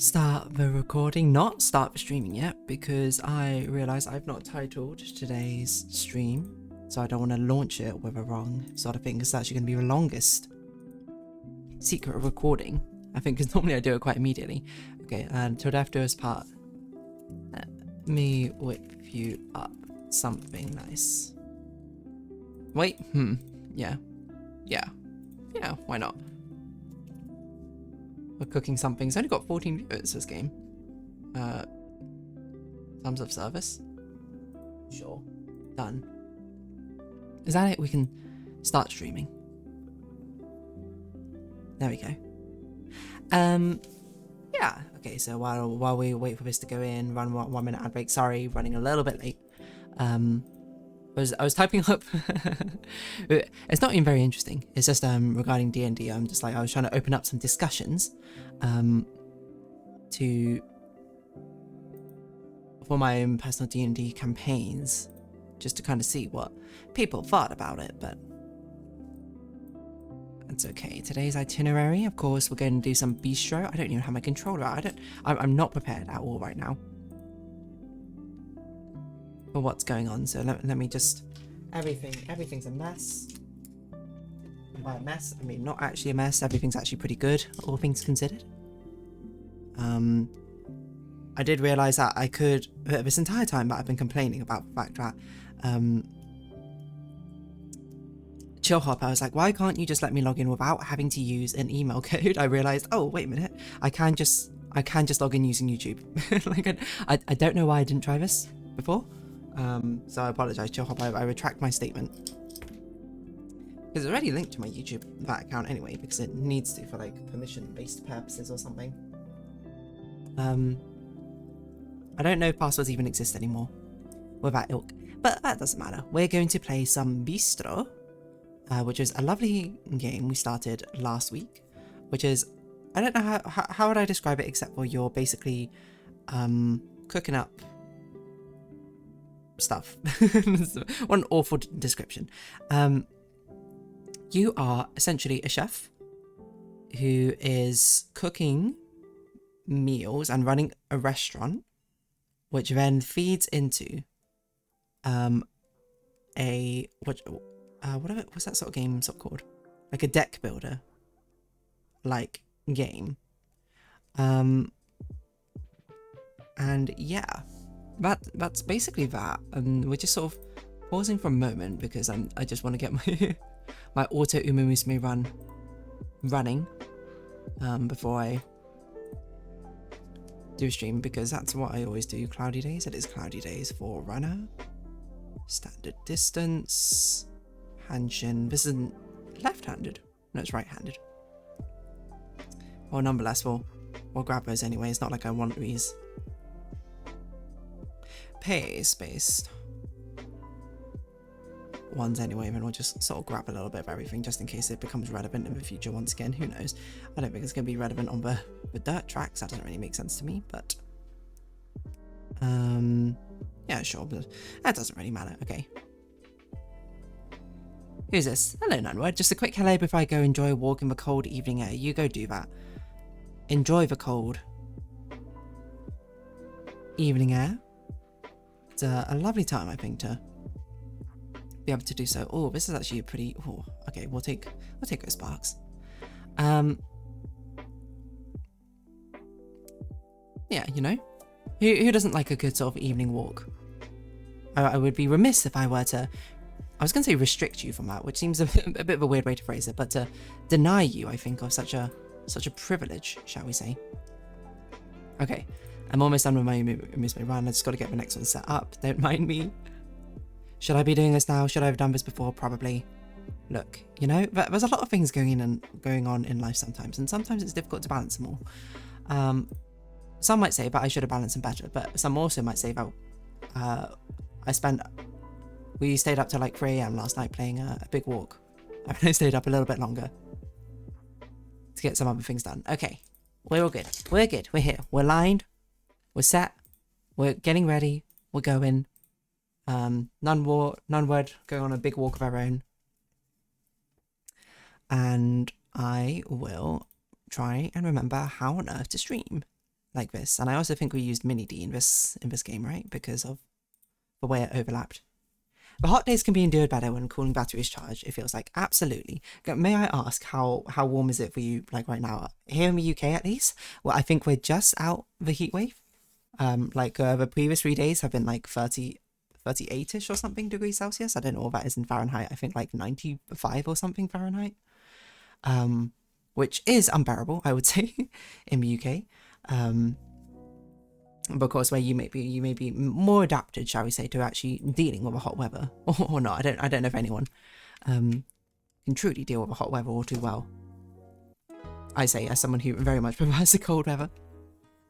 start the recording, not start the streaming yet, because I realise I've not titled today's stream, so I don't want to launch it with a wrong sort of thing. It's actually going to be the longest secret recording, I think, because normally I do it quite immediately. Okay, and till death do us part. Let me whip you up something nice. Wait, yeah, why not? We're cooking something. It's only got 14 viewers this game. Terms of service. Sure. Done. Is that it? We can start streaming. There we go. Yeah. Okay, so while we wait for this to go in, run 1 minute ad break. Sorry, running a little bit late. I was typing up. It's not even very interesting. It's just regarding D&D. I'm just like, I was trying to open up some discussions for my own personal D&D campaigns, just to kind of see what people thought about it. But that's okay. Today's itinerary, of course, we're going to do some Beastro. I don't even have my controller out. I'm not prepared at all right now for what's going on, so let me just... Everything's a mess. And by a mess, I mean not actually a mess. Everything's actually pretty good, all things considered. I did realise that I could, this entire time that I've been complaining about the fact that Chill Hop, I was like, why can't you just let me log in without having to use an email code? I realised, oh wait a minute, I can just log in using YouTube. Like I don't know why I didn't try this before. So I apologise, Chill Hop, I retract my statement. Because it's already linked to my YouTube, that account anyway, because it needs to for like permission-based purposes or something. I don't know if passwords even exist anymore with that ilk, but that doesn't matter. We're going to play some Beastro, which is a lovely game we started last week, which is, I don't know how would I describe it except for you're basically cooking up stuff. What an awful description. You are essentially a chef who is cooking meals and running a restaurant, which then feeds into what's that sort of game called? Like a deck builder like game. And yeah, that's basically that. And we're just sort of pausing for a moment because I just want to get my auto Umami run running before I do a stream, because that's what I always do. Cloudy days. It is cloudy days for runner. Standard distance. Hanshin. This isn't left-handed. No, it's right-handed. Well, nonetheless, we'll grab those anyway. It's not like I want these. Pace-based ones anyway, and then we'll just sort of grab a little bit of everything just in case it becomes relevant in the future once again. Who knows? I don't think it's going to be relevant on the dirt tracks. That doesn't really make sense to me, but yeah, sure, but that doesn't really matter. Okay. Who's this? Hello, Nunword. Just a quick hello before I go enjoy a walk in the cold evening air. You go do that. Enjoy the cold evening air. It's a lovely time, I think, to be able to do so. Oh, this is actually a pretty... Oh, okay, we'll take those sparks. Yeah, you know, who doesn't like a good sort of evening walk? I would be remiss if I were to... I was going to say restrict you from that, which seems a bit of a weird way to phrase it, but to deny you, I think, of such a privilege, shall we say. Okay, I'm almost done with my Umami run. I just got to get the next one set up. Don't mind me. Should I be doing this now? Should I have done this before? Probably. Look, you know, there's a lot of things going on in life sometimes, and sometimes it's difficult to balance them all. Some might say, but I should have balanced them better. But some also might say that we stayed up till like 3 AM last night playing a big walk. I stayed up a little bit longer to get some other things done. Okay, we're all good. We're good. We're here. We're lined. We're set. We're getting ready. We're going. Nunword going on a big walk of our own. And I will try and remember how on earth to stream. like this. And I also think we used Mini D in this game, right? Because of the way it overlapped. The hot days can be endured better when cooling battery is charged, it feels like. Absolutely. May I ask, how warm is it for you, like, right now? Here in the UK, at least, well, I think we're just out the heat wave. The previous 3 days have been, like, 38-ish or something degrees Celsius. I don't know what that is in Fahrenheit. I think, like, 95 or something Fahrenheit. Which is unbearable, I would say, in the UK. Because where you may be more adapted, shall we say, to actually dealing with the hot weather, or not. I don't know if anyone can truly deal with the hot weather all too well. I say as someone who very much prefers the cold weather.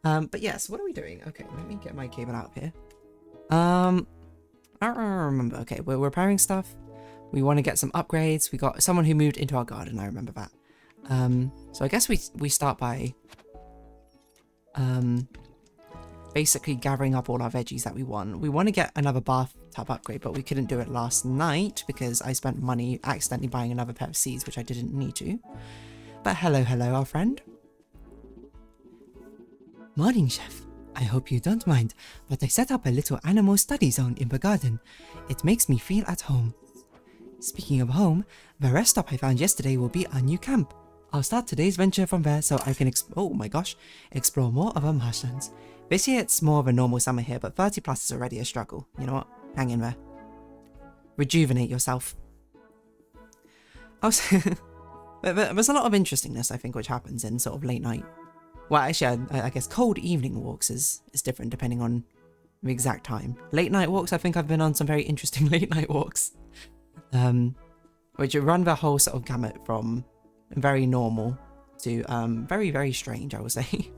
But yes, what are we doing? Okay, let me get my cable out of here. I don't remember. Okay, we're repairing stuff. We want to get some upgrades. We got someone who moved into our garden. I remember that. So I guess we start by basically gathering up all our veggies that we want. We want to get another bathtub upgrade, but we couldn't do it last night because I spent money accidentally buying another pair of seeds, which I didn't need to. But hello, our friend. Morning, Chef. I hope you don't mind, but I set up a little animal study zone in the garden. It makes me feel at home. Speaking of home, the rest stop I found yesterday will be our new camp. I'll start today's venture from there so I can explore more of our marshlands. This year it's more of a normal summer here, but 30 plus is already a struggle. You know what? Hang in there. Rejuvenate yourself. There's a lot of interestingness, I think, which happens in sort of late night. Well, actually, I guess cold evening walks is different depending on the exact time. Late night walks, I think I've been on some very interesting late night walks. Which run the whole sort of gamut from very normal to very, very strange, I would say.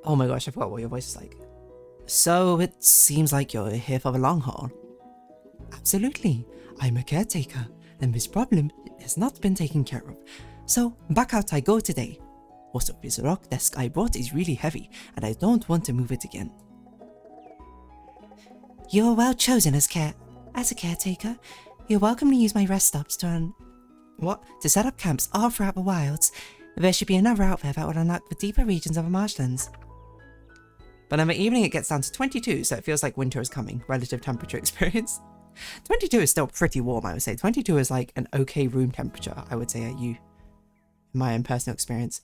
Oh my gosh, I forgot what your voice is like. So it seems like you're here for the long haul. Absolutely. I'm a caretaker, and this problem has not been taken care of. So back out I go today. Also, this rock desk I brought is really heavy, and I don't want to move it again. You're well chosen as a caretaker. You're welcome to use my rest stops to set up camps all throughout the wilds. There should be another out there that will unlock the deeper regions of the marshlands. But in the evening it gets down to 22, so it feels like winter is coming. Relative temperature experience. 22 is still pretty warm, I would say. 22 is like an okay room temperature, I would say, in my own personal experience.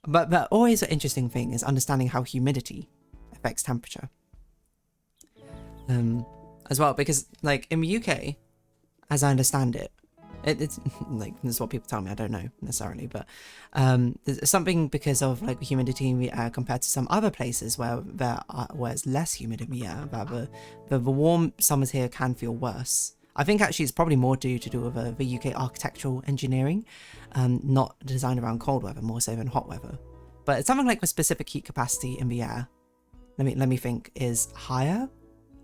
But the always interesting thing is understanding how humidity affects temperature. As well, because like in the UK, as I understand it, it's like, this is what people tell me, I don't know necessarily, but there's something because of like humidity in the air compared to some other places where it's less humid in the air, that the warm summers here can feel worse. I think actually it's probably more to do with the UK architectural engineering, not designed around cold weather, more so than hot weather. But it's something like the specific heat capacity in the air, let me think, is higher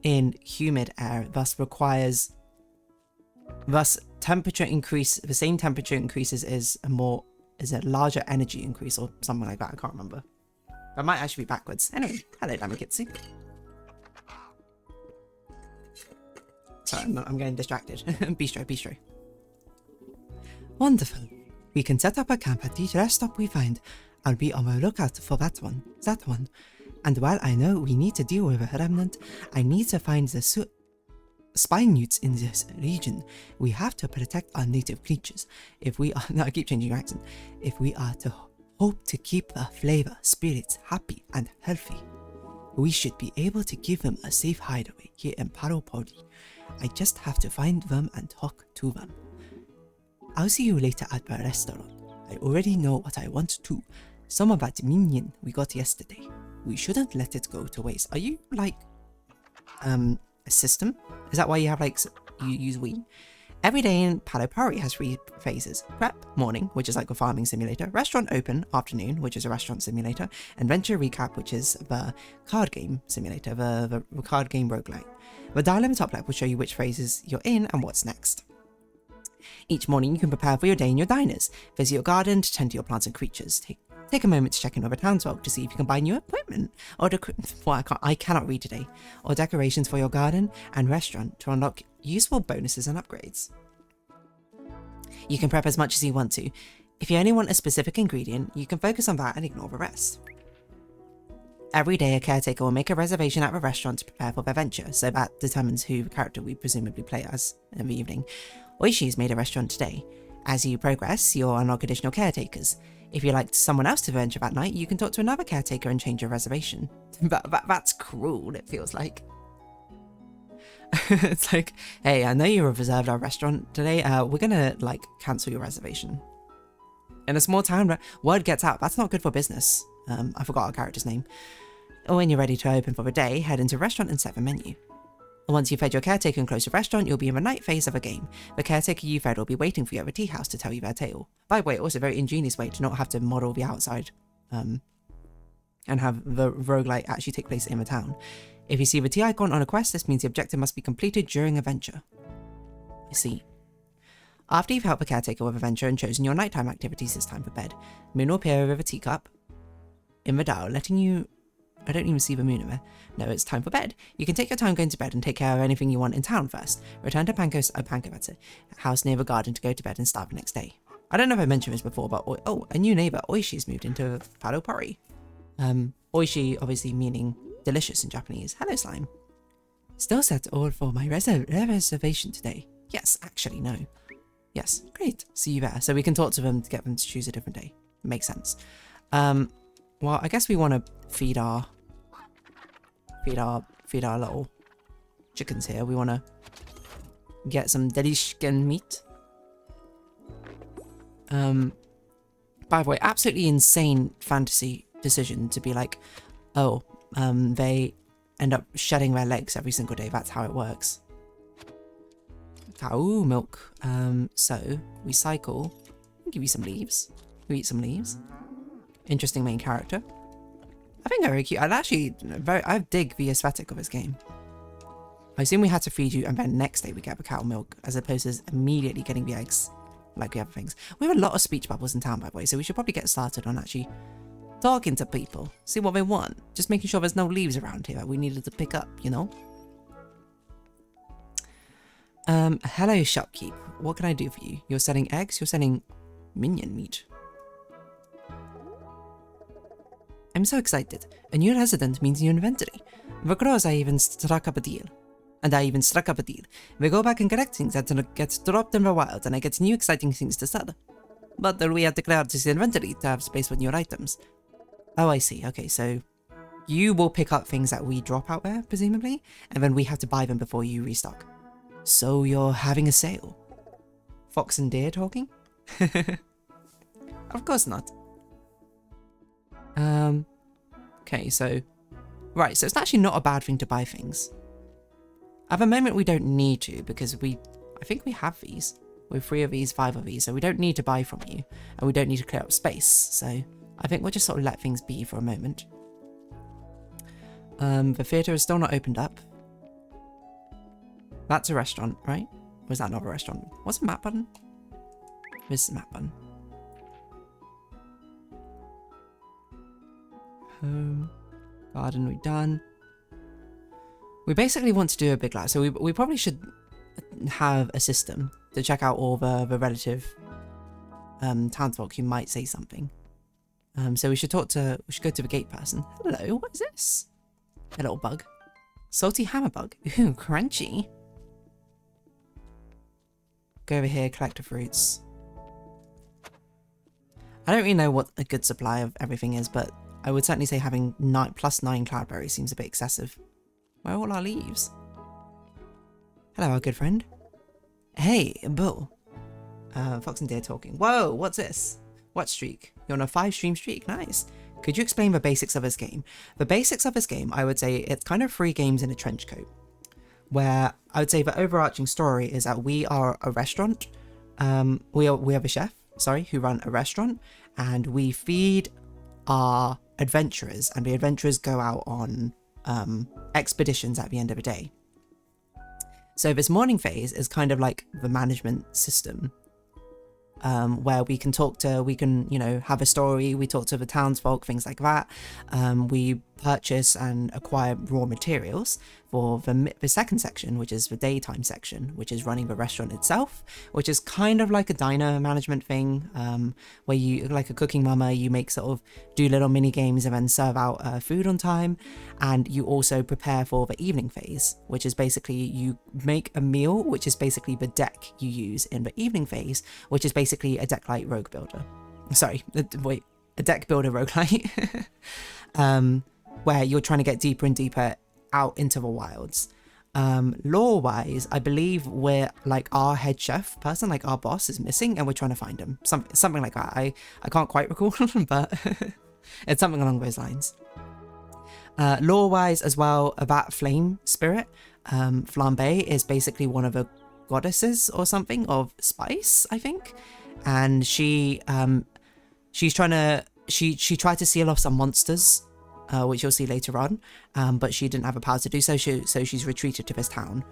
in humid air, thus temperature increase, the same temperature increases is a larger energy increase or something like that. I can't remember. That might actually be backwards. Anyway, hello Damikitsu. Sorry, I'm getting distracted. Beastro. Wonderful. We can set up a camp at each rest stop we find. I'll be on the lookout for that one. And while I know we need to deal with a remnant, I need to find the spine newts in this region. We have to protect our native creatures. If we are, no, I keep changing your accent. If we are to hope to keep the flavor spirits happy and healthy, we should be able to give them a safe hideaway here in Paropodi. I just have to find them and talk to them. I'll see you later at the restaurant. I already know what I want too. Some of that minion we got yesterday. We shouldn't let it go to waste. Are you like a system? Is that why you have like you use we? Every day in Palopari has 3 phases: prep, morning, which is like a farming simulator; restaurant open, afternoon, which is a restaurant simulator; and venture recap, which is the card game simulator, the card game roguelike. The dial in the top left will show you which phases you're in and what's next. Each morning you can prepare for your day in your diners, visit your garden to tend to your plants and creatures. Take a moment to check in with a townsfolk to see if you can buy new equipment, or I cannot read today, or decorations for your garden and restaurant to unlock useful bonuses and upgrades. You can prep as much as you want to. If you only want a specific ingredient, you can focus on that and ignore the rest. Every day, a caretaker will make a reservation at the restaurant to prepare for their venture, so that determines who the character we presumably play as in the evening. Oishi's made a restaurant today. As you progress, you'll unlock additional caretakers. If you like someone else to venture that night, you can talk to another caretaker and change your reservation. That's cruel, it feels like. It's like, hey, I know you reserved our restaurant today, we're gonna, like, cancel your reservation. In a small town, word gets out, that's not good for business. I forgot our character's name. When you're ready to open for the day, head into the restaurant and set the menu. Once you've fed your caretaker and closed the restaurant, you'll be in the night phase of a game. The caretaker you fed will be waiting for you at the tea house to tell you their tale. By the way, also a very ingenious way to not have to model the outside, and have the roguelite actually take place in the town. If you see the tea icon on a quest, this means the objective must be completed during a venture. I see. After you've helped the caretaker with a venture and chosen your nighttime activities, it's time for bed. Moon will appear with a teacup in the dial, letting you... I don't even see the moon in there. No, it's time for bed. You can take your time going to bed and take care of anything you want in town first. Return to Panko, house near the garden to go to bed and start the next day. I don't know if I mentioned this before, but a new neighbour, Oishi's moved into Padopari. Oishi obviously meaning delicious in Japanese. Hello, slime. Still set all for my reservation today. Yes, actually, no. Yes, great. See you there. So we can talk to them to get them to choose a different day. Makes sense. Well, I guess we want to feed our little chickens here. We want to get some delicious meat. By the way, absolutely insane fantasy decision to be like, oh, they end up shedding their legs every single day. That's how it works. Cow milk. So we cycle. Give you some leaves. You eat some leaves. Interesting main character. I think they're very cute. I dig the aesthetic of this game. I assume we had to feed you and then next day we get the cow milk as opposed to immediately getting the eggs like the other things. We have a lot of speech bubbles in town, by the way, so we should probably get started on actually talking to people. See what they want. Just making sure there's no leaves around here that we needed to pick up, you know? Hello, shopkeep. What can I do for you? You're selling eggs? You're selling minion meat. I'm so excited. A new resident means new inventory. The crows I even struck up a deal. We go back and collect things that get dropped in the wild, and I get new exciting things to sell. But we have to clear out this inventory to have space for new items. Oh, I see. Okay, so you will pick up things that we drop out there, presumably, and then we have to buy them before you restock. So you're having a sale. Fox and deer talking? Of course not. Okay, so... Right, so it's actually not a bad thing to buy things. At the moment, we don't need to, because I think we have these. We have 3 of these, 5 of these, so we don't need to buy from you. And we don't need to clear up space, so I think we'll just sort of let things be for a moment. The theatre is still not opened up. That's a restaurant, right? Or is that not a restaurant? What's the map button? This is the map button. Home. Garden, we've done. We basically want to do a big lab, so we probably should have a system to check out all the relative townsfolk who might say something. So we should go to the gate person. Hello, what is this? A little bug. Salty hammer bug. Ooh, crunchy. Go over here, collect the fruits. I don't really know what a good supply of everything is, but I would certainly say having +9 cloudberries seems a bit excessive. Where are all our leaves? Hello, our good friend. Hey, Bull. Fox and deer talking. Whoa, what's this? What streak? You're on a 5-stream streak. Nice. Could you explain the basics of this game? The basics of this game, I would say it's kind of 3 games in a trench coat. Where I would say the overarching story is that we are a restaurant. We have a chef, who run a restaurant, and we feed our adventurers, and the adventurers go out on expeditions at the end of the day. So this morning phase is kind of like the management system, where we can, you know, have a story, we talk to the townsfolk, things like that. We purchase and acquire raw materials for the second section, which is the daytime section, which is running the restaurant itself, which is kind of like a diner management thing, where you, like a cooking mama, you make sort of do little mini games and then serve out food on time. And you also prepare for the evening phase, which is basically you make a meal, which is basically the deck you use in the evening phase, which is basically a deck-light rogue builder. Sorry, wait, a deck builder roguelite. Where you're trying to get deeper and deeper out into the wilds. Lore-wise, I believe we're like our head chef person, like our boss is missing and we're trying to find him. Something like that. I can't quite recall, but it's something along those lines. Lore-wise as well, that flame spirit, Flambe, is basically one of the goddesses or something of spice, I think. And she's trying to, she tried to seal off some monsters, which you'll see later on, but she didn't have the power to do so, so she's retreated to this town.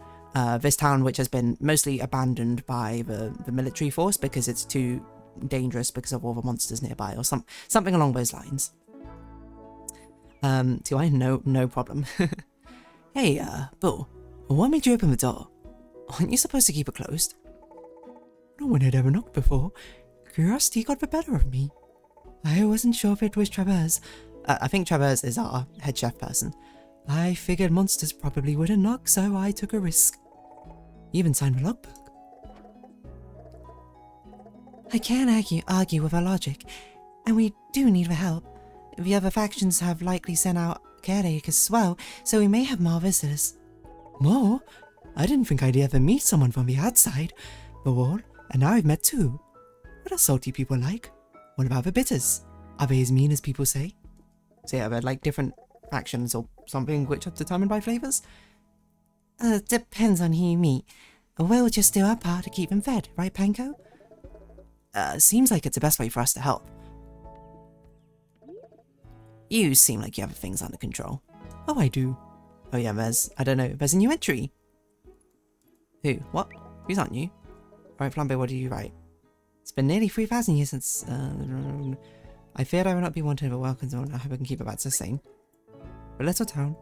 This town, which has been mostly abandoned by the military force because it's too dangerous because of all the monsters nearby, or something along those lines. Do I? No problem. Hey, Bull, what made you open the door? Aren't you supposed to keep it closed? No one had ever knocked before. Curiosity got the better of me. I wasn't sure if it was Travers. I think Travers is our head chef person. I figured monsters probably wouldn't knock, so I took a risk. You even signed a logbook. I can't argue with our logic, and we do need the help. The other factions have likely sent out caretakers as well, so we may have more visitors. More? I didn't think I'd ever meet someone from the outside. But well, and now I've met two. What are salty people like? What about the bitters? Are they as mean as people say? So yeah, they're like different factions or something which are determined by flavors? Depends on who you meet. We'll just do our part to keep them fed, right, Panko? Seems like it's the best way for us to help. You seem like you have things under control. Oh, I do. Oh yeah, there's a new entry. Who? What? Who's not new? Alright, Flambe, what do you write? It's been nearly 3,000 years since, I feared I would not be wanted, but welcome to. I hope I can keep it back to the same. The little town.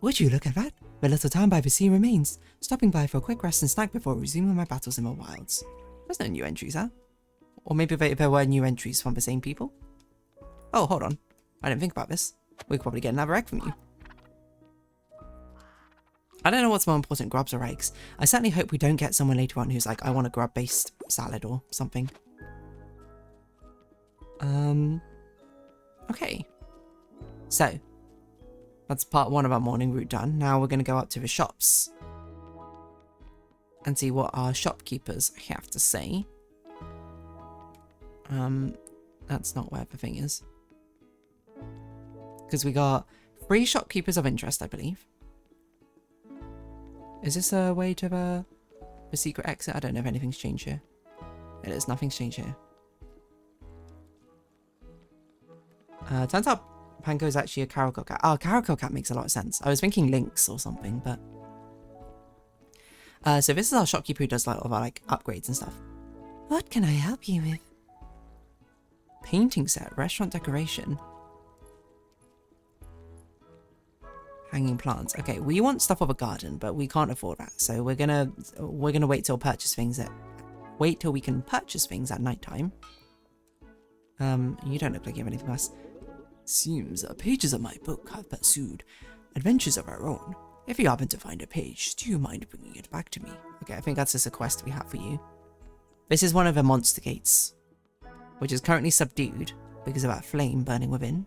Would you look at that? The little town by the sea remains. Stopping by for a quick rest and snack before resuming my battles in the wilds. There's no new entries, huh? Or maybe there were new entries from the same people? Oh, hold on. I didn't think about this. We could probably get another egg from you. I don't know what's more important, grubs or eggs. I certainly hope we don't get someone later on who's like, I want a grub-based salad or something. Okay. So, that's part one of our morning route done. Now we're going to go up to the shops and see what our shopkeepers have to say. That's not where the thing is. Because we got 3 shopkeepers of interest, I believe. Is this a way to the secret exit? I don't know if anything's changed here. It is, nothing's changed here. Turns out Panko is actually a caracal cat. Oh, caracal cat makes a lot of sense. I was thinking lynx or something, but... so this is our shopkeeper who does like all of our upgrades and stuff. What can I help you with? Painting set, restaurant decoration. Hanging plants. Okay, we want stuff of a garden, but we can't afford that. So we're gonna wait till we can purchase things at nighttime. You don't look like you have anything else. Seems pages of my book have pursued adventures of our own. If you happen to find a page, do you mind bringing it back to me? Okay, I think that's just a quest we have for you. This is one of the monster gates, which is currently subdued because of that flame burning within.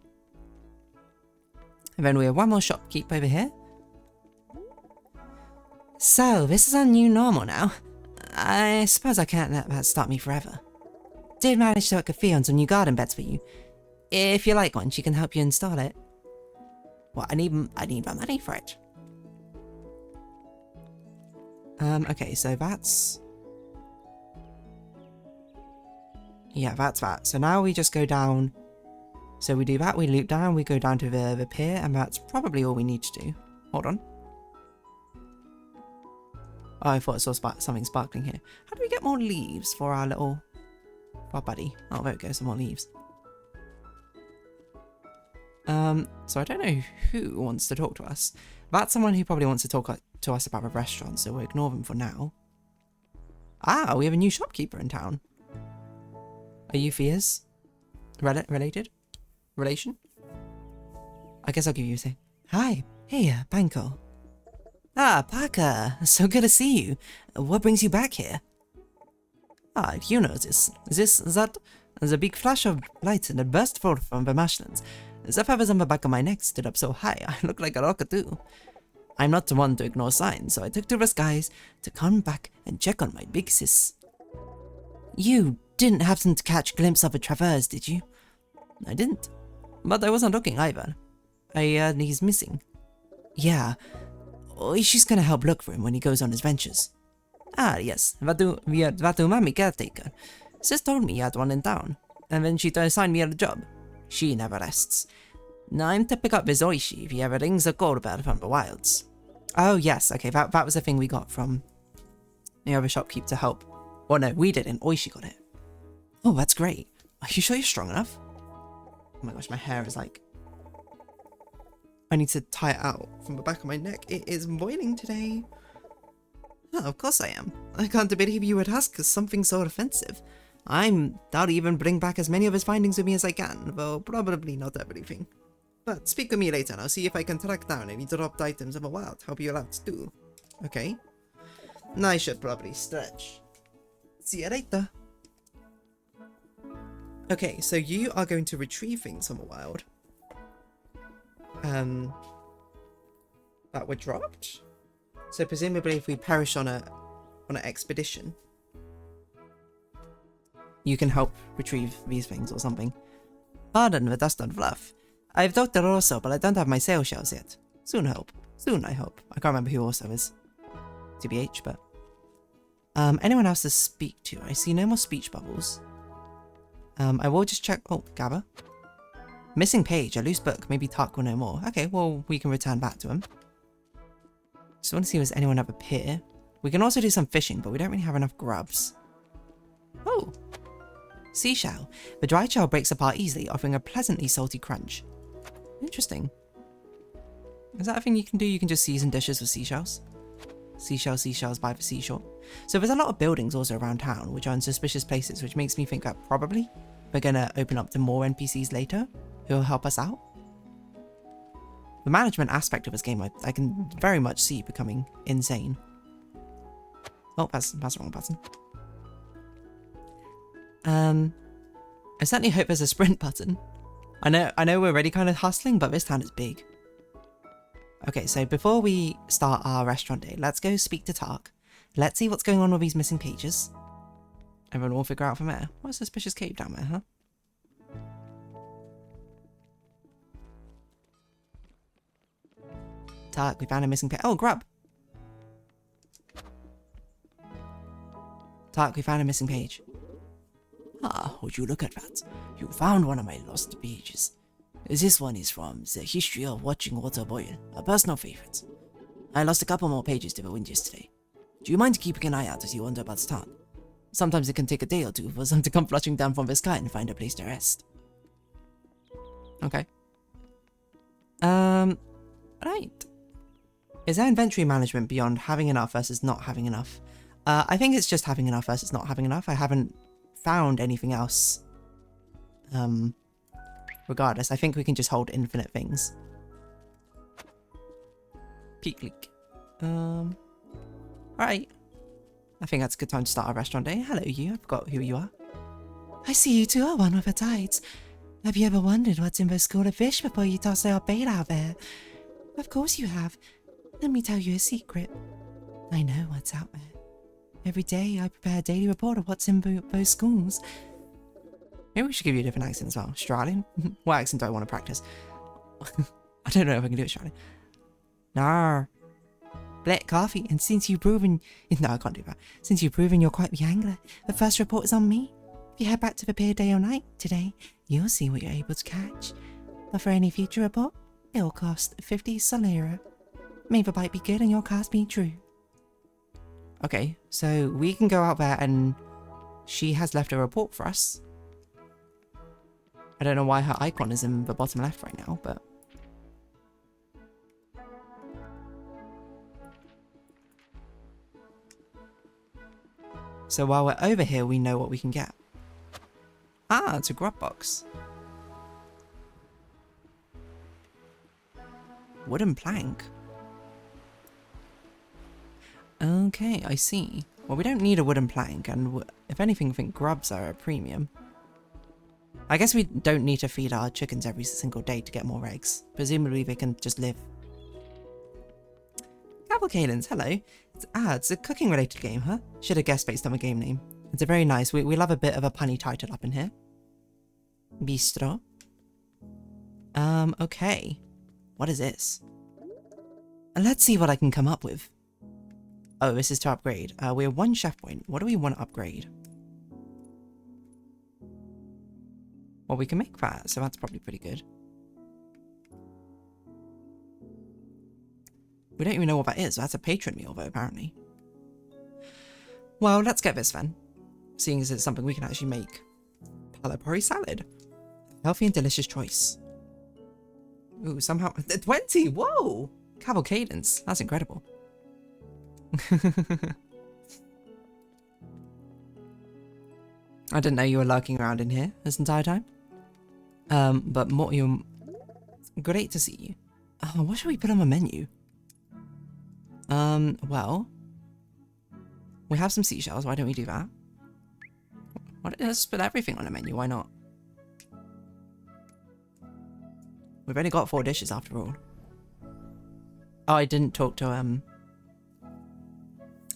And then we have one more shopkeep over here. So, this is our new normal now. I suppose I can't let that stop me forever. Did manage to hook a fee on some new garden beds for you. If you like one, she can help you install it. Well, I need my money for it. Okay, so that's... yeah, that's that. So now we just go down... so we do that, we loop down, we go down to the pier, and that's probably all we need to do. Hold on. Oh, I thought I saw something sparkling here. How do we get more leaves for our little... for our buddy? Oh, there we go, some more leaves. So I don't know who wants to talk to us. That's someone who probably wants to talk to us about a restaurant, so we'll ignore them for now. Ah, we have a new shopkeeper in town. Are you Fia's related? Relation? I guess I'll give you a say. Hi. Hey, Banco. Ah, Parker. So good to see you. What brings you back here? Ah, you know this. That? The big flash of light and a burst forth from the marshlands. The feathers on the back of my neck stood up so high, I looked like a rocket too. I'm not the one to ignore signs, so I took to the skies to come back and check on my big sis. You didn't happen to catch a glimpse of a traverse, did you? I didn't. But I wasn't looking either. He's missing. Yeah. She's gonna help look for him when he goes on his ventures. Ah, yes. That Umami caretaker. Sis told me he had one in town, and then she assigned me a job. She never rests. Now I'm to pick up his Oishi if he ever rings a callbell from the wilds. Oh, yes. Okay, that was the thing we got from the other shopkeep to help. Or no, we didn't. Oishi got it. Oh, that's great. Are you sure you're strong enough? Oh my gosh, my hair is like... I need to tie it out from the back of my neck. It is boiling today. Oh, of course I am. I can't believe you would ask something so offensive. I'll even bring back as many of his findings with me as I can, though probably not everything. But speak with me later and I'll see if I can track down any dropped items of the wild. Help you out too. Okay? I should probably stretch. See you later. Okay, so you are going to retrieve things from the wild. That were dropped? So presumably if we perish on an expedition, you can help retrieve these things or something. Pardon the dust and fluff. I've Dr. Orso, but I don't have my sail shells yet. Soon, I hope. I can't remember who Orso is. TBH, but... anyone else to speak to? I see no more speech bubbles. I will just check... Oh, Gabba. Missing page, a loose book. Maybe Tark will know more. Okay, well, we can return back to him. Just want to see if there's anyone up here. We can also do some fishing, but we don't really have enough grubs. Oh! Seashell. The dried shell breaks apart easily, offering a pleasantly salty crunch. Interesting. Is that a thing you can do? You can just season dishes with seashells? Seashells by the seashore. So there's a lot of buildings also around town, which are in suspicious places, which makes me think that probably we're gonna open up to more NPCs later, who will help us out. The management aspect of this game, I can very much see becoming insane. Oh, that's the wrong button. I certainly hope there's a sprint button. I know we're already kind of hustling, but this town is big. Okay, so before we start our restaurant day, let's go speak to Tark. Let's see what's going on with these missing pages. Everyone will figure out from there. What a suspicious cave down there, huh? Tark, we found a missing page. Oh, grub! Tark, we found a missing page. Ah, would you look at that? You found one of my lost pages. This one is from The History of Watching Water Boil, a personal favorite. I lost a couple more pages to the wind yesterday. Do you mind keeping an eye out as you wander about town? Sometimes it can take a day or two for some to come flushing down from the sky and find a place to rest. Okay. Right. Is there inventory management beyond having enough versus not having enough? I think it's just having enough versus not having enough. I haven't found anything else. Regardless, I think we can just hold infinite things. Peek leak. Right. I think that's a good time to start our restaurant day. Hello, you. I forgot who you are. I see you two are one with the tides. Have you ever wondered what's in the school of fish before you toss our bait out there? Of course you have. Let me tell you a secret. I know what's out there. Every day I prepare a daily report of what's in those schools. Maybe we should give you a different accent as well. Australian? What accent do I want to practice? I don't know if I can do Australian. Nar. Black coffee, and since you've proven... No, I can't do that. Since you've proven you're quite the angler, the first report is on me. If you head back to the pier day or night today, you'll see what you're able to catch. But for any future report, it'll cost 50 solera. May the bite be good and your cast be true. Okay, so we can go out there and she has left a report for us. I don't know why her icon is in the bottom left right now, but... So while we're over here, we know what we can get. Ah, it's a grub box. Wooden plank. Okay, I see. Well, we don't need a wooden plank, and if anything, I think grubs are a premium. I guess we don't need to feed our chickens every single day to get more eggs. Presumably they can just live. Cavalcadens, hello. It's a cooking related game, huh? Should have guessed based on the game name. It's a very nice, we love a bit of a punny title up in here. Beastro. Okay. What is this? Let's see what I can come up with. Oh, this is to upgrade. We're 1 chef point. What do we want to upgrade? Well, we can make that, so that's probably pretty good. We don't even know what that is. That's a patron meal, though, apparently. Well, let's get this then. Seeing as it's something we can actually make. Palapori salad. Healthy and delicious choice. Ooh, somehow... 20! Whoa! Cavalcadens. That's incredible. I didn't know you were lurking around in here this entire time. But more, you're... Great to see you. What should we put on the menu? Well... We have some seashells, why don't we do that? Let's put everything on the menu, why not? We've only got 4 dishes after all. Oh, I didn't talk to,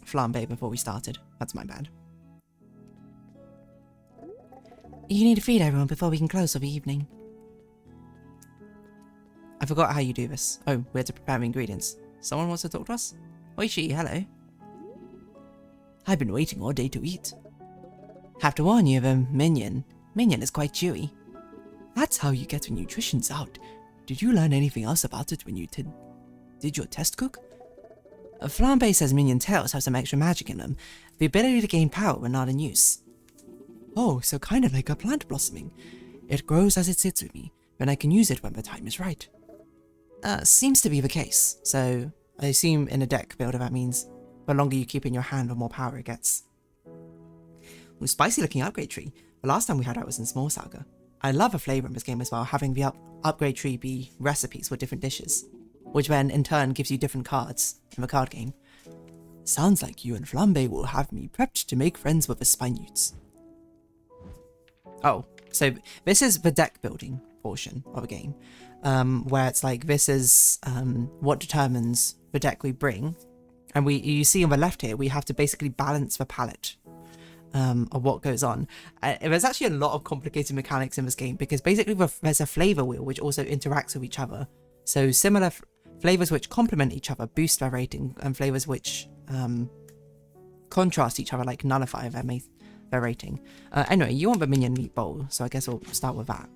Flambe before we started. That's my bad. You need to feed everyone before we can close for the evening. I forgot how you do this. Oh, we had to prepare the ingredients. Someone wants to talk to us? Oishi, hello. I've been waiting all day to eat. Have to warn you of a minion. Minion is quite chewy. That's how you get the nutritions out. Did you learn anything else about it when you did your test cook? Flambe says minion tails have some extra magic in them. The ability to gain power when not in use. Oh, so kind of like a plant blossoming. It grows as it sits with me, but I can use it when the time is right. Seems to be the case. So, I assume in a deck builder that means the longer you keep in your hand, the more power it gets. Ooh, spicy looking upgrade tree. The last time we had that was in Small Saga. I love the flavour in this game as well, having the upgrade tree be recipes for different dishes, which then in turn gives you different cards in the card game. Sounds like you and Flambe will have me prepped to make friends with the Spinutes. Oh, so this is the deck building portion of a game, where it's like this is what determines the deck we bring, and you see on the left here we have to basically balance the palette of what goes on. There's actually a lot of complicated mechanics in this game because basically there's a flavor wheel which also interacts with each other. So similar flavors which complement each other boost their rating, and flavors which contrast each other like nullify their rating. Anyway, you want the minion meat bowl, so I guess we'll start with that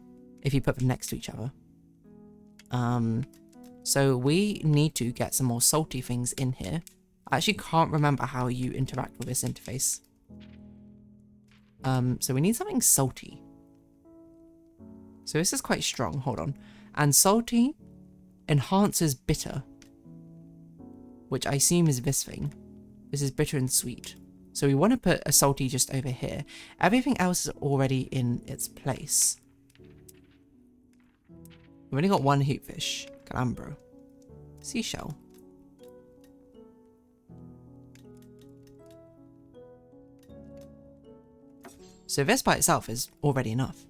if you put them next to each other. So we need to get some more salty things in here. I actually can't remember how you interact with this interface. So we need something salty. So this is quite strong, hold on. And salty enhances bitter, which I assume is this thing. This is bitter and sweet. So we want to put a salty just over here. Everything else is already in its place. We've only got 1 hoop fish. Calambro. Seashell. So this by itself is already enough.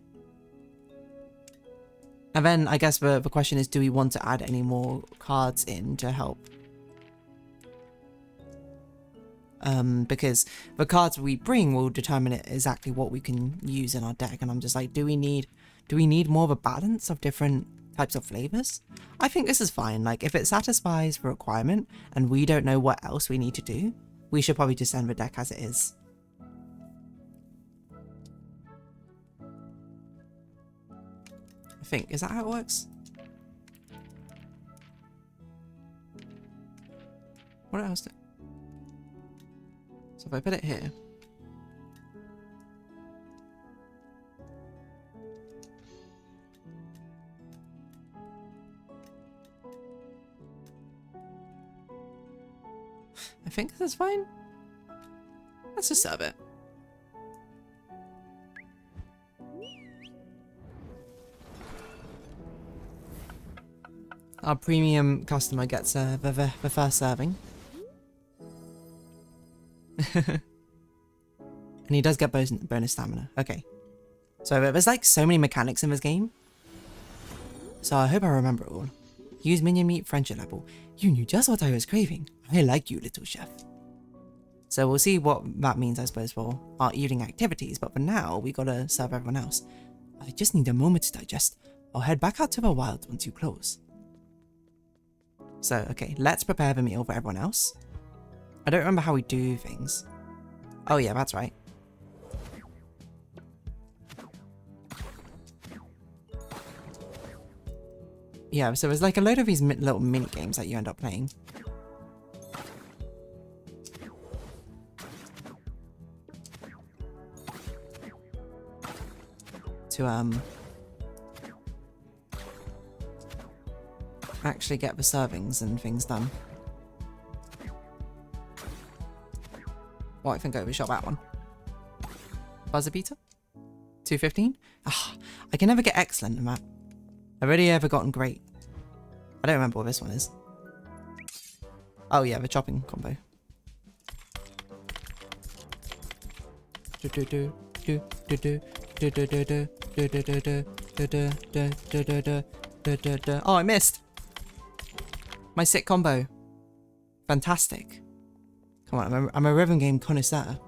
And then I guess the question is, do we want to add any more cards in to help? Because the cards we bring will determine exactly what we can use in our deck, and I'm just like, do we need more of a balance of different types of flavors? I think this is fine. Like, if it satisfies the requirement and we don't know what else we need to do, we should probably just send the deck as it is. I think, is that how it works? What else do? So if I put it here, I think this is fine. Let's just serve it. Our premium customer gets the first serving. And he does get bonus stamina. Okay. So there's like so many mechanics in this game. So I hope I remember it all. Use minion meat friendship level. You knew just what I was craving. I like you, little chef. So we'll see what that means, I suppose, for our evening activities. But for now, we gotta serve everyone else. I just need a moment to digest. I'll head back out to the wild once you close. So, okay, let's prepare the meal for everyone else. I don't remember how we do things. Oh yeah, that's right. Yeah, so there's like a load of these little mini games that you end up playing. To actually get the servings and things done. Well, I think I overshot that one. Buzzer beater? 215? Ah, I can never get excellent in that. I've already ever gotten great. I don't remember what this one is. Oh yeah, the chopping combo. Oh, I missed! My sick combo. Fantastic. Come on, I'm a rhythm game connoisseur.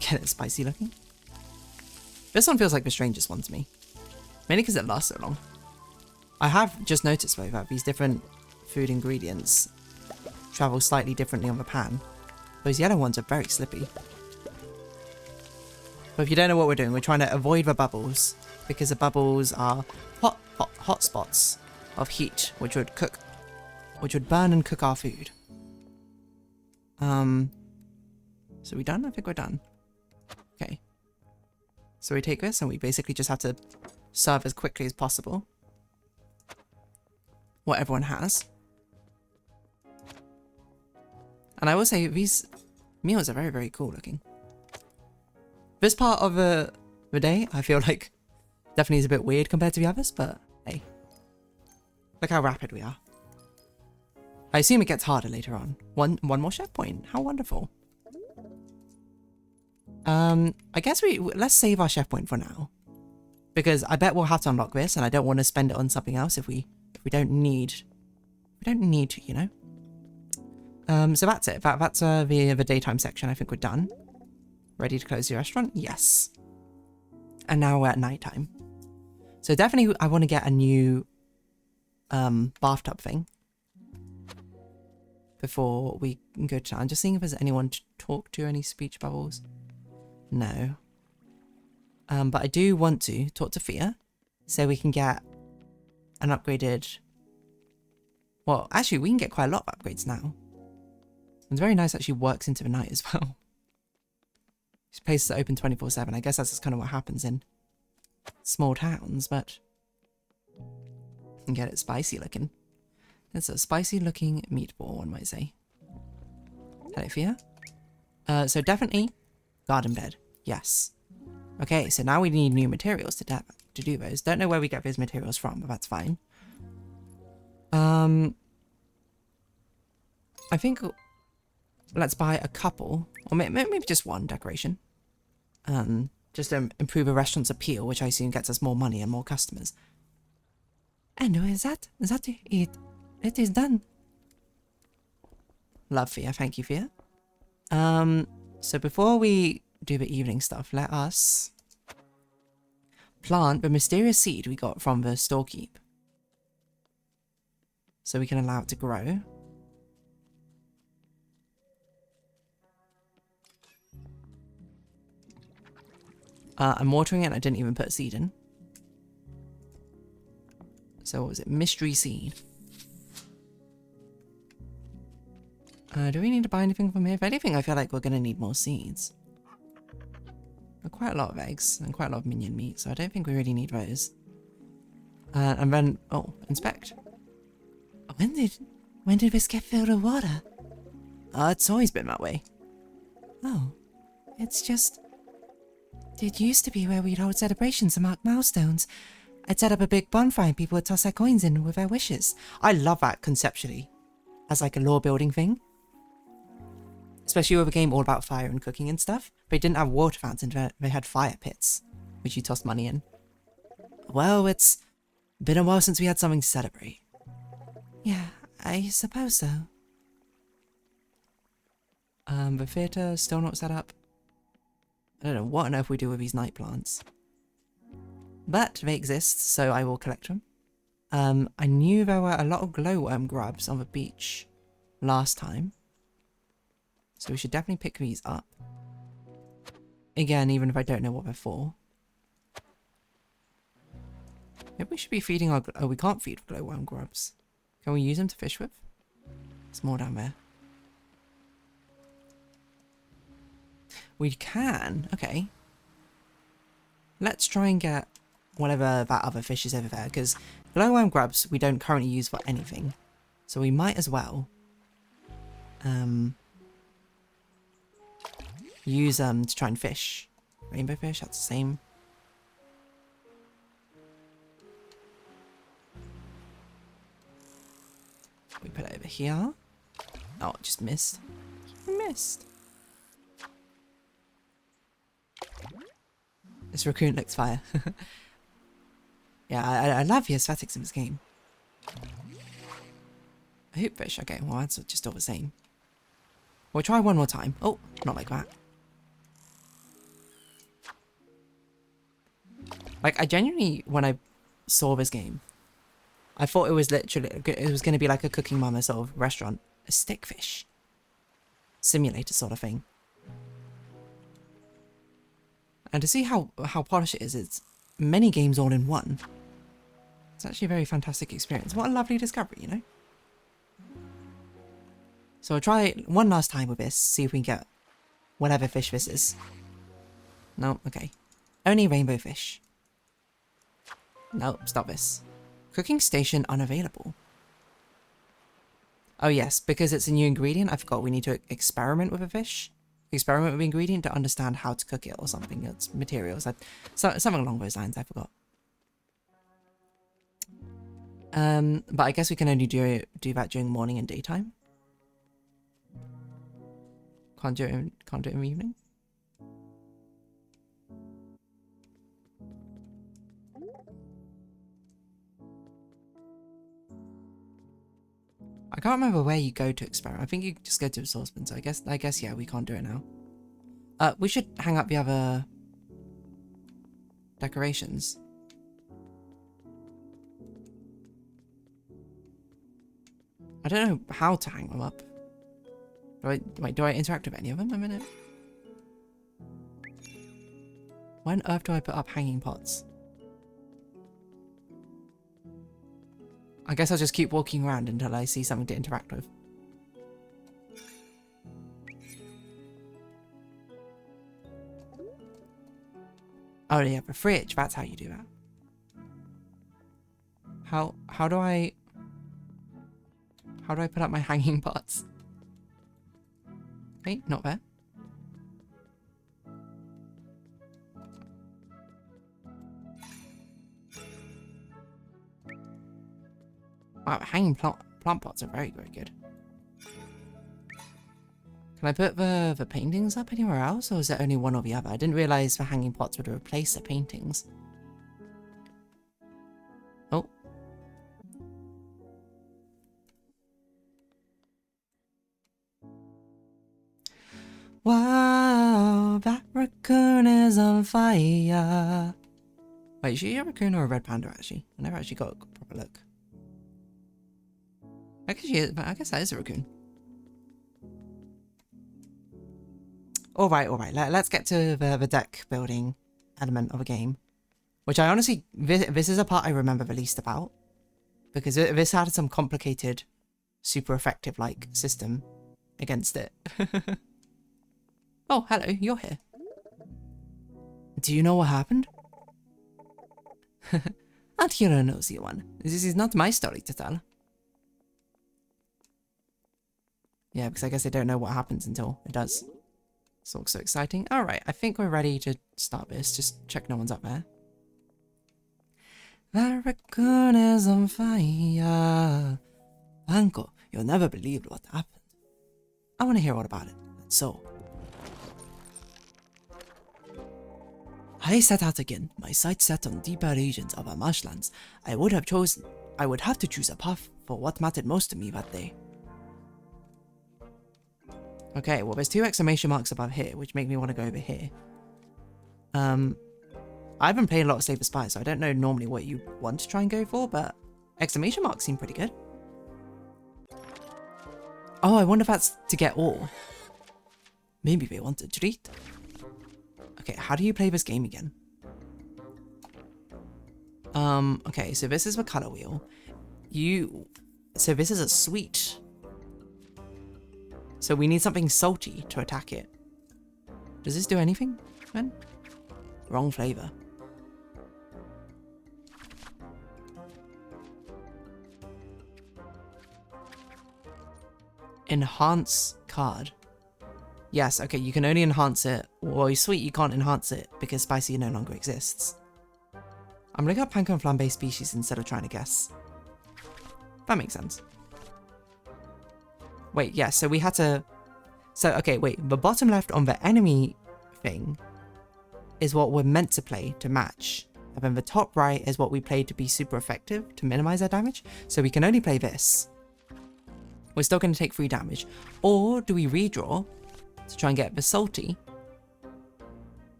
Get it spicy looking? This one feels like the strangest one to me. Mainly because it lasts so long. I have just noticed though that these different food ingredients travel slightly differently on the pan. Those yellow ones are very slippy. But if you don't know what we're doing, we're trying to avoid the bubbles because the bubbles are hot spots of heat which would burn and cook our food. So we done? I think we're done. Okay. So we take this and we basically just have to serve as quickly as possible what everyone has. And I will say these meals are very, very cool looking. This part of the day, I feel like definitely is a bit weird compared to the others, but hey. Look how rapid we are. I assume it gets harder later on. One more chef point. How wonderful. I guess let's save our chef point for now. Because I bet we'll have to unlock this and I don't want to spend it on something else if we don't need to, you know? So that's it. That's the daytime section. I think we're done. Ready to close the restaurant? Yes. And now we're at nighttime. So definitely I want to get a new bathtub thing before we go to town. Just seeing if there's anyone to talk to, any speech bubbles. No. But I do want to talk to Fia so we can get an upgraded... Well, actually, we can get quite a lot of upgrades now. It's very nice that she works into the night as well. These places are open 24/7. I guess that's just kind of what happens in small towns, but... You can get it spicy looking. It's a spicy looking meatball, one might say. Hello, Fia. So definitely garden bed. Yes. Okay, so now we need new materials to do those. Don't know where we get those materials from, but that's fine. I think let's buy a couple, or maybe just one decoration. Just to improve a restaurant's appeal, which I assume gets us more money and more customers. And is that it? It is done. Love, Fia. Thank you, Fia. So before we do the evening stuff, let us plant the mysterious seed we got from the storekeep. So we can allow it to grow. I'm watering it and I didn't even put a seed in. So what was it? Mystery seed. Do we need to buy anything from here? If anything, I feel like we're going to need more seeds. Quite a lot of eggs and quite a lot of minion meat, so I don't think we really need those. And then, oh, inspect. When did When did this get filled with water? It's always been that way. Oh, it's just... It used to be where we'd hold celebrations and mark milestones. I'd set up a big bonfire and people would toss their coins in with their wishes. I love that conceptually. As like a lore building thing. Especially with a game all about fire and cooking and stuff. They didn't have water fountains, they had fire pits, which you tossed money in. Well, it's been a while since we had something to celebrate. Yeah, I suppose so. The theatre still not set up. I don't know what on earth we do with these night plants. But they exist, so I will collect them. I knew there were a lot of glowworm grubs on the beach last time. So we should definitely pick these up. Again, even if I don't know what they're for. Maybe we should be feeding our... Oh, we can't feed glowworm grubs. Can we use them to fish with? There's more down there. We can. Okay. Let's try and get whatever that other fish is over there. Because glowworm grubs we don't currently use for anything. So we might as well... use to try and fish. Rainbow fish, that's the same. We put it over here. Oh, it just missed. Missed. This raccoon looks fire. Yeah, I love the aesthetics of this game. A hoop fish. Okay, well that's just all the same. We'll try one more time. Oh, not like that. Like, I genuinely, when I saw this game, I thought it was literally, it was going to be like a Cooking Mama sort of restaurant. A stickfish simulator sort of thing. And to see how polished it is, it's many games all in one. It's actually a very fantastic experience. What a lovely discovery, you know? So I'll try one last time with this, see if we can get whatever fish this is. No, okay. Only rainbow fish. No, stop this. Cooking station unavailable. Oh yes, because it's a new ingredient, I forgot we need to experiment with a fish. Experiment with the ingredient to understand how to cook it or something. It's materials. Something along those lines, I forgot. But I guess we can only do that during morning and daytime. Can't do it in the evening. I can't remember where you go to experiment. I think you just go to the saucepan, so I guess yeah, we can't do it now. We should hang up the other decorations. I don't know how to hang them up. Do I interact with any of them a minute? Why on earth do I put up hanging pots? I guess I'll just keep walking around until I see something to interact with. Oh yeah, the fridge, that's how you do that. How do I put up my hanging pots? Okay, not there. Wow, hanging plant pots are very, very good. Can I put the paintings up anywhere else, or is it only one or the other? I didn't realise the hanging pots would replace the paintings. Oh. Wow, that raccoon is on fire. Wait, is she a raccoon or a red panda, actually? I never actually got a proper look. I guess that is a raccoon. Alright. Let's get to the deck building element of a game. Which I honestly... This is a part I remember the least about. Because this had some complicated, super effective, like, system against it. Oh, hello, you're here. Do you know what happened? Aren't you a nosy one? This is not my story to tell. Yeah, because I guess they don't know what happens until it does. It's all so exciting. Alright, I think we're ready to start this. Just check no one's up there. The raccoon is on fire. Uncle, you'll never believe what happened. I want to hear all about it. So, I set out again, my sights set on deeper regions of our marshlands. I would have to choose a path for what mattered most to me that day. Okay, well there's 2 exclamation marks above here, which make me want to go over here. I haven't played a lot of Slay the Spire, so I don't know normally what you want to try and go for, but exclamation marks seem pretty good. Oh, I wonder if that's to get all. Maybe they want a treat. Okay, how do you play this game again? Okay, so this is the color wheel. So this is a sweet. So we need something salty to attack it. Does this do anything, then? Wrong flavor. Enhance card. Yes, okay, you can only enhance it. Well, sweet, you can't enhance it because spicy no longer exists. I'm looking up panko and flambe species instead of trying to guess. That makes sense. Wait, yeah, so we had to... So, okay, wait, the bottom left on the enemy thing is what we're meant to play to match. And then the top right is what we played to be super effective to minimize our damage. So we can only play this. We're still going to take 3 damage. Or do we redraw to try and get the salty?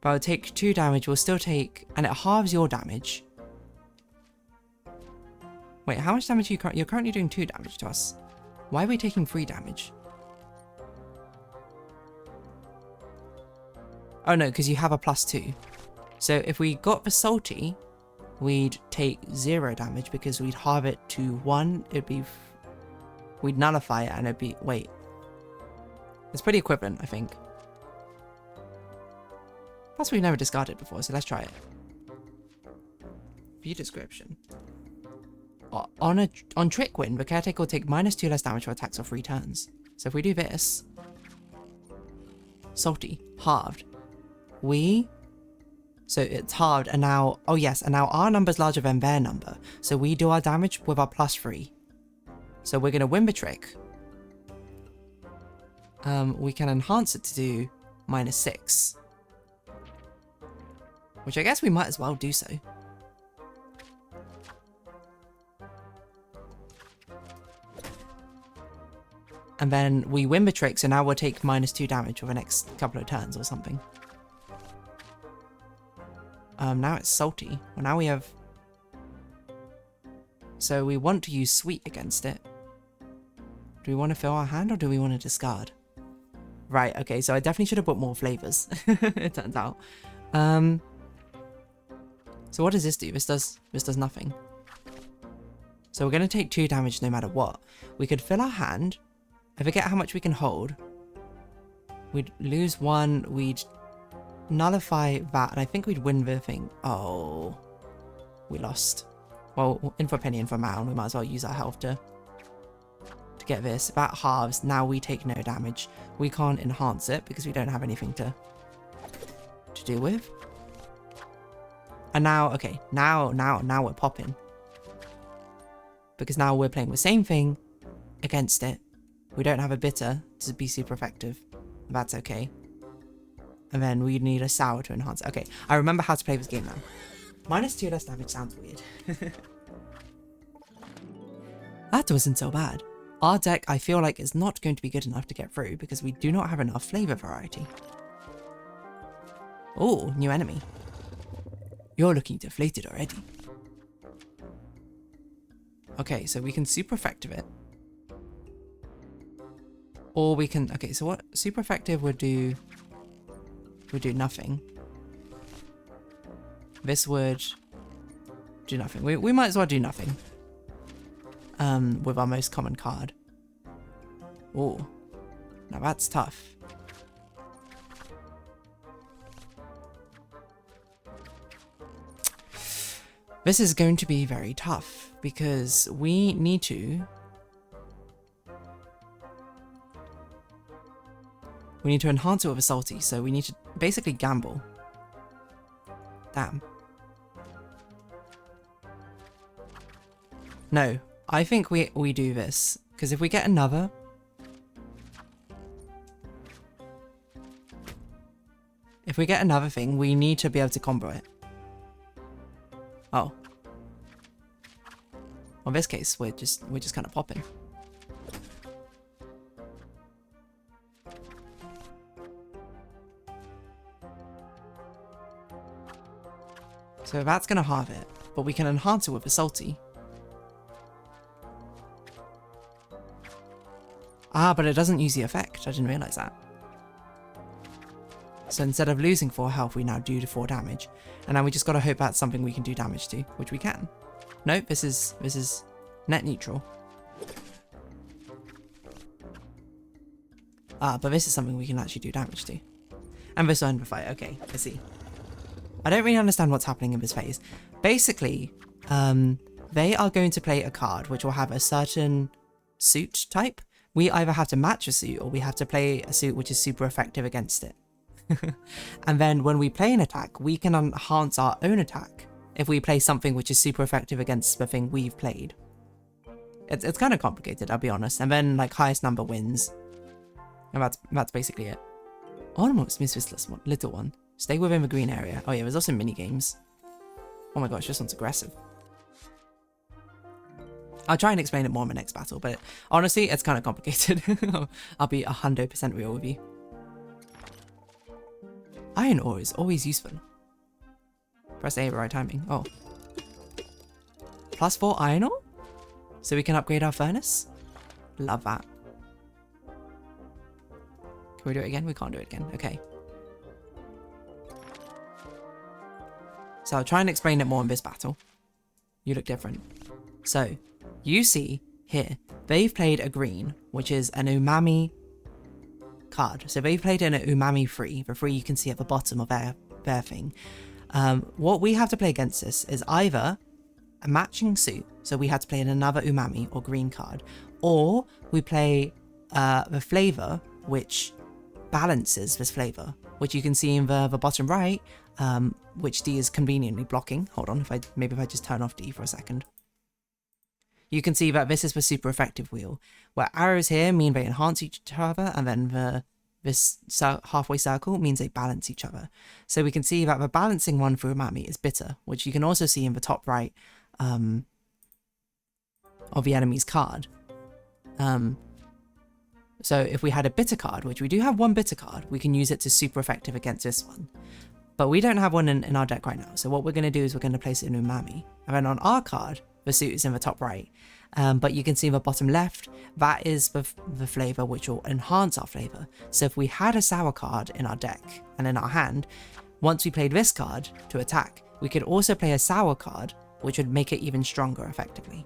But I'll take 2 damage, we'll still take... And it halves your damage. Wait, how much damage are you you're currently doing 2 damage to us. Why are we taking 3 damage? Oh no, because you have a +2. So if we got the salty, we'd take 0 damage because we'd halve it to 1. It'd be... We'd nullify it and it'd be... Wait. It's pretty equivalent, I think. Plus we've never discarded before, so let's try it. View description. On Trick Win, the caretaker will take -2 less damage for attacks for 3 turns. So if we do this... Salty. Halved. So it's halved, and now... Oh yes, and now our number's larger than their number. So we do our damage with our +3. So we're going to win the trick. We can enhance it to do -6. Which I guess we might as well do so. And then we win the trick, so now we'll take -2 damage for the next couple of turns or something. Now it's salty. Well, now we have... So we want to use sweet against it. Do we want to fill our hand or do we want to discard? Right, okay, so I definitely should have put more flavors, it turns out. So what does this do? This does nothing. So we're going to take 2 damage no matter what. We could fill our hand. I forget how much we can hold. We'd lose 1, we'd nullify that, and I think we'd win the thing. Oh, we lost. Well, in for a penny, in for a mound, we might as well use our health to get this. That halves, now we take no damage. We can't enhance it because we don't have anything to deal with. And now, okay, now we're popping. Because now we're playing the same thing against it. We don't have a bitter to be super effective. That's okay. And then we need a sour to enhance it. Okay, I remember how to play this game now. -2 less damage sounds weird. That wasn't so bad. Our deck, I feel like, is not going to be good enough to get through because we do not have enough flavor variety. Oh, new enemy. You're looking deflated already. Okay, so we can super effective it. Or we can... Okay, so what super effective would do nothing. This would do nothing. We might as well do nothing. With our most common card. Oh, now that's tough. This is going to be very tough because we need to We need to enhance it with a salty, so we need to basically gamble. Damn. No, I think we do this, because if we get another... If we get another thing, we need to be able to combo it. Oh. Well, in this case, we're just kind of popping. So that's gonna halve it, but we can enhance it with a salty. Ah, but it doesn't use the effect. I didn't realize that. So instead of losing 4 health, we now do the 4 damage. And now we just gotta hope that's something we can do damage to, which we can. Nope, this is net neutral. Ah, but this is something we can actually do damage to. And this will end the fight. Okay, I see. I don't really understand what's happening in this phase. Basically, they are going to play a card which will have a certain suit type. We either have to match a suit or we have to play a suit which is super effective against it. And then when we play an attack, we can enhance our own attack if we play something which is super effective against the thing we've played. It's kind of complicated, I'll be honest. And then like highest number wins. And that's basically it. Almost miss this little one. Stay within the green area. Oh yeah, there's also mini games. Oh my gosh, this one's aggressive. I'll try and explain it more in the next battle, but honestly, it's kind of complicated. I'll be 100% real with you. Iron ore is always useful. Press A at the right timing. Oh. +4 iron ore? So we can upgrade our furnace? Love that. Can we do it again? We can't do it again. Okay. So I'll try and explain it more in this battle. You look different. So, you see here, they've played a green, which is an Umami card. So they've played in an Umami 3, the 3 you can see at the bottom of their thing. What we have to play against this is either a matching suit, so we had to play in another Umami or green card, or we play the flavor, which balances this flavor, which you can see in the bottom right, which D is conveniently blocking. Hold on, if I just turn off D for a second. You can see that this is the super effective wheel, where arrows here mean they enhance each other, and then this halfway circle means they balance each other. So we can see that the balancing one for Umami is bitter, which you can also see in the top right of the enemy's card. So if we had a bitter card, which we do have one bitter card, we can use it to super effective against this one. But we don't have one in our deck right now, so what we're going to do is we're going to place it in Umami. And then on our card, the suit is in the top right. But you can see in the bottom left, that is the flavor which will enhance our flavor. So if we had a sour card in our deck and in our hand, once we played this card to attack, we could also play a sour card, which would make it even stronger effectively.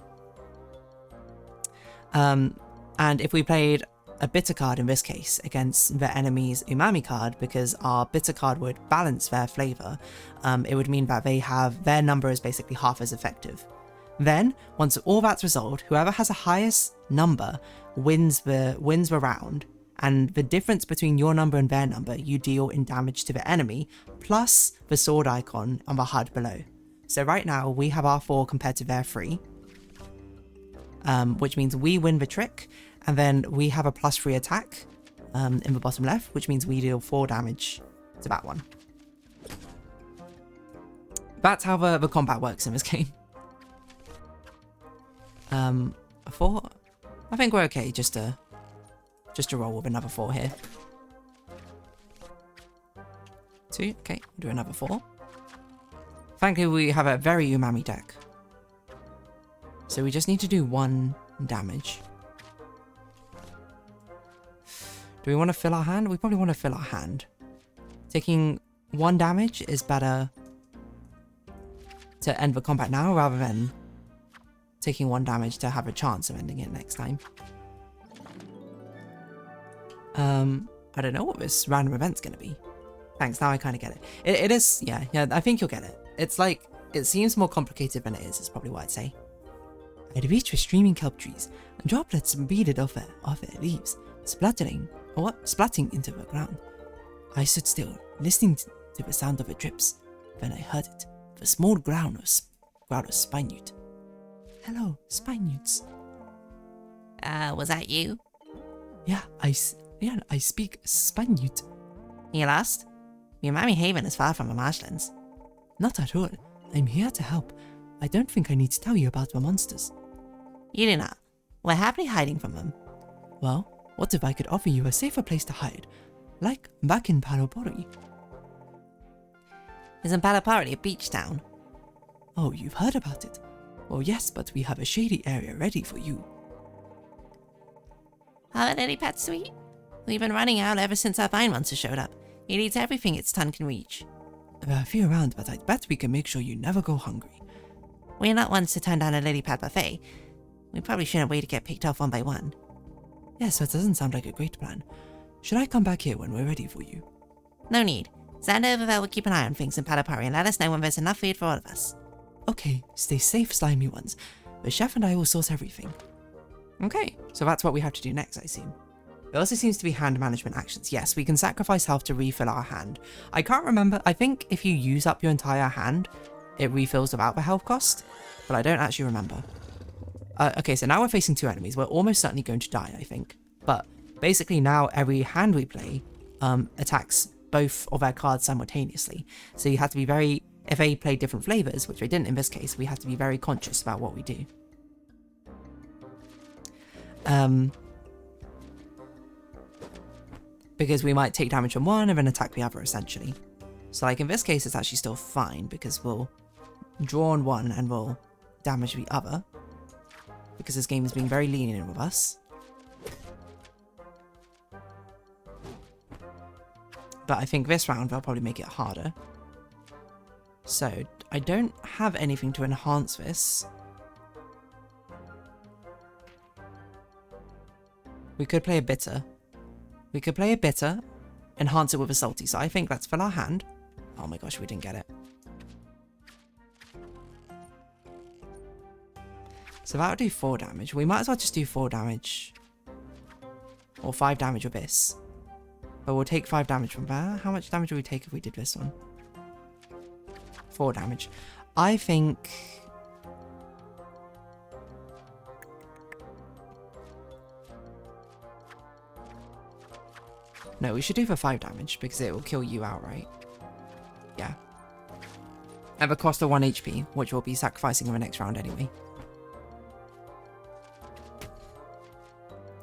And if we played a bitter card in this case against the enemy's Umami card, because our bitter card would balance their flavor, it would mean that their number is basically half as effective. Then, once all that's resolved, whoever has the highest number wins the round, and the difference between your number and their number you deal in damage to the enemy, plus the sword icon on the HUD below. So right now we have our 4 compared to their 3, which means we win the trick, and then we have a +3 attack in the bottom left, which means we deal 4 damage to that one. That's how the combat works in this game. 4? I think we're okay just to roll with another 4 here. 2, okay, we'll do another 4. Thankfully we have a very Umami deck. So we just need to do 1 damage. Do we want to fill our hand? We probably want to fill our hand. Taking 1 damage is better to end the combat now rather than taking 1 damage to have a chance of ending it next time. I don't know what this random event's gonna be. Thanks, now I kind of get it. It is, yeah, I think you'll get it. It's like, it seems more complicated than it is probably what I'd say. I'd reach for streaming kelp trees, and droplets beaded off their leaves, spluttering What? Splatting into the ground. I stood still, listening to the sound of the drips. Then I heard it. The small growl of spine newt. Hello, spine newts. Was that you? Yeah, I speak spine newt. You lost? Umami Haven is far from the marshlands. Not at all. I'm here to help. I don't think I need to tell you about the monsters. You do not. We're happily hiding from them. Well, what if I could offer you a safer place to hide? Like back in Palopori. Isn't Palopori a beach town? Oh, you've heard about it? Well, yes, but we have a shady area ready for you. Our lily pad sweet? We've been running out ever since our vine monster showed up. It eats everything its tongue can reach. There are a few around, but I bet we can make sure you never go hungry. We're not ones to turn down a lily pad buffet. We probably shouldn't wait to get picked off one by one. Yes, that doesn't sound like a great plan. Should I come back here when we're ready for you? No need. Xander over there will keep an eye on things in Palopari and let us know when there's enough food for all of us. Okay, stay safe, slimy ones. The chef and I will source everything. Okay, so that's what we have to do next, I assume. There also seems to be hand management actions. Yes, we can sacrifice health to refill our hand. I can't remember. I think if you use up your entire hand, it refills without the health cost, but I don't actually remember. Okay, so now we're facing two enemies. We're almost certainly going to die, I think. But basically now every hand we play attacks both of our cards simultaneously. So you have to be very... If they play different flavors, which they didn't in this case, we have to be very conscious about what we do. Because we might take damage from one and then attack the other, essentially. So like in this case, it's actually still fine because we'll draw on one and we'll damage the other. Because this game is being very lenient with us. But I think this round they'll probably make it harder. So I don't have anything to enhance this. We could play a bitter. We could play a bitter, enhance it with a salty. So I think let's fill our hand. Oh my gosh, we didn't get it. So that'll do 4 damage. We might as well just do 4 damage. Or 5 damage with this. But we'll take 5 damage from there. How much damage would we take if we did this one? 4 damage. I think... No, we should do for 5 damage because it will kill you outright. Yeah. At the cost of 1 HP, which we'll be sacrificing in the next round anyway.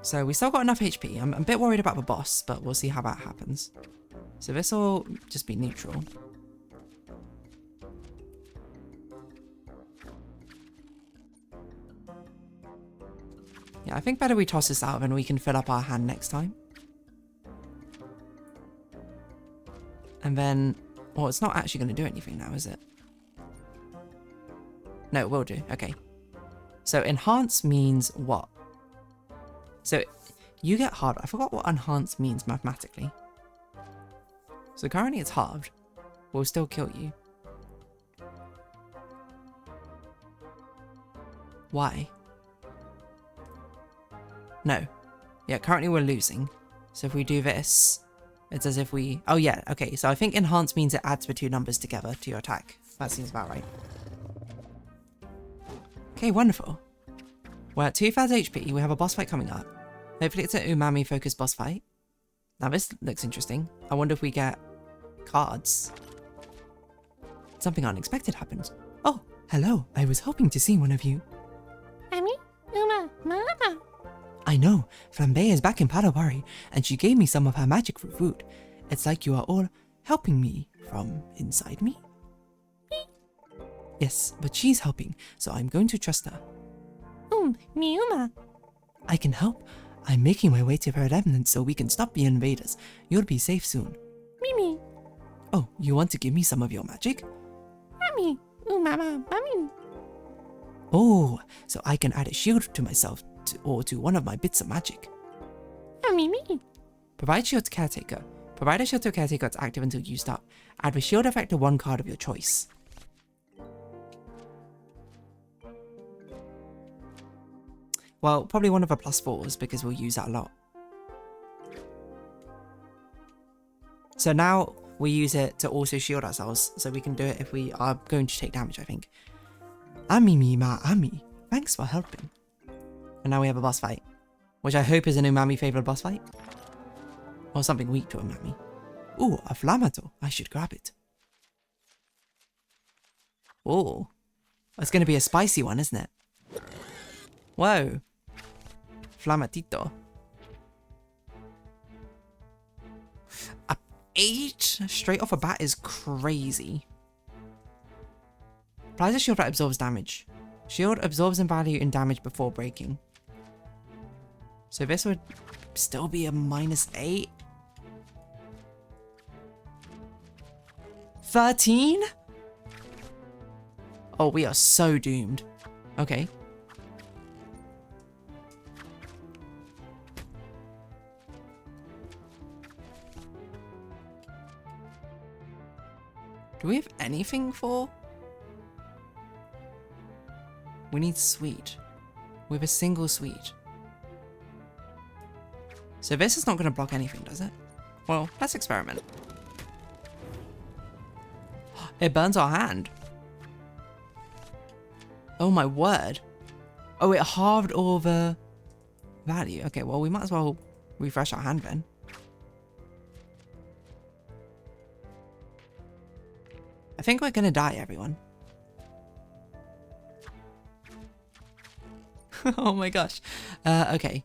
So we still got enough HP. I'm a bit worried about the boss, but we'll see how that happens. So this will just be neutral. Yeah, I think better we toss this out and we can fill up our hand next time. And then, well, it's not actually going to do anything now, is it? No, it will do. Okay. So enhance means what? So you get halved. I forgot what enhance means mathematically. So currently it's halved. We'll still kill you. Why? No. Yeah, currently we're losing. So if we do this, it's as if we... Oh yeah, okay. So I think enhance means it adds the 2 numbers together to your attack. That seems about right. Okay, wonderful. We're at 2,000 HP. We have a boss fight coming up. Hopefully it's an Umami focused boss fight. Now this looks interesting. I wonder if we get cards. Something unexpected happened. Oh, hello. I was hoping to see one of you. Ami, Mama. I know. Flambe is back in Palopari, and she gave me some of her magic for food. It's like you are all helping me from inside me. Yes, but she's helping, so I'm going to trust her. Miuma. I can help. I'm making my way to her remnants so we can stop the invaders. You'll be safe soon. Mimi. Oh, you want to give me some of your magic? Mami, Mama, Mami. Oh, so I can add a shield to myself or to one of my bits of magic. Mimi. Provide shield to caretaker. Provide a shield to a caretaker that's active until used up. Add the shield effect to 1 card of your choice. Well, probably one of the +4s because we'll use that a lot. So now we use it to also shield ourselves, so we can do it if we are going to take damage, I think. Ami ma ami, thanks for helping. And now we have a boss fight, which I hope is an Umami favorite boss fight. Or something weak to Umami. Ooh, a Flamato. I should grab it. Ooh. It's going to be a spicy one, isn't it? Whoa. Flamatito. A 8 straight off a bat is crazy. Applies a shield that absorbs damage. Shield absorbs in value and damage before breaking. So this would still be a -8. 13? Oh, we are so doomed. Okay. Do we have anything for? We need sweet. We have a single sweet. So this is not going to block anything, does it? Well, let's experiment. It burns our hand. Oh my word. Oh, it halved all the value. Okay, well, we might as well refresh our hand then. I think we're gonna die, everyone. Oh my gosh. Okay.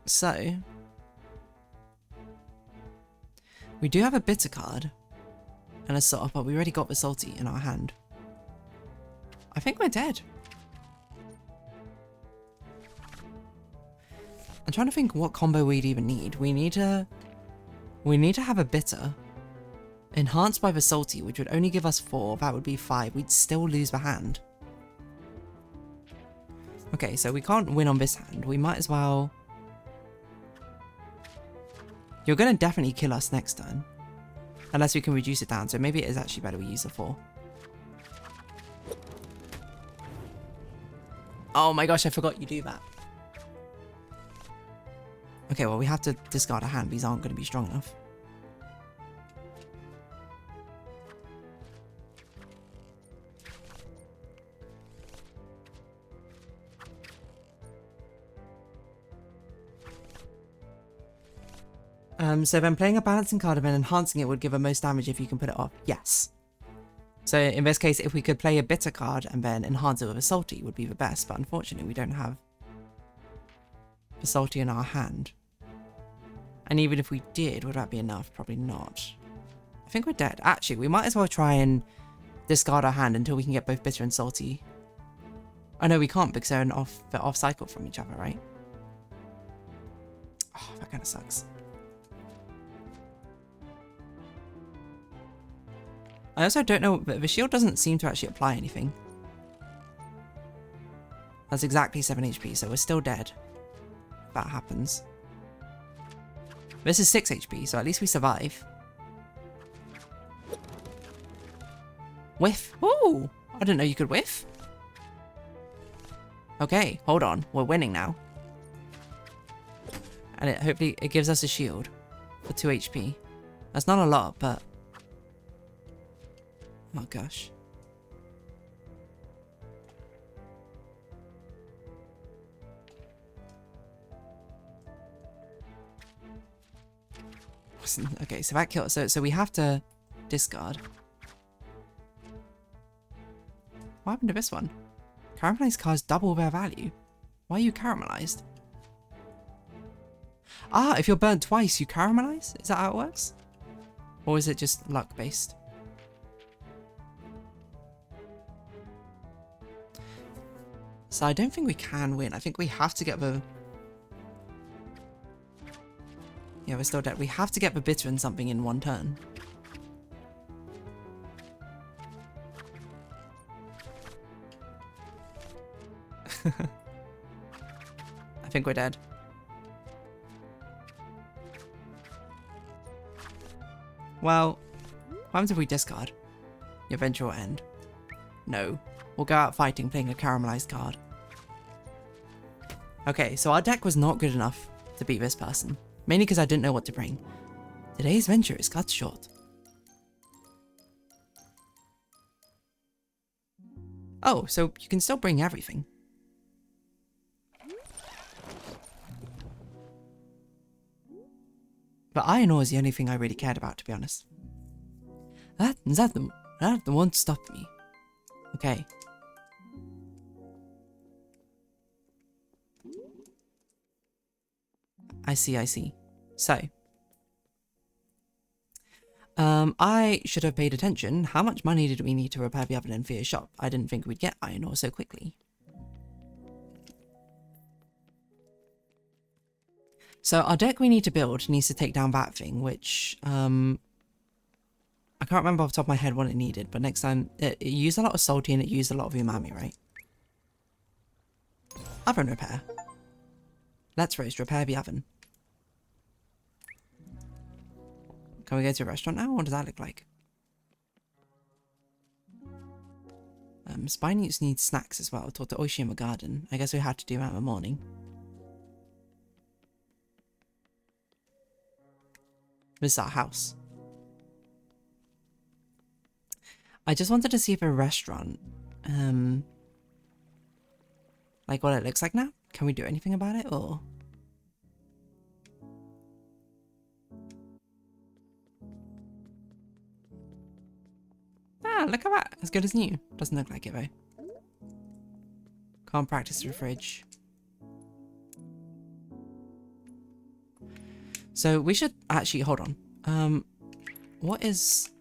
So we do have a bitter card and a salt, but we already got the salty in our hand. I think we're dead. I'm trying to think what combo we'd even need. We need to have a bitter enhanced by the salty, which would only give us 4. That would be 5. We'd still lose the hand. Okay, so we can't win on this hand. We might as well... You're going to definitely kill us next turn. Unless we can reduce it down. So maybe it is actually better we use a 4. Oh my gosh, I forgot you do that. Okay, well, we have to discard a hand. These aren't going to be strong enough. So then playing a balancing card and then enhancing it would give the most damage if you can put it off. Yes. So in this case, if we could play a bitter card and then enhance it with a salty would be the best. But unfortunately, we don't have the salty in our hand. And even if we did, would that be enough? Probably not. I think we're dead. Actually, we might as well try and discard our hand until we can get both bitter and salty. Oh no, we can't because they're off cycle from each other, right? Oh, that kind of sucks. I also don't know, but the shield doesn't seem to actually apply anything. That's exactly 7 HP, so we're still dead. If that happens. This is 6 HP, so at least we survive. Whiff. Ooh! I didn't know you could whiff. Okay, hold on. We're winning now. And hopefully it gives us a shield for 2 HP. That's not a lot, but... Oh gosh. Okay, so that kills. So we have to discard. What happened to this one? Caramelized cards double their value. Why are you caramelized? Ah, if you're burnt twice, you caramelize? Is that how it works? Or is it just luck based? So I don't think we can win. I think we have to get the... Yeah, we're still dead. We have to get the bitter and something in one turn. I think we're dead. Well, what happens if we discard? Your adventure will end. No. We'll go out fighting, playing a caramelized card. Okay, so our deck was not good enough to be this person. Mainly because I didn't know what to bring. Today's venture is cut short. Oh, so you can still bring everything. But iron ore is the only thing I really cared about, to be honest. That won't stop me. Okay. I see. So. I should have paid attention. How much money did we need to repair the oven in Thea's shop? I didn't think we'd get iron ore so quickly. So our deck we need to build needs to take down that thing, which, I can't remember off the top of my head what it needed, but next time, it used a lot of salty and it used a lot of umami, right? Oven repair. Let's roast, repair the oven. Can we go to a restaurant now? What does that look like? Spinutes need snacks as well. Talk to Oishi in the garden. I guess we had to do that in the morning. This is our house. I just wanted to see if a restaurant, like what it looks like now. Can we do anything about it, or? Ah, look at that. As good as new. Doesn't look like it though. Can't practice the fridge. So we should actually, hold on. What is...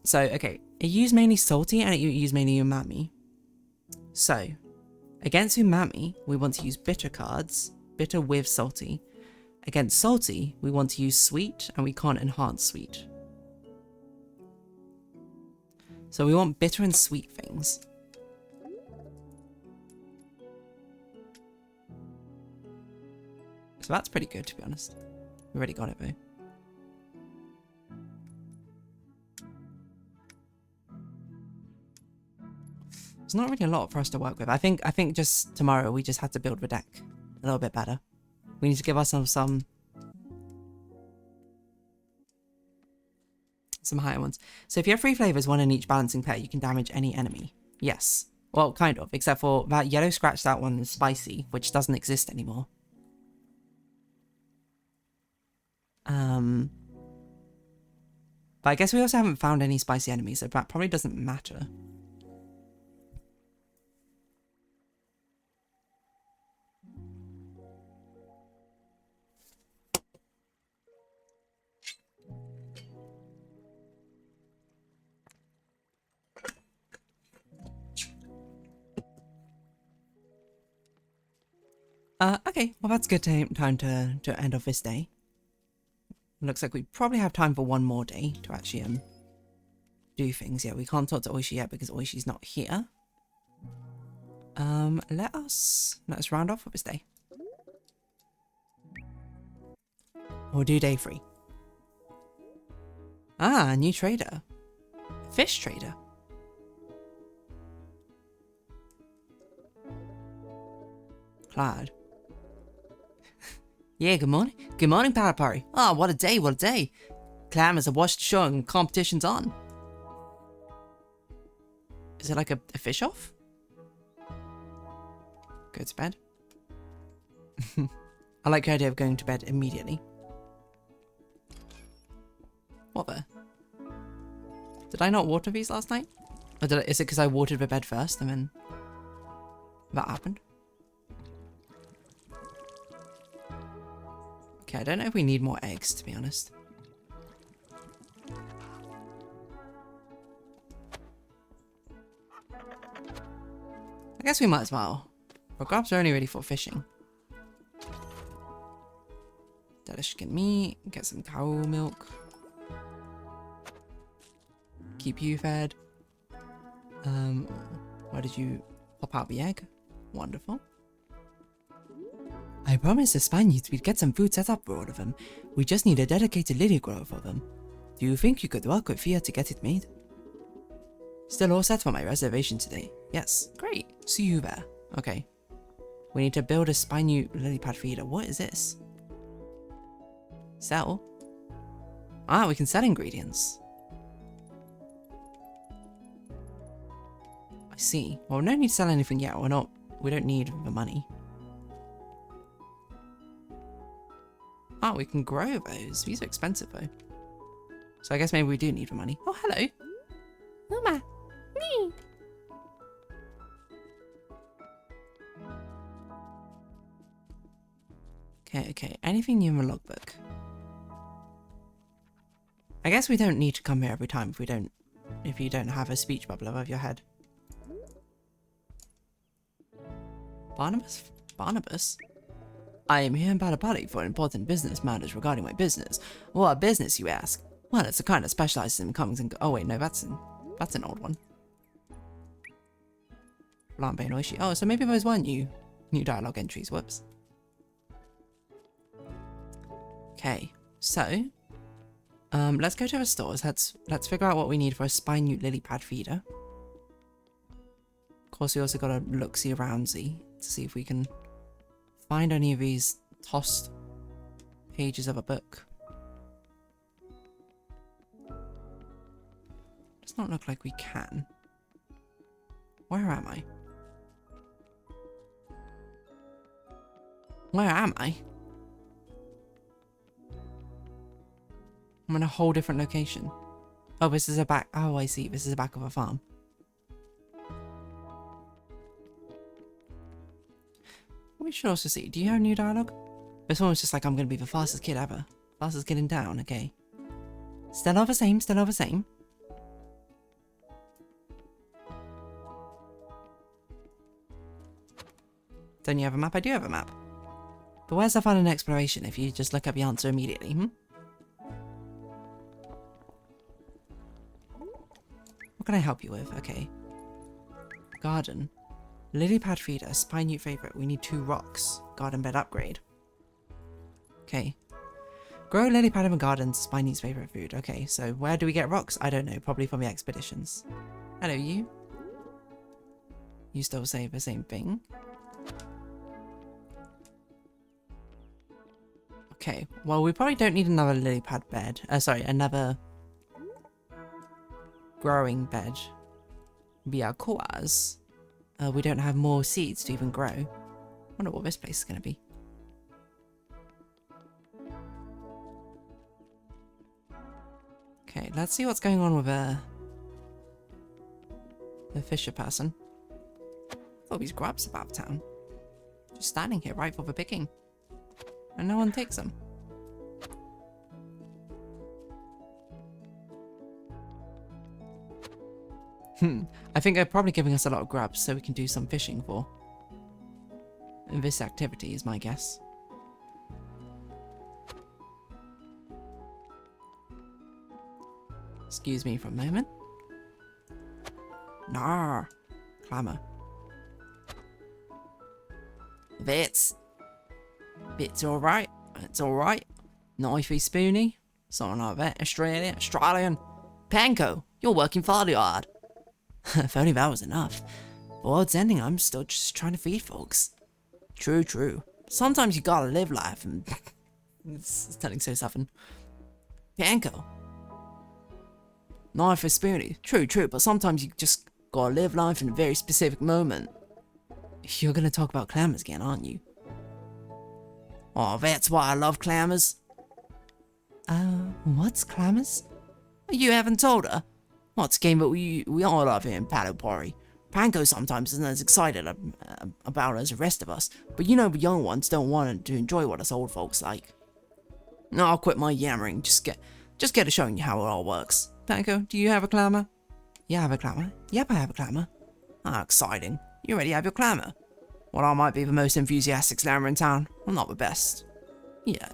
So, okay. It used mainly salty and it used mainly umami. So, against umami, we want to use bitter cards. Bitter with salty. Against salty, we want to use sweet and we can't enhance sweet. So we want bitter and sweet things. So that's pretty good, to be honest. We already got it though. There's not really a lot for us to work with. I think just tomorrow we just had to build the deck a little bit better. We need to give ourselves some higher ones. So if you have 3 flavors, 1 in each balancing pair, you can damage any enemy. Yes. Well, kind of, except for that yellow scratched out one is spicy, which doesn't exist anymore. But I guess we also haven't found any spicy enemies, so that probably doesn't matter. Okay, well that's a good time to end off this day. Looks like we probably have time for one more day to actually do things. Yeah, we can't talk to Oishi yet because Oishi's not here. Let us round off for this day. We'll do day 3. Ah, new trader. Fish trader. Clyde. Yeah, good morning. Good morning, Parapari. Oh, what a day, what a day. Clammers are washed ashore and competition's on. Is it like a fish off? Go to bed. I like the idea of going to bed immediately. What the? Did I not water these last night? Or is it because I watered the bed first and then that happened? Okay, I don't know if we need more eggs, to be honest. I guess we might as well. But grubs are only ready for fishing. Delicious get meat, get some cow milk. Keep you fed. Why did you pop out the egg? Wonderful. I promised the Spaniards we'd get some food set up for all of them. We just need a dedicated lily grower for them. Do you think you could work with Thea to get it made? Still all set for my reservation today. Yes, great. See you there. Okay. We need to build a Spinute lily pad feeder. What is this? Sell? Ah, we can sell ingredients. I see. Well, we don't need to sell anything yet. We don't need the money. Ah, we can grow those. These are expensive though. So I guess maybe we do need the money. Oh, hello. Uma. Me. Okay. Anything new in the logbook? I guess we don't need to come here every time if you don't have a speech bubble above your head. Barnabas? Barnabas? I am here in Balapali for important business matters regarding my business. What business, you ask? Well, it's a kind of specializes in comings and oh wait, no, that's an old one. Flambe Noishi. Oh, so maybe those weren't new dialogue entries. Whoops. Okay, so let's go to the stores. Let's figure out what we need for a spine-newt lily pad feeder. Of course, we also gotta look-see around-see to see if we can find any of these tossed pages of a book. Does not look like we can. Where am I? Where am I? I'm in a whole different location. Oh, this is a back. Oh, I see. This is the back of a farm. We should also see. Do you have new dialogue? This one was just like, I'm going to be the fastest kid ever. Fastest kid in town. Okay. Still all the same. Still all the same. Don't you have a map? I do have a map. But where's the fun in exploration if you just look up the answer immediately, What can I help you with? Okay. Garden. Lily pad feeder. Spine-newt favorite. We need 2 rocks. Garden bed upgrade. Okay. Grow lily pad in the garden. Spine-newt's favorite food. Okay, so where do we get rocks? I don't know. Probably from the expeditions. Hello, you. You still say the same thing. Okay, well, we probably don't need another lily pad bed. Sorry, another growing bed. Because we don't have more seeds to even grow. Wonder what this place is going to be. Okay, let's see what's going on with the fisher person. Oh, these grubs about town. Just standing here right for the picking. And no one takes them. I think they're probably giving us a lot of grubs so we can do some fishing for. And this activity is my guess. Excuse me for a moment. Nar. Clamour. It's alright. It's alright. Knifey spoony. Something like that. Australian. Panko, you're working fairly hard. If only that was enough. Well, it's ending. I'm still just trying to feed folks. True. Sometimes you gotta live life and... it's turning so southern. Panko. Knifey spoony. True, but sometimes you just gotta live life in a very specific moment. You're gonna talk about clammers again, aren't you? Oh, that's why I love clammers. What's clammers? You haven't told her? What's a game that we all love here in Palopori. Panko sometimes isn't as excited about it as the rest of us, but you know the young ones don't want to enjoy what us old folks like. No, I'll quit my yammering, just get to showing you how it all works. Panko, do you have a clamor? Yeah, I have a clamor. Yep, I have a clamor. Ah, exciting. You already have your clamor. Well, I might be the most enthusiastic slammer in town. I'm not the best. Yeah.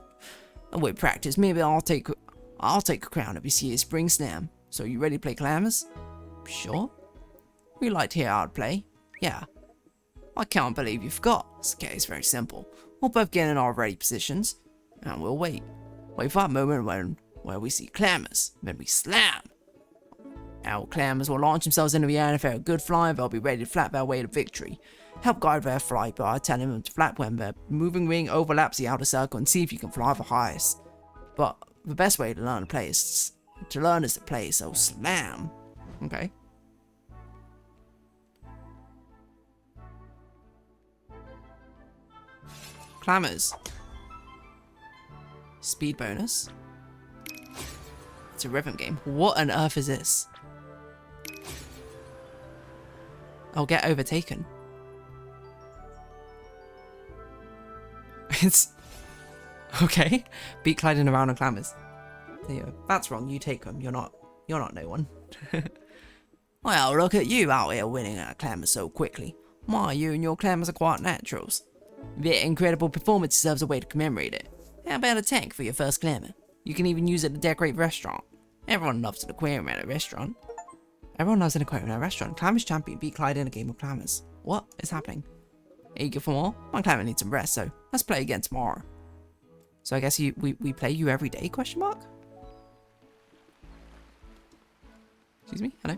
And with practice, maybe I'll take a crown of this year's spring slam. So you ready to play clammers? Sure. We like to hear how to play. Yeah. I can't believe you forgot. Okay, it's very simple. We'll both get in our ready positions, and we'll wait. Wait for that moment where we see clammers, then we slam. Our clammers will launch themselves into the air, and if they're a good flyer, they'll be ready to flap their way to victory. Help guide their flight by telling them to flap when their moving ring overlaps the outer circle and see if you can fly the highest. But the best way to learn is to play, so slam. Okay. Clamors. Speed bonus. It's a rhythm game. What on earth is this? I'll get overtaken. It's... Okay. Beat gliding around on clamors. There you go. That's wrong. You take them. You're not no one. Well, look at you out here winning our clamors so quickly. Why, you and your clamors are quite naturals. The incredible performance deserves a way to commemorate it. How about a tank for your first clamor? You can even use it to decorate the restaurant. Everyone loves an aquarium at a restaurant. Everyone loves an aquarium at a restaurant. Clamors champion beat Clyde in a game of clamors. What is happening? Eager for more? My clamor needs some rest, so let's play again tomorrow. So I guess we play you every day, question mark? Excuse me? Hello?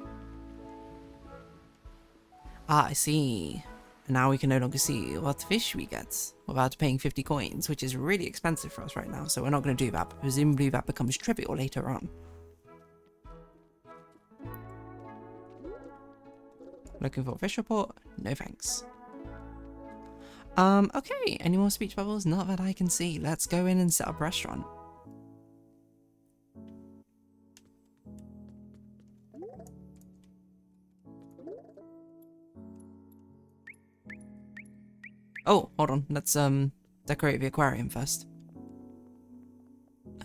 Ah, I see. And now we can no longer see what fish we get without paying 50 coins, which is really expensive for us right now, so we're not going to do that, but presumably that becomes trivial later on. Looking for a fish report? No thanks. Okay, any more speech bubbles? Not that I can see. Let's go in and set up a restaurant. Oh, hold on. Let's decorate the aquarium first.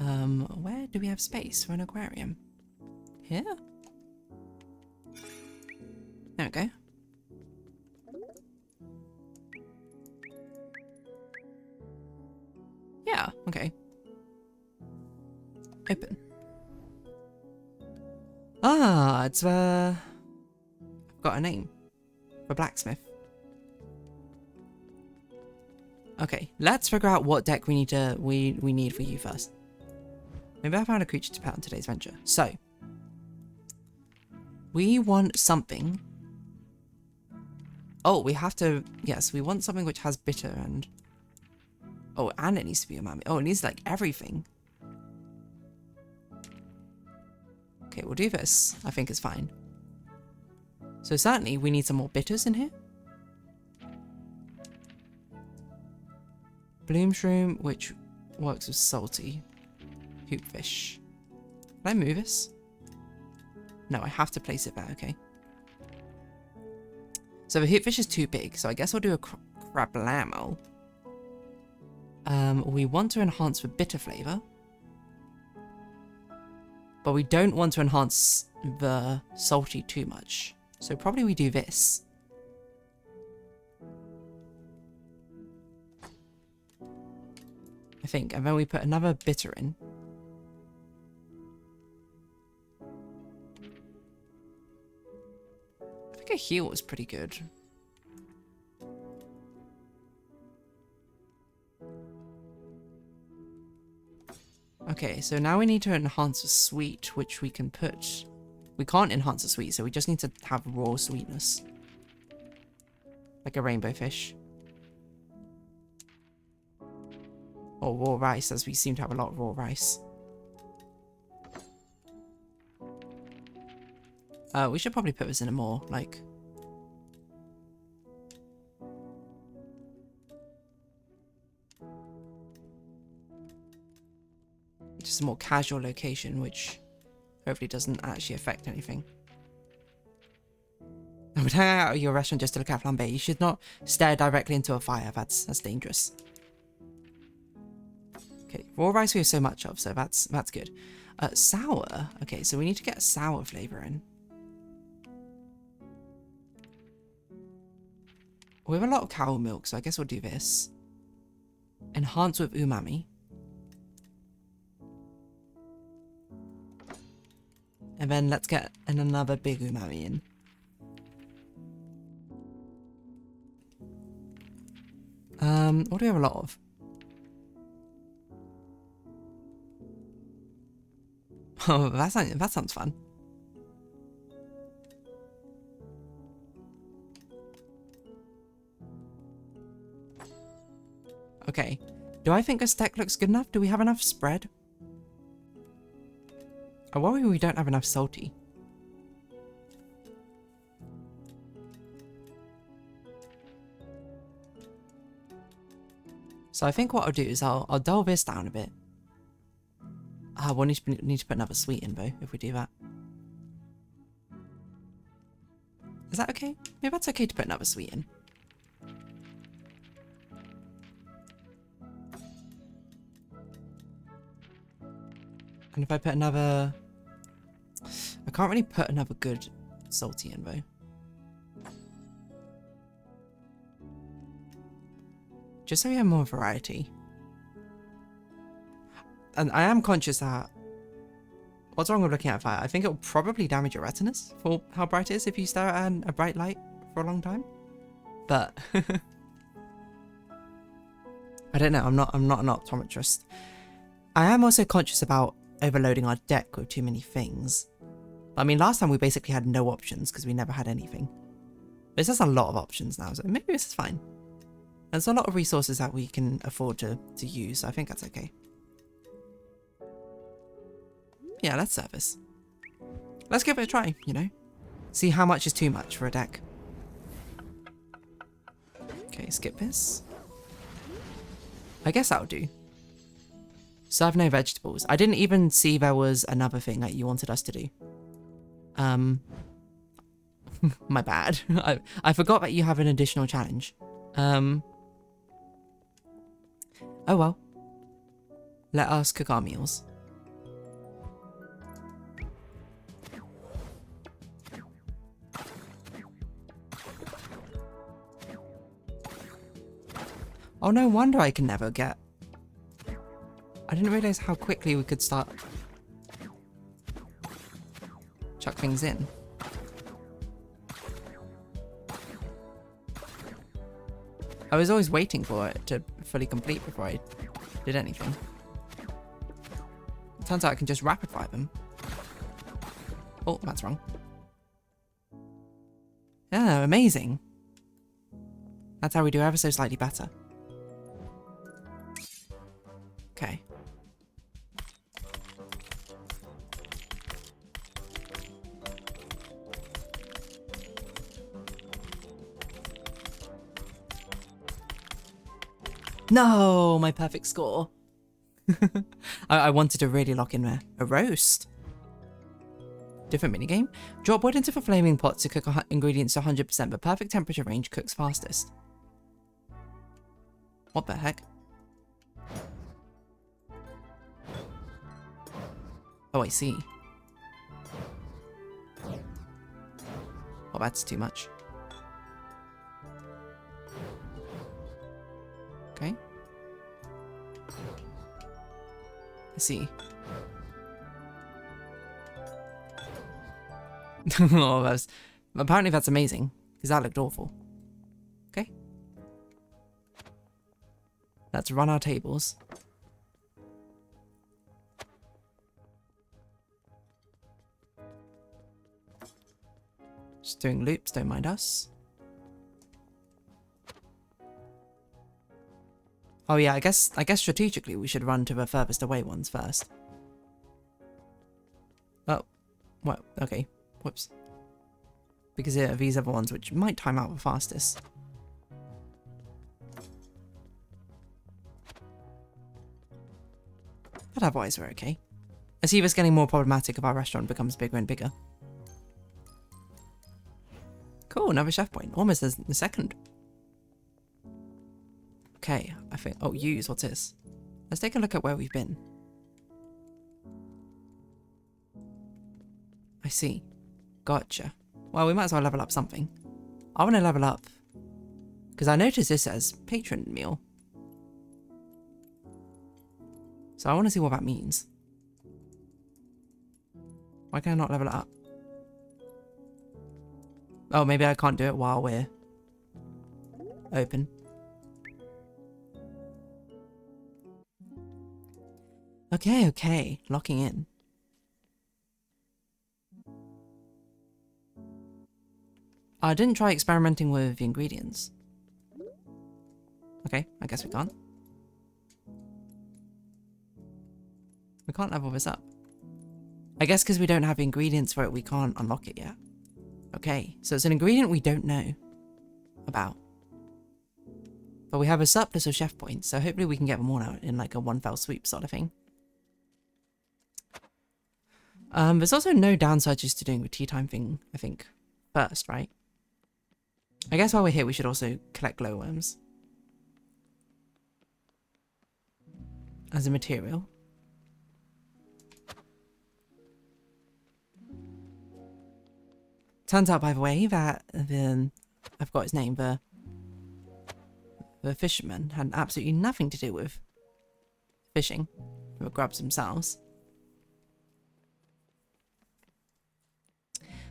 Where do we have space for an aquarium? Here? There we go. Yeah, okay. Open. Ah, it's I've got a name. For blacksmith. Okay, let's figure out what deck we need for you first. Maybe I found a creature to pet on today's venture. So we want something. Oh, we have to, yes, we want something which has bitter and... Oh, and it needs to be umami. Oh, it needs like everything. Okay, we'll do this. I think it's fine. So certainly we need some more bitters in here. Bloom shroom, which works with salty. Hoopfish. Can I move this? No, I have to place it there, okay. So the hoopfish is too big, so I guess I'll do a crablamo. We want to enhance the bitter flavour. But we don't want to enhance the salty too much. So probably we do this. I think, and then we put another bitter in. I think a heal was pretty good. Okay, so now we need to enhance a sweet, which we can put... We can't enhance a sweet, so we just need to have raw sweetness. Like a rainbow fish. Or raw rice, as we seem to have a lot of raw rice. We should probably put this in a more, like... Just a more casual location, which hopefully doesn't actually affect anything. I would hang out at your restaurant just to look at flambe. You should not stare directly into a fire. That's dangerous. Okay, raw rice we have so much of, so that's good. Sour. Okay, so we need to get a sour flavor in. We have a lot of cow milk, so I guess we'll do this. Enhance with umami. And then let's get another big umami in. What do we have a lot of? Oh, that sounds fun. Okay. Do I think this deck looks good enough? Do we have enough spread? I worry we don't have enough salty. So I think what I'll do is I'll dull this down a bit. We'll need to put another sweet in though, if we do that. Is that okay? Maybe that's okay to put another sweet in. And if I put another... I can't really put another good salty in though. Just so we have more variety. And I am conscious that... What's wrong with looking at fire? I think it'll probably damage your retinas for how bright it is if you stare at a bright light for a long time. But... I don't know, I'm not an optometrist. I am also conscious about overloading our deck with too many things. I mean, last time we basically had no options because we never had anything. This has a lot of options now, so maybe this is fine. There's a lot of resources that we can afford to use, so I think that's okay. Yeah, let's service. Let's give it a try, you know? See how much is too much for a deck. Okay, skip this. I guess that'll do. Serve no vegetables. I didn't even see there was another thing that you wanted us to do. My bad. I forgot that you have an additional challenge. Oh well. Let us cook our meals. Oh, no wonder I can never get... I didn't realise how quickly we could start... chuck things in. I was always waiting for it to fully complete before I did anything. It turns out I can just rapid fire them. Oh, that's wrong. Yeah, amazing. That's how we do ever so slightly better. Okay. No, my perfect score. I wanted to really lock in a roast. Different minigame. Drop wood into the flaming pot to cook ingredients to 100%, but perfect temperature range cooks fastest. What the heck? Oh, I see. Oh, that's too much. Okay. I see. Oh, that's... Apparently that's amazing, because that looked awful. Okay. Let's run our tables. Just doing loops, don't mind us. Oh yeah, I guess strategically we should run to the furthest away ones first. Oh, well, okay, whoops. Because there are these other ones which might time out the fastest. But otherwise we're okay. I see this getting more problematic if our restaurant becomes bigger and bigger. Cool, another chef point. Almost as the second. Okay, I think... Oh, use, what's this? Let's take a look at where we've been. I see. Gotcha. Well, we might as well level up something. I want to level up. Because I noticed this says patron meal. So I want to see what that means. Why can I not level it up? Oh, maybe I can't do it while we're open. Okay, okay. Locking in. I didn't try experimenting with the ingredients. Okay, I guess we can't. We can't level this up. I guess because we don't have ingredients for it, we can't unlock it yet. Okay, so it's an ingredient we don't know about. But we have a surplus of chef points, so hopefully we can get them all out in like a one fell swoop sort of thing. There's also no downsides to doing the tea time thing, I think, first, right? I guess while we're here, we should also collect glowworms as a material. Turns out, by the way, that I forgot his name, the fisherman had absolutely nothing to do with fishing. They were grubs themselves.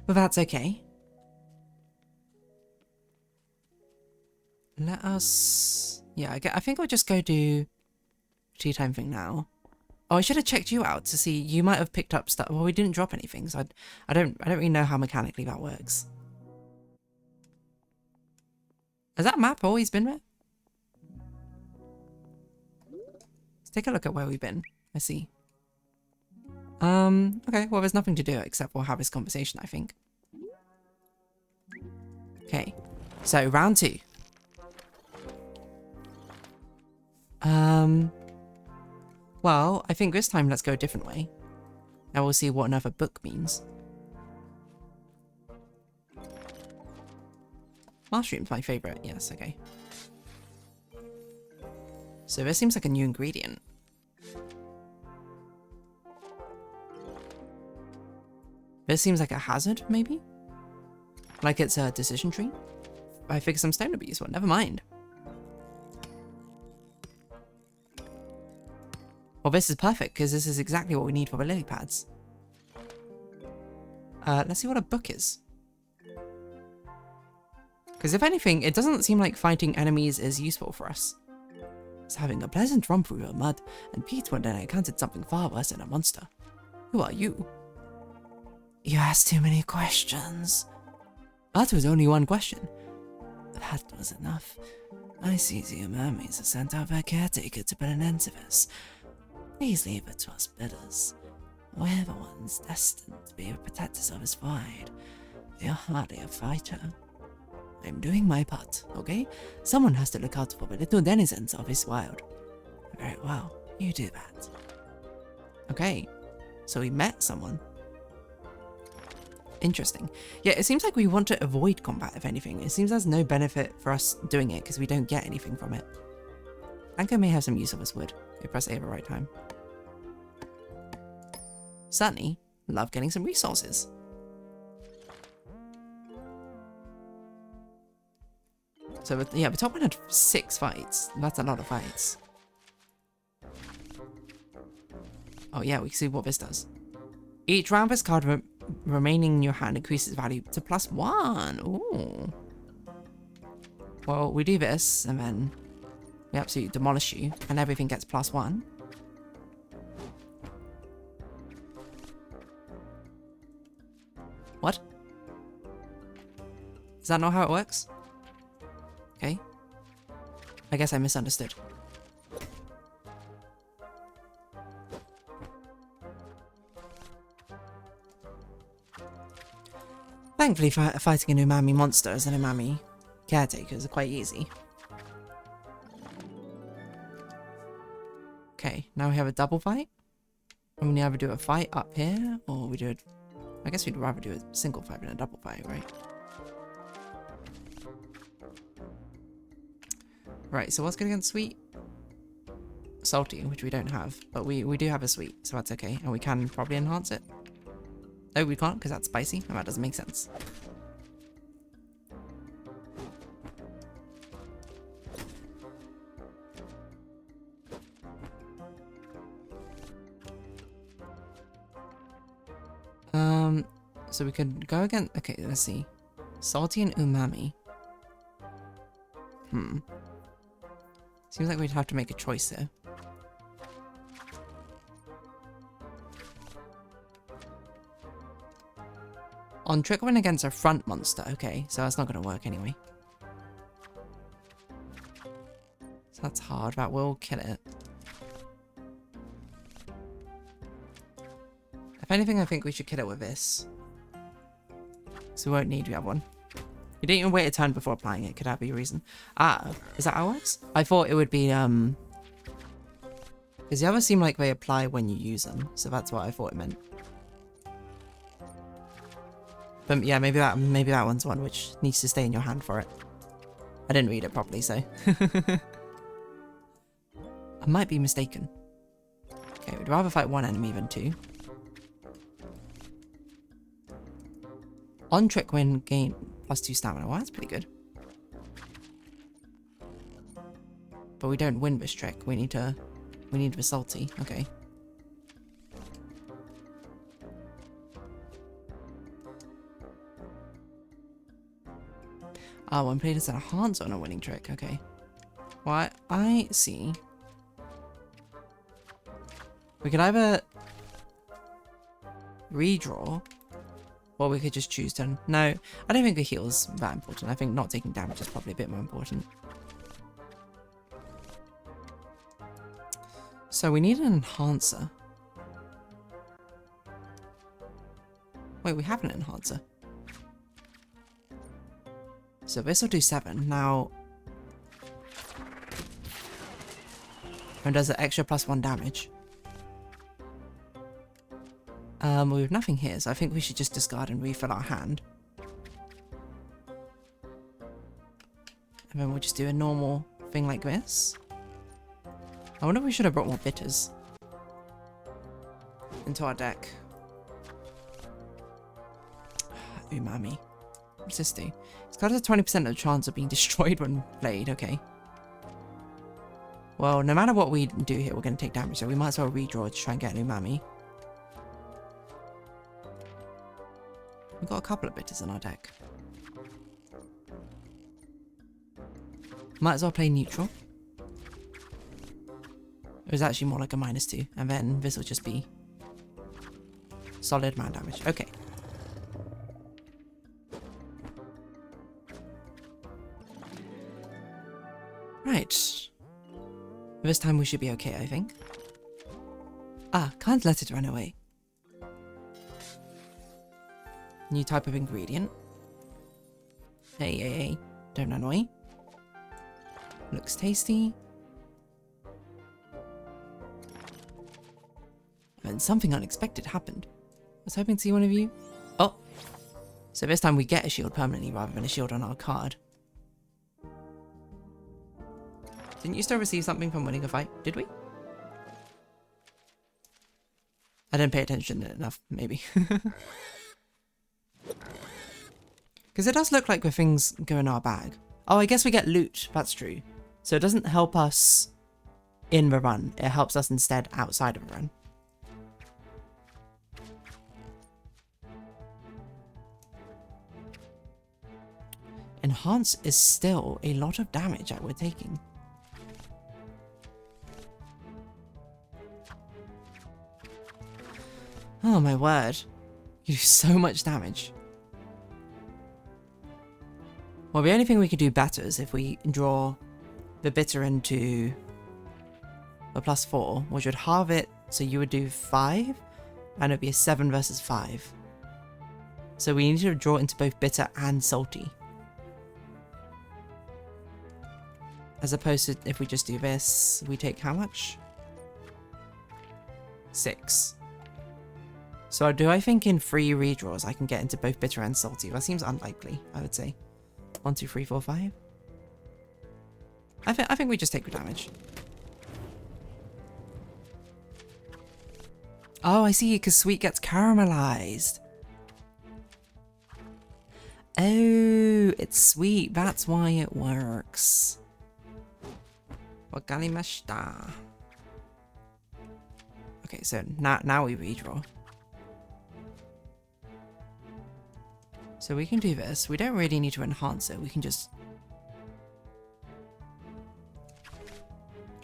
But that's okay. Let us... Yeah, I think I'll just go do tea time thing now. Oh, I should have checked you out to see. You might have picked up stuff. Well, we didn't drop anything, so I don't really know how mechanically that works. Has that map always been there? Let's take a look at where we've been. I see. Okay, well, there's nothing to do except we'll have this conversation, I think. Okay, so round 2. Well, I think this time let's go a different way. Now we'll see what another book means. Mushroom's my favorite, yes, okay. So this seems like a new ingredient. This seems like a hazard, maybe? Like it's a decision tree? I figured some stone would be useful, never mind. Well, this is perfect, because this is exactly what we need for the lily pads. Let's see what a book is. Because if anything, it doesn't seem like fighting enemies is useful for us. It's having a pleasant romp through the mud, and Pete when I encountered something far worse than a monster. Who are you? You asked too many questions. That was only one question. That was enough. I see the Umamis have sent out their caretaker to put an end to this. Please leave it to us bidders. We're the ones destined to be the protectors of his pride. You're hardly a fighter. I'm doing my part, okay? Someone has to look out for the little denizens of his wild. Very well, you do that. Okay, so we met someone. Interesting. Yeah, it seems like we want to avoid combat, if anything. It seems there's no benefit for us doing it because we don't get anything from it. I think I may have some use of this wood. If I press A at the right time. Certainly, love getting some resources. So, yeah, the top one had 6 fights. That's a lot of fights. Oh, yeah, we can see what this does. Each round this card remaining in your hand increases value to +1. Ooh. Well, we do this, and then we absolutely demolish you, and everything gets +1. What? Is that not how it works? Okay. I guess I misunderstood. Thankfully, fighting an Umami monster as an Umami caretaker is quite easy. Okay, now we have a double fight. And we either do a fight up here, or we do it... I guess we'd rather do a single fight than a double fight, right? Right, so what's going against sweet? Salty, which we don't have. But we do have a sweet, so that's okay. And we can probably enhance it. No, we can't, because that's spicy, and that doesn't make sense. So we could go again. Okay, let's see. Salty and umami. Seems like we'd have to make a choice there. On trick one against a front monster. Okay, so that's not going to work anyway. So that's hard. That will kill it. If anything, I think we should kill it with this. So we won't need the other one. You didn't even wait a turn before applying it. Could that be a reason? Ah, is that how it works? I thought it would be, because the others seem like they apply when you use them. So that's what I thought it meant. But yeah, maybe that one's one which needs to stay in your hand for it. I didn't read it properly, so. I might be mistaken. Okay, we'd rather fight one enemy than two. On trick win, gain +2 stamina. Well, that's pretty good. But we don't win this trick. We need the salty. Okay. Oh, one played as an enhance on a winning trick. Okay. Well, I see. We could either redraw, or we could just choose to... No, I don't think the heal is that important. I think not taking damage is probably a bit more important. So we need an enhancer. Wait, we have an enhancer. So this will do 7. Now... And does an extra +1 damage. We have nothing here, so I think we should just discard and refill our hand. And then we'll just do a normal thing like this. I wonder if we should have brought more bitters into our deck. Umami. What does this do? It's got a 20% of chance of being destroyed when played. Okay. Well, no matter what we do here, we're going to take damage, so we might as well redraw to try and get an Umami. We've got a couple of bitters in our deck. Might as well play neutral. It was actually more like a -2, and then this will just be solid man damage. Okay. Right. This time we should be okay, I think. Ah, can't let it run away. New type of ingredient. Hey, don't annoy. Looks tasty. And something unexpected happened. I was hoping to see one of you. Oh! So this time we get a shield permanently rather than a shield on our card. Didn't you still receive something from winning a fight? Did we? I didn't pay attention enough, maybe. Because it does look like the things go in our bag. Oh, I guess we get loot. That's true. So it doesn't help us in the run. It helps us instead outside of the run. Enhance is still a lot of damage that we're taking. Oh my word. You do so much damage. Well, the only thing we could do better is if we draw the bitter into a +4, which would halve it, so you would do 5, and it'd be a 7 versus 5. So we need to draw into both bitter and salty. As opposed to if we just do this, we take how much? 6. So do I think in 3 redraws I can get into both bitter and salty? That seems unlikely, I would say. 1, 2, 3, 4, 5. I think we just take the damage. Oh, I see, because sweet gets caramelized. Oh, it's sweet. That's why it works. Wakarimashita. Okay, so now we redraw. So we can do this. We don't really need to enhance it. We can just...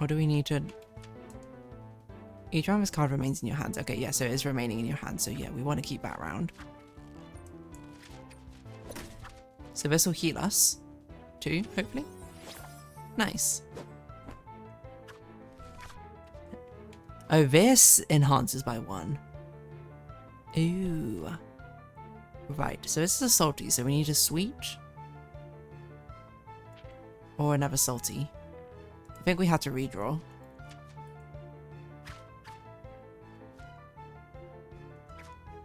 Or do we need to... Each round this card remains in your hands. Okay, yeah, so it is remaining in your hands. So yeah, we want to keep that round. So this will heal us. 2, hopefully. Nice. Oh, this enhances by 1. Ooh. Right, so this is a salty, so we need a sweet. Or another salty. I think we have to redraw.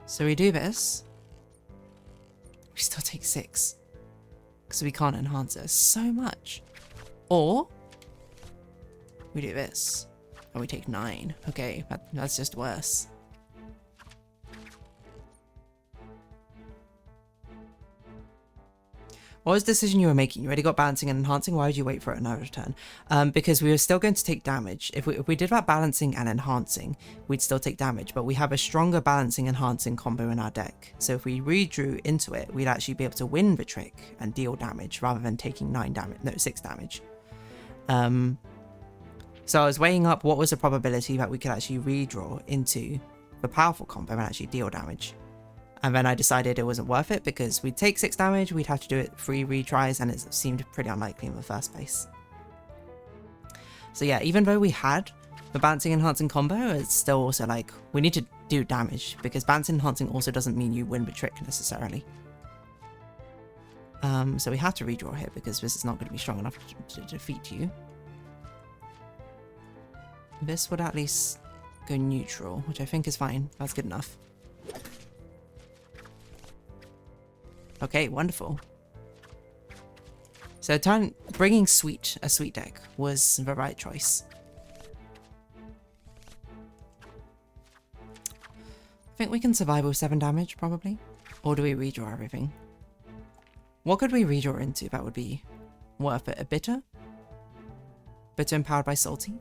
So we do this. We still take 6. Because we can't enhance it so much. Or we do this. And we take 9. Okay, that's just worse. What was the decision you were making? You already got balancing and enhancing. Why would you wait for another turn? Because we were still going to take damage. If we did that balancing and enhancing, we'd still take damage. But we have a stronger balancing enhancing combo in our deck. So if we redrew into it, we'd actually be able to win the trick and deal damage rather than taking 6 damage. So I was weighing up what was the probability that we could actually redraw into the powerful combo and actually deal damage. And then I decided it wasn't worth it because we'd take 6 damage, we'd have to do it 3 retries, and it seemed pretty unlikely in the first place. So yeah, even though we had the balancing enhancing combo, it's still also like, we need to do damage, because balancing enhancing also doesn't mean you win the trick necessarily. So we have to redraw here because this is not going to be strong enough to defeat you. This would at least go neutral, which I think is fine. That's good enough. Okay, wonderful. So bringing a sweet deck was the right choice. I think we can survive with 7 damage, probably. Or do we redraw everything? What could we redraw into that would be worth it? A bitter? Bitter empowered by salty?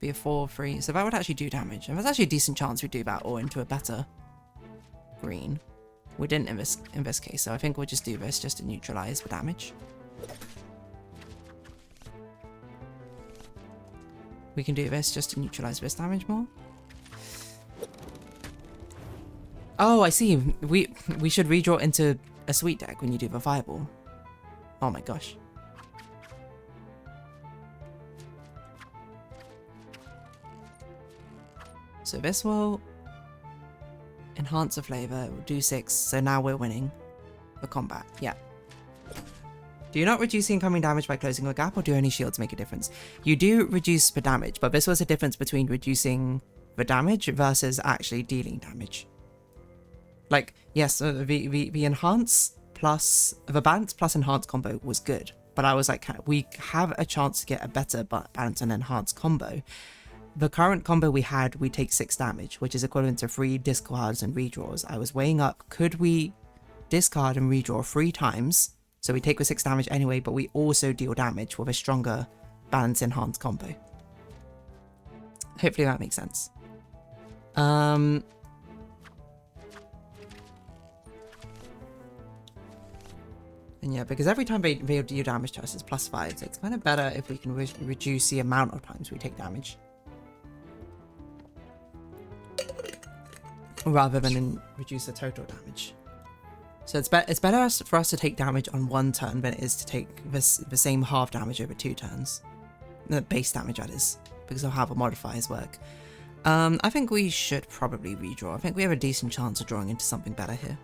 Be a 4/3, so that would actually do damage. And there's actually a decent chance we do that or into a better green. We didn't in this case, so I think we'll just do this just to neutralize the damage. We can do this just to neutralize this damage more. Oh, I see. We should redraw into a sweet deck when you do the fireball. Oh my gosh. So this will enhance the flavor, it will do 6, so now we're winning the combat. Yeah. Do you not reduce the incoming damage by closing a gap, or do only shields make a difference? You do reduce the damage, but this was a difference between reducing the damage versus actually dealing damage. Like, yes, the enhance plus, the balance plus enhance combo was good, but I was like, we have a chance to get a better balance and enhance combo. The current combo we had, we take 6 damage, which is equivalent to 3 discards and redraws. I was weighing up, could we discard and redraw 3 times? So we take the 6 damage anyway, but we also deal damage with a stronger balance enhanced combo. Hopefully that makes sense. And yeah, because every time they do damage to us, it's +5, so it's kind of better if we can reduce the amount of times we take damage. Rather than reduce the total damage. So it's better for us to take damage on 1 turn than it is to take the same half damage over 2 turns. The base damage, that is, because of how the modifiers work. I think we should probably redraw. I think we have a decent chance of drawing into something better here.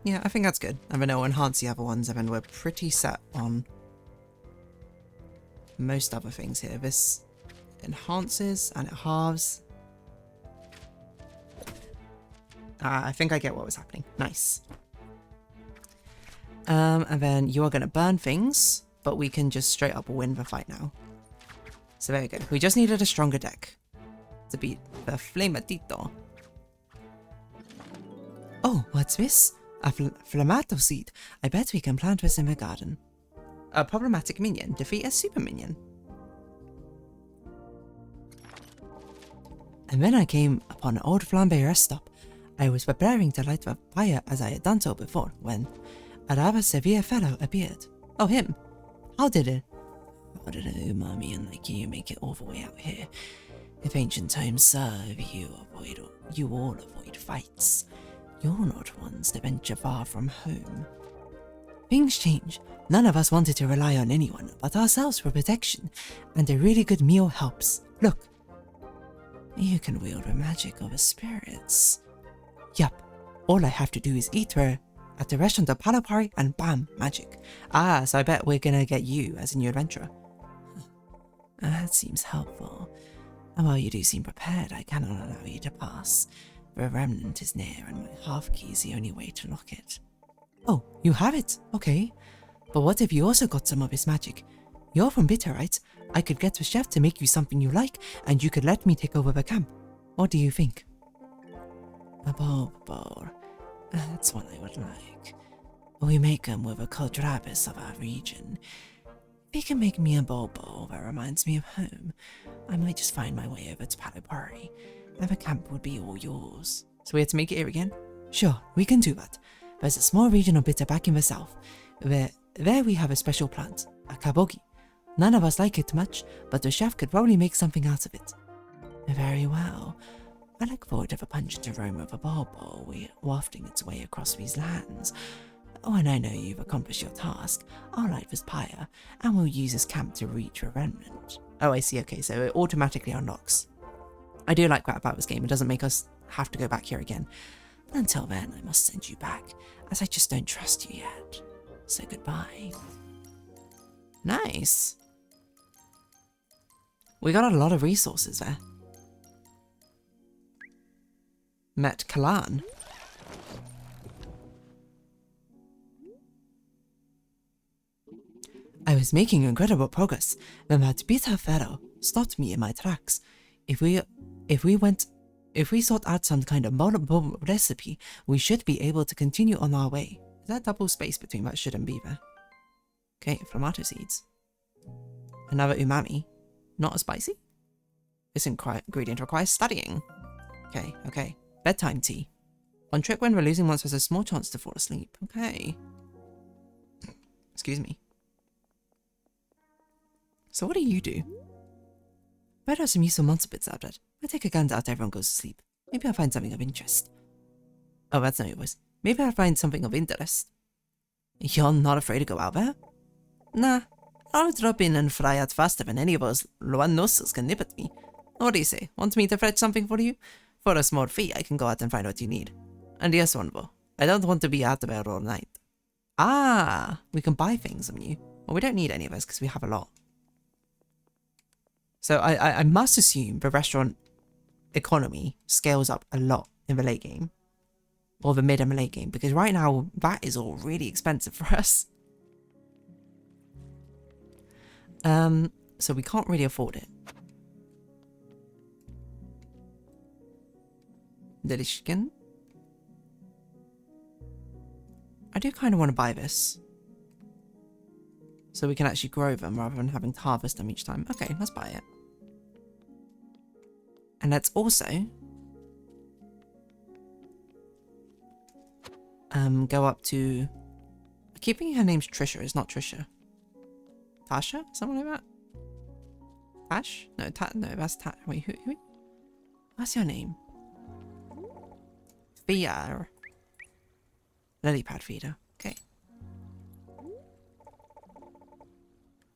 Yeah, I think that's good. And then I'll enhance the other ones, and then we're pretty set on most other things here. This enhances and it halves. I think I get what was happening. Nice. And then you are going to burn things, but we can just straight up win the fight now. So there we go. We just needed a stronger deck to beat the Flamatito. Oh, what's this? A Flamato seed. I bet we can plant this in the garden. A problematic minion. Defeat a super minion. And then I came upon an old flambe rest stop. I was preparing to light the fire as I had done so before, when a rather severe fellow appeared. Oh, him. How did an Umami unlike you make it all the way out here? If ancient times serve, you all avoid fights. You're not ones to venture far from home. Things change. None of us wanted to rely on anyone but ourselves for protection, and a really good meal helps. Look. You can wield the magic over spirits. Yup. All I have to do is eat her at the restaurant of Palapari and bam, magic. Ah, so I bet we're gonna get you as a new adventurer. That seems helpful. And while you do seem prepared, I cannot allow you to pass. The remnant is near, and my half-key is the only way to lock it. Oh, you have it? Okay. But what if you also got some of his magic? You're from Bitter, right? I could get the chef to make you something you like, and you could let me take over the camp. What do you think? A bowl. That's what I would like. We make them with the kohlrabi of our region. If you can make me a bowl that reminds me of home, I might just find my way over to Palapari, and the camp would be all yours. So we have to make it here again? Sure, we can do that. There's a small region of bitter back in the south. There we have a special plant, a kabogi. None of us like it much, but the chef could probably make something out of it. Very well. I look forward to the pungent aroma of a bowl wafting its way across these lands. When I know you've accomplished your task, I'll light this pyre, and we'll use this camp to reach a remnant. Oh, I see, okay, so it automatically unlocks. I do like that about this game, it doesn't make us have to go back here again. But until then, I must send you back, as I just don't trust you yet. So goodbye. Nice. We got a lot of resources there. Met Kalan. I was making incredible progress when that bitter fellow stopped me in my tracks. If we sort out some kind of multiple recipe, we should be able to continue on our way. Is that double space between that shouldn't be there? Okay, flammato seeds. Another umami. Not as spicy? This ingredient requires studying. Okay. Bedtime tea. On trick when we're losing once there's a small chance to fall asleep. Okay. Excuse me. So what do you do? There are some useful monster bits out there. I take a gander after everyone goes to sleep. Maybe I'll find something of interest. Oh, that's not your voice. Maybe I'll find something of interest. You're not afraid to go out there? Nah. I'll drop in and fly out faster than any of us Luanosas can nip at me. What do you say? Want me to fetch something for you? For a small fee, I can go out and find what you need. And yes, Wonbo, I don't want to be out there all night. Ah, we can buy things from you. Well, we don't need any of us because we have a lot. So I must assume the restaurant economy scales up a lot in the late game. Or the mid and the late game. Because right now, that is all really expensive for us. So we can't really afford it. Delishkin. I do kind of want to buy this. So we can actually grow them rather than having to harvest them each time. Okay, let's buy it. And let's also go up to... I keep thinking her name's Trisha. It's not Trisha. Tasha? Something like that? Tash? No, no, that's Tash. Wait, who? What's your name? Fear. Lily pad feeder. Okay.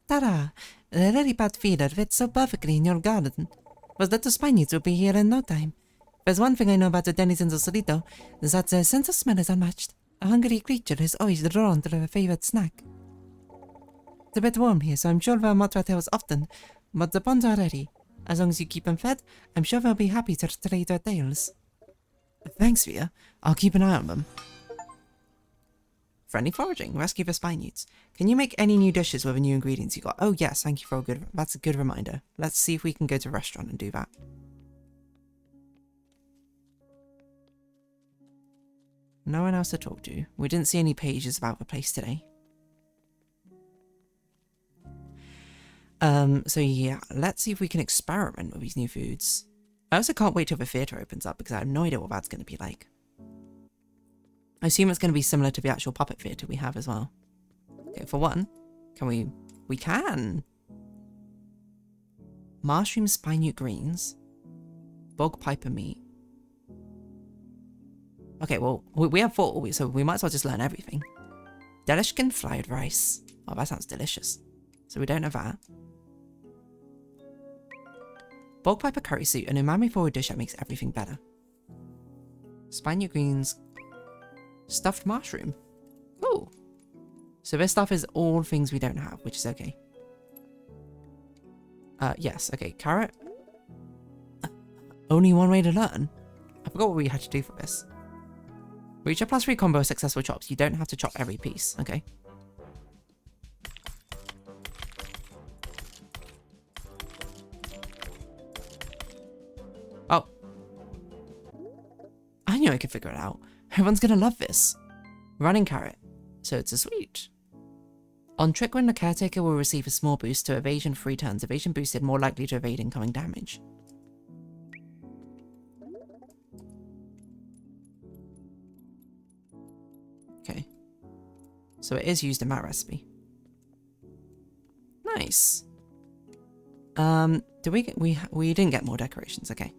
Ta-da! The lily pad feeder fits so perfectly in your garden. Was that the Spaniards will be here in no time? There's one thing I know about the denizens of Solito, is that their sense of smell is unmatched. A hungry creature is always drawn to their favorite snack. It's a bit warm here, so I'm sure they'll mock our tails often, but the ponds are ready. As long as you keep them fed, I'm sure they'll be happy to trade their tails. Thanks, Via. I'll keep an eye on them. Friendly foraging. Rescue the spy newts. Can you make any new dishes with the new ingredients you got? Oh yes, thank you for that's a good reminder. Let's see if we can go to a restaurant and do that. No one else to talk to. We didn't see any pages about the place today. So yeah, let's see if we can experiment with these new foods. I also can't wait till the theatre opens up because I have no idea what that's going to be like. I assume it's going to be similar to the actual puppet theatre we have as well. Okay, for one, can we... We can! Mushroom spinute greens. Bog piper meat. Okay, well, we have 4, so we might as well just learn everything. Delishkin fried rice. Oh, that sounds delicious. So we don't have that. Bog pepper curry soup, an umami forward dish that makes everything better. Spaniard greens. Stuffed mushroom. Oh. So this stuff is all things we don't have, which is okay. Yes, okay. Carrot. Only one way to learn. I forgot what we had to do for this. Reach a +3 combo of successful chops. You don't have to chop every piece, okay? Oh. I knew I could figure it out. Everyone's gonna love this. Running carrot. So it's a sweet. On trick when the caretaker will receive a small boost to evasion 3 turns. Evasion boosted, more likely to evade incoming damage. Okay. So it is used in that recipe. Nice. Did we get, we didn't get more decorations, okay.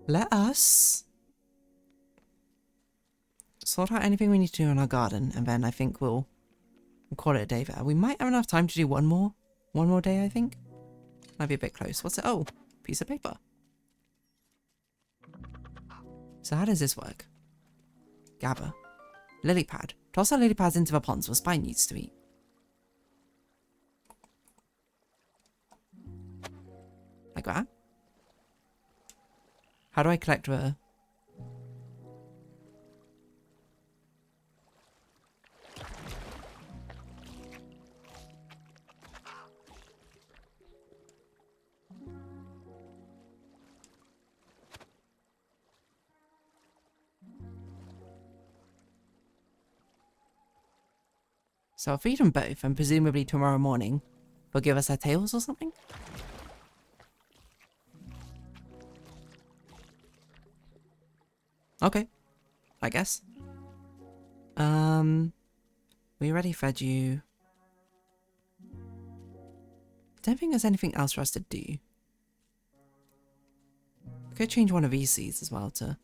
Let us sort out anything we need to do in our garden, and then I think we'll call it a day there. We might have enough time to do one more day, I think. Might be a bit close. What's it? Oh, piece of paper. So how does this work? Gather. Lily pad. Toss our lily pads into the ponds where Spine needs to eat. Like that? How do I collect the... So I'll feed them both, and presumably tomorrow morning they'll give us our tails or something? Okay. I guess. We already fed you. Don't think there's anything else for us to do. Could change one of these seeds as well to...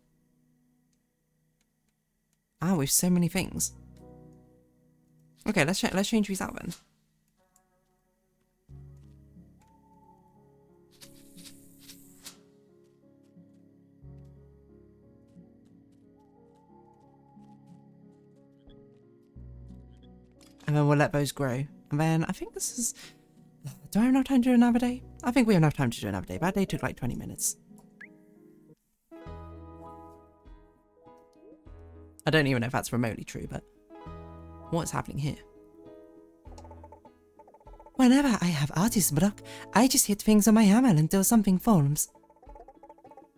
Ah, we've so many things. Okay, let's change these out then. And then we'll let those grow. And then I think this is... Do I have enough time to do another day? I think we have enough time to do another day. That day took like 20 minutes. I don't even know if that's remotely true, but... What's happening here? Whenever I have artist block, I just hit things on my hammer until something forms.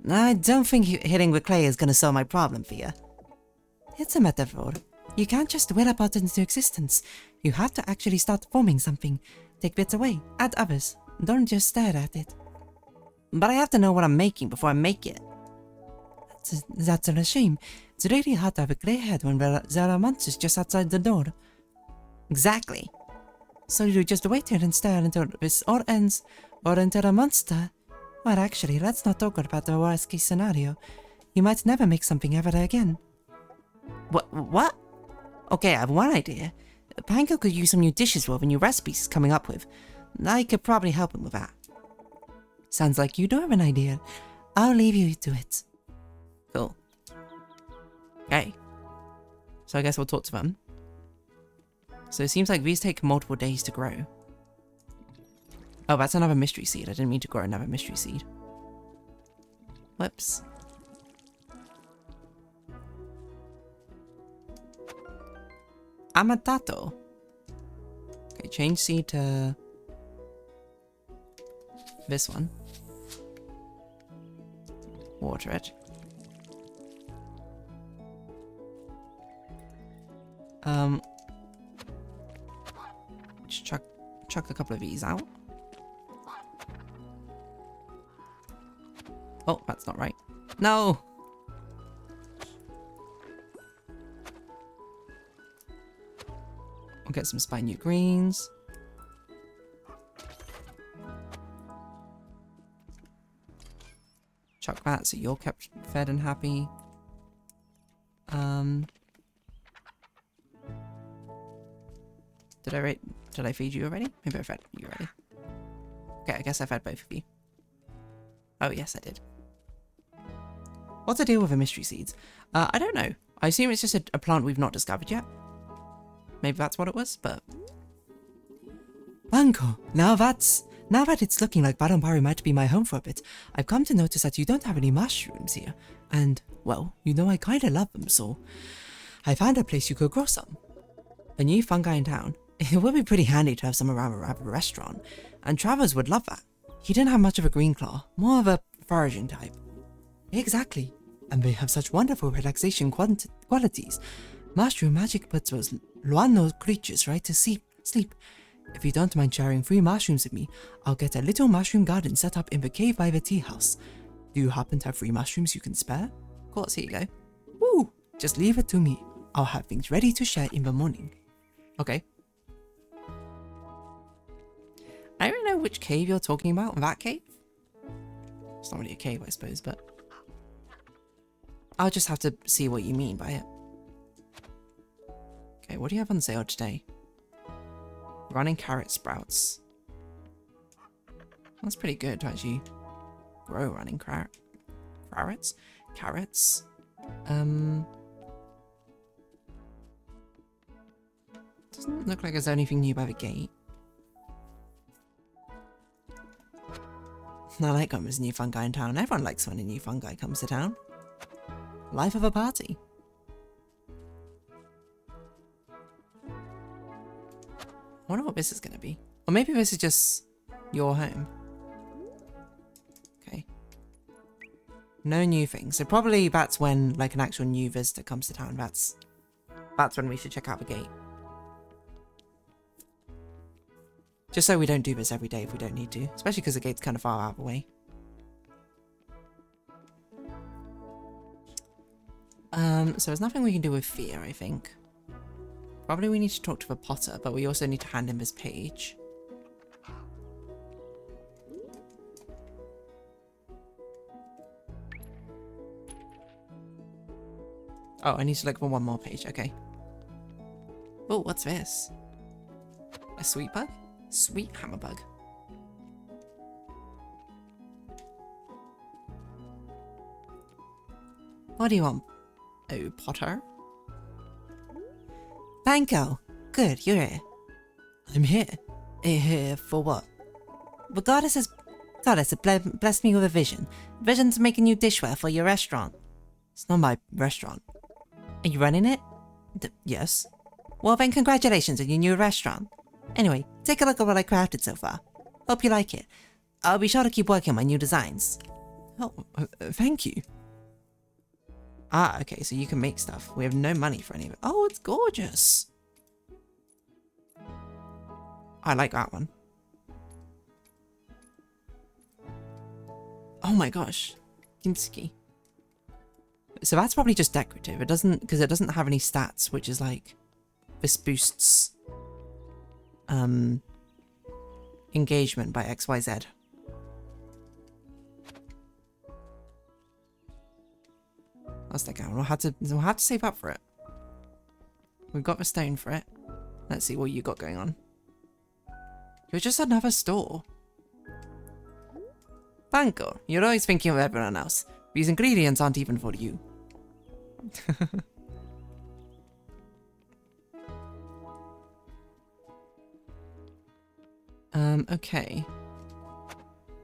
I don't think hitting with clay is gonna solve my problem for you. It's a metaphor. You can't just will a pot into existence. You have to actually start forming something. Take bits away, add others. Don't just stare at it. But I have to know what I'm making before I make it. That's a shame. It's really hard to have a grey head when there are monsters just outside the door. Exactly. So you just wait here and stare until this all ends, or until a monster... Well, actually, let's not talk about the worst case scenario. You might never make something ever again. What? Okay, I have one idea. Panko could use some new dishes with the new recipes he's coming up with. I could probably help him with that. Sounds like you do have an idea. I'll leave you to it. Cool. Okay. So I guess we'll talk to them. So it seems like these take multiple days to grow. Oh, that's another mystery seed. I didn't mean to grow another mystery seed. Whoops. Amatato. Okay, change seed to this one. Water it. Just chuck a couple of these out. Oh, that's not right. No! We'll get some spiny greens. Chuck that so you're kept fed and happy. Did I feed you already? Maybe I fed you already. Okay, I guess I fed both of you. Oh, yes, I did. What's the deal with the mystery seeds? I don't know. I assume it's just a plant we've not discovered yet. Maybe that's what it was, but... Banco, now that it's looking like Barampari might be my home for a bit, I've come to notice that you don't have any mushrooms here. And, well, you know I kinda love them, so... I found a place you could grow some. A new fungi in town. It would be pretty handy to have some around a restaurant, and Travers would love that. He didn't have much of a green claw, more of a foraging type. Exactly, and they have such wonderful relaxation qualities. Mushroom magic puts those Luano creatures right to sleep. If you don't mind sharing 3 mushrooms with me, I'll get a little mushroom garden set up in the cave by the tea house. Do you happen to have 3 mushrooms you can spare? Of course, here you go. Woo! Just leave it to me. I'll have things ready to share in the morning. Okay. I don't know which cave you're talking about. That cave? It's not really a cave, I suppose, but... I'll just have to see what you mean by it. Okay, what do you have on sale today? Running carrot sprouts. That's pretty good to actually grow running carrots. Doesn't look like there's anything new by the gate. I like when there's new fungi in town. Everyone likes when a new fungi comes to town. Life of a party. I wonder what this is going to be. Or maybe this is just your home. Okay. No new things. So probably that's when like an actual new visitor comes to town. That's when we should check out the gate. Just so we don't do this every day if we don't need to. Especially because the gate's kind of far out of the way. So there's nothing we can do with fear, I think. Probably we need to talk to the potter, but we also need to hand him this page. Oh, I need to look for one more page, okay. Oh, what's this? A sweet bug? Sweet hammerbug. What do you want? Oh, Potter? Banco! Good, you're here. I'm here. Here for what? The goddess has blessed me with a vision. Vision to make a new dishware for your restaurant. It's not my restaurant. Are you running it? Yes. Well then, congratulations on your new restaurant. Anyway, take a look at what I crafted so far. Hope you like it. I'll be sure to keep working on my new designs. Oh, thank you. Ah, okay, so you can make stuff. We have no money for any of it. Oh, it's gorgeous. I like that one. Oh my gosh. Kinski. So that's probably just decorative. It doesn't, because it doesn't have any stats, which is like, this boosts engagement by XYZ. I'll stick out. We'll have to save up for it. We've got the stone for it. Let's see what you got going on. You're just another store. Banco, you're always thinking of everyone else. These ingredients aren't even for you. Okay. I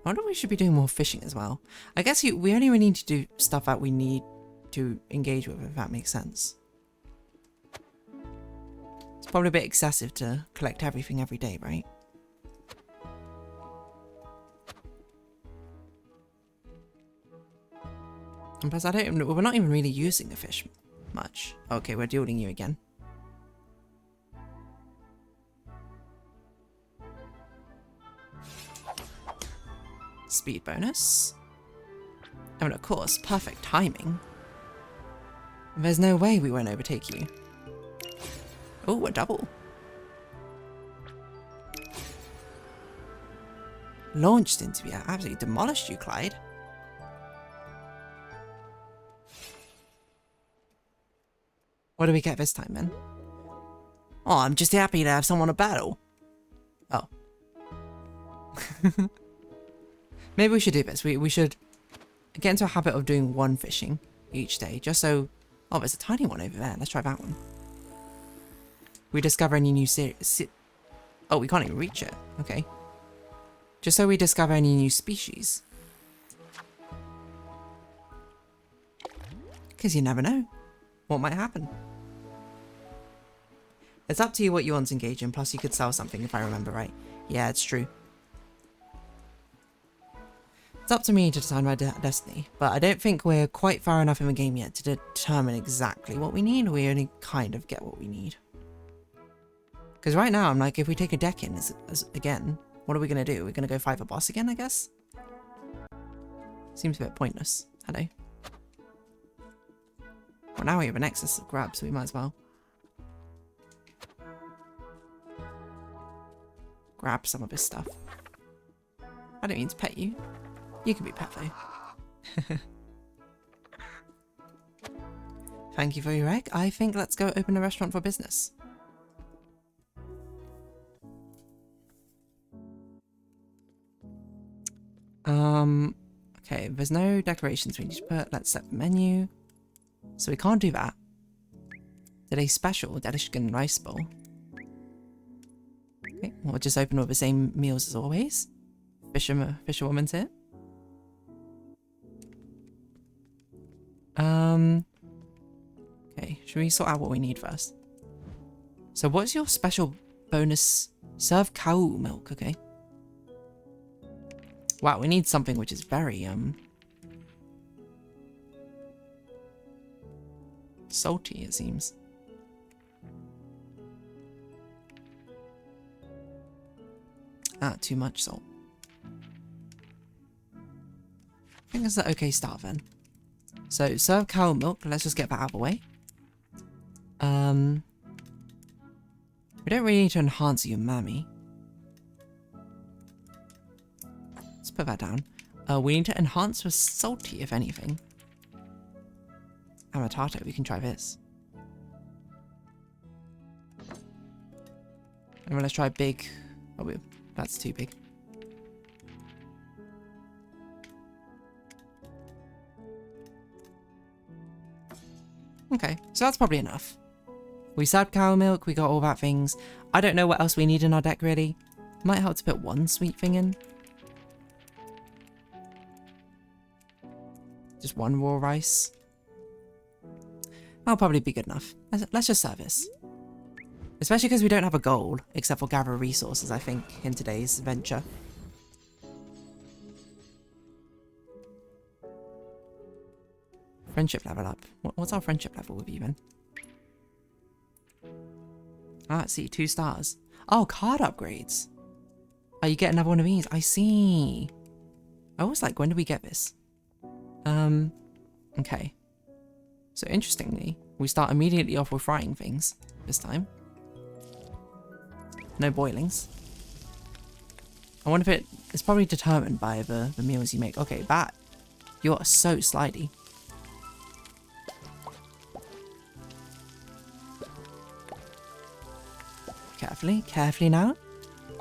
wonder if we should be doing more fishing as well. I guess we only really need to do stuff that we need to engage with, if that makes sense. It's probably a bit excessive to collect everything every day, right? And plus, we're not even really using the fish much. Okay, we're dueling you again. Speed bonus. Oh, and of course, perfect timing. There's no way we won't overtake you. Oh, a double. Launched into you. Absolutely demolished you, Clyde. What do we get this time, then? Oh, I'm just happy to have someone to battle. Oh. Maybe we should do this. We should get into a habit of doing one fishing each day, just so... Oh, there's a tiny one over there. Let's try that one. We discover any new oh, we can't even reach it. Okay. Just so we discover any new species. Because you never know what might happen. It's up to you what you want to engage in, plus you could sell something if I remember right. Yeah, it's true. It's up to me to decide my destiny, but I don't think we're quite far enough in the game yet to determine exactly what we need. We only kind of get what we need. Because right now, I'm like, if we take a deck in again, what are we going to do? We're going to go fight the boss again, I guess? Seems a bit pointless. Hello. Well, now we have an excess of grabs, so we might as well grab some of his stuff. I don't mean to pet you. You can be pet though. Thank you for your egg. I think let's go open a restaurant for business. Okay, there's no decorations we need to put. Let's set the menu. So we can't do that. Today's special, delish chicken rice bowl. Okay, we'll just open with the same meals as always. Fisherwoman's here. Okay, should we sort out what we need first? So what's your special bonus? Serve cow milk, okay. Wow, we need something which is very, salty, it seems. Ah, too much salt. I think that's an okay start then. So, serve cow milk. Let's just get that out of the way. We don't really need to enhance the umami. Let's put that down. We need to enhance the salty, if anything. Amatato, we can try this. And then let's try big. Oh, that's too big. Okay, so that's probably enough. We served cow milk, we got all that things. I don't know what else we need in our deck, really. Might help to put one sweet thing in. Just one raw rice. That'll probably be good enough. Let's just serve this. Especially because we don't have a goal, except for gather resources, I think, in today's venture. Friendship level up. What's our friendship level with you then? Ah, let's see, 2 stars. Oh, card upgrades. Oh, you get another one of these. I see. I was like, when do we get this? Okay. So interestingly, we start immediately off with frying things this time. No boilings. I wonder if it's probably determined by the meals you make. Okay, that. You're so slidey. Carefully, carefully now.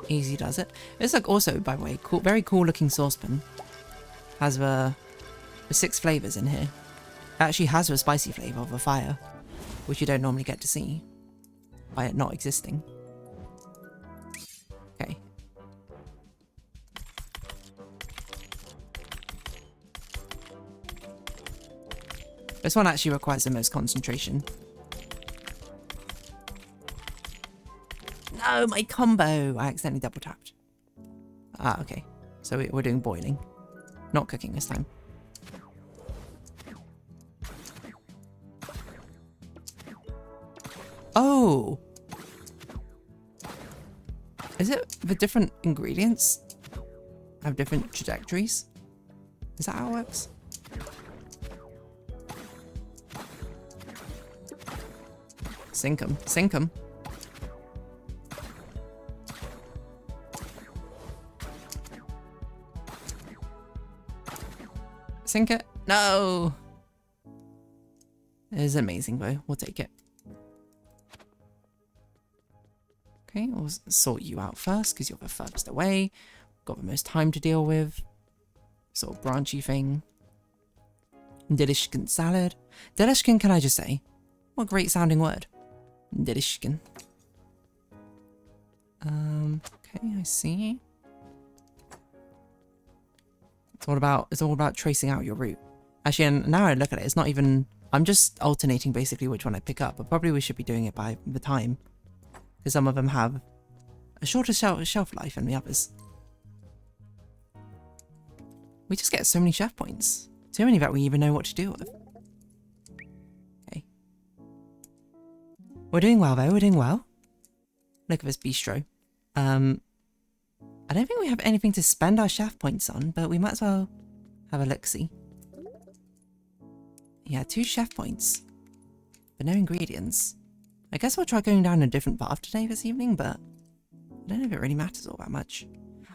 Easy does it. It's like also, by the way, cool, very cool looking saucepan. Has the 6 flavors in here. It actually has the spicy flavor of a fire, which you don't normally get to see by it not existing. Okay. This one actually requires the most concentration. No, my combo! I accidentally double tapped. Ah, okay. So we're doing boiling. Not cooking this time. Oh! Is it the different ingredients have different trajectories? Is that how it works? Sink 'em. Sink 'em. Sink it. No! It is amazing though. We'll take it. Okay, we'll sort you out first because you're the furthest away. Got the most time to deal with. Sort of branchy thing. Delishkin salad. Delishkin, can I just say? What a great sounding word. Delishkin. Okay, I see. It's all about tracing out your route. Actually, and now I look at it, it's not even... I'm just alternating basically which one I pick up, but probably we should be doing it by the time. Because some of them have a shorter shelf life than the others. We just get so many chef points. Too many that we even know what to do with. Okay. We're doing well though, we're doing well. Look at this bistro. I don't think we have anything to spend our chef points on, but we might as well have a look-see. Yeah, 2 chef points. But no ingredients. I guess we'll try going down a different path today this evening, but I don't know if it really matters all that much.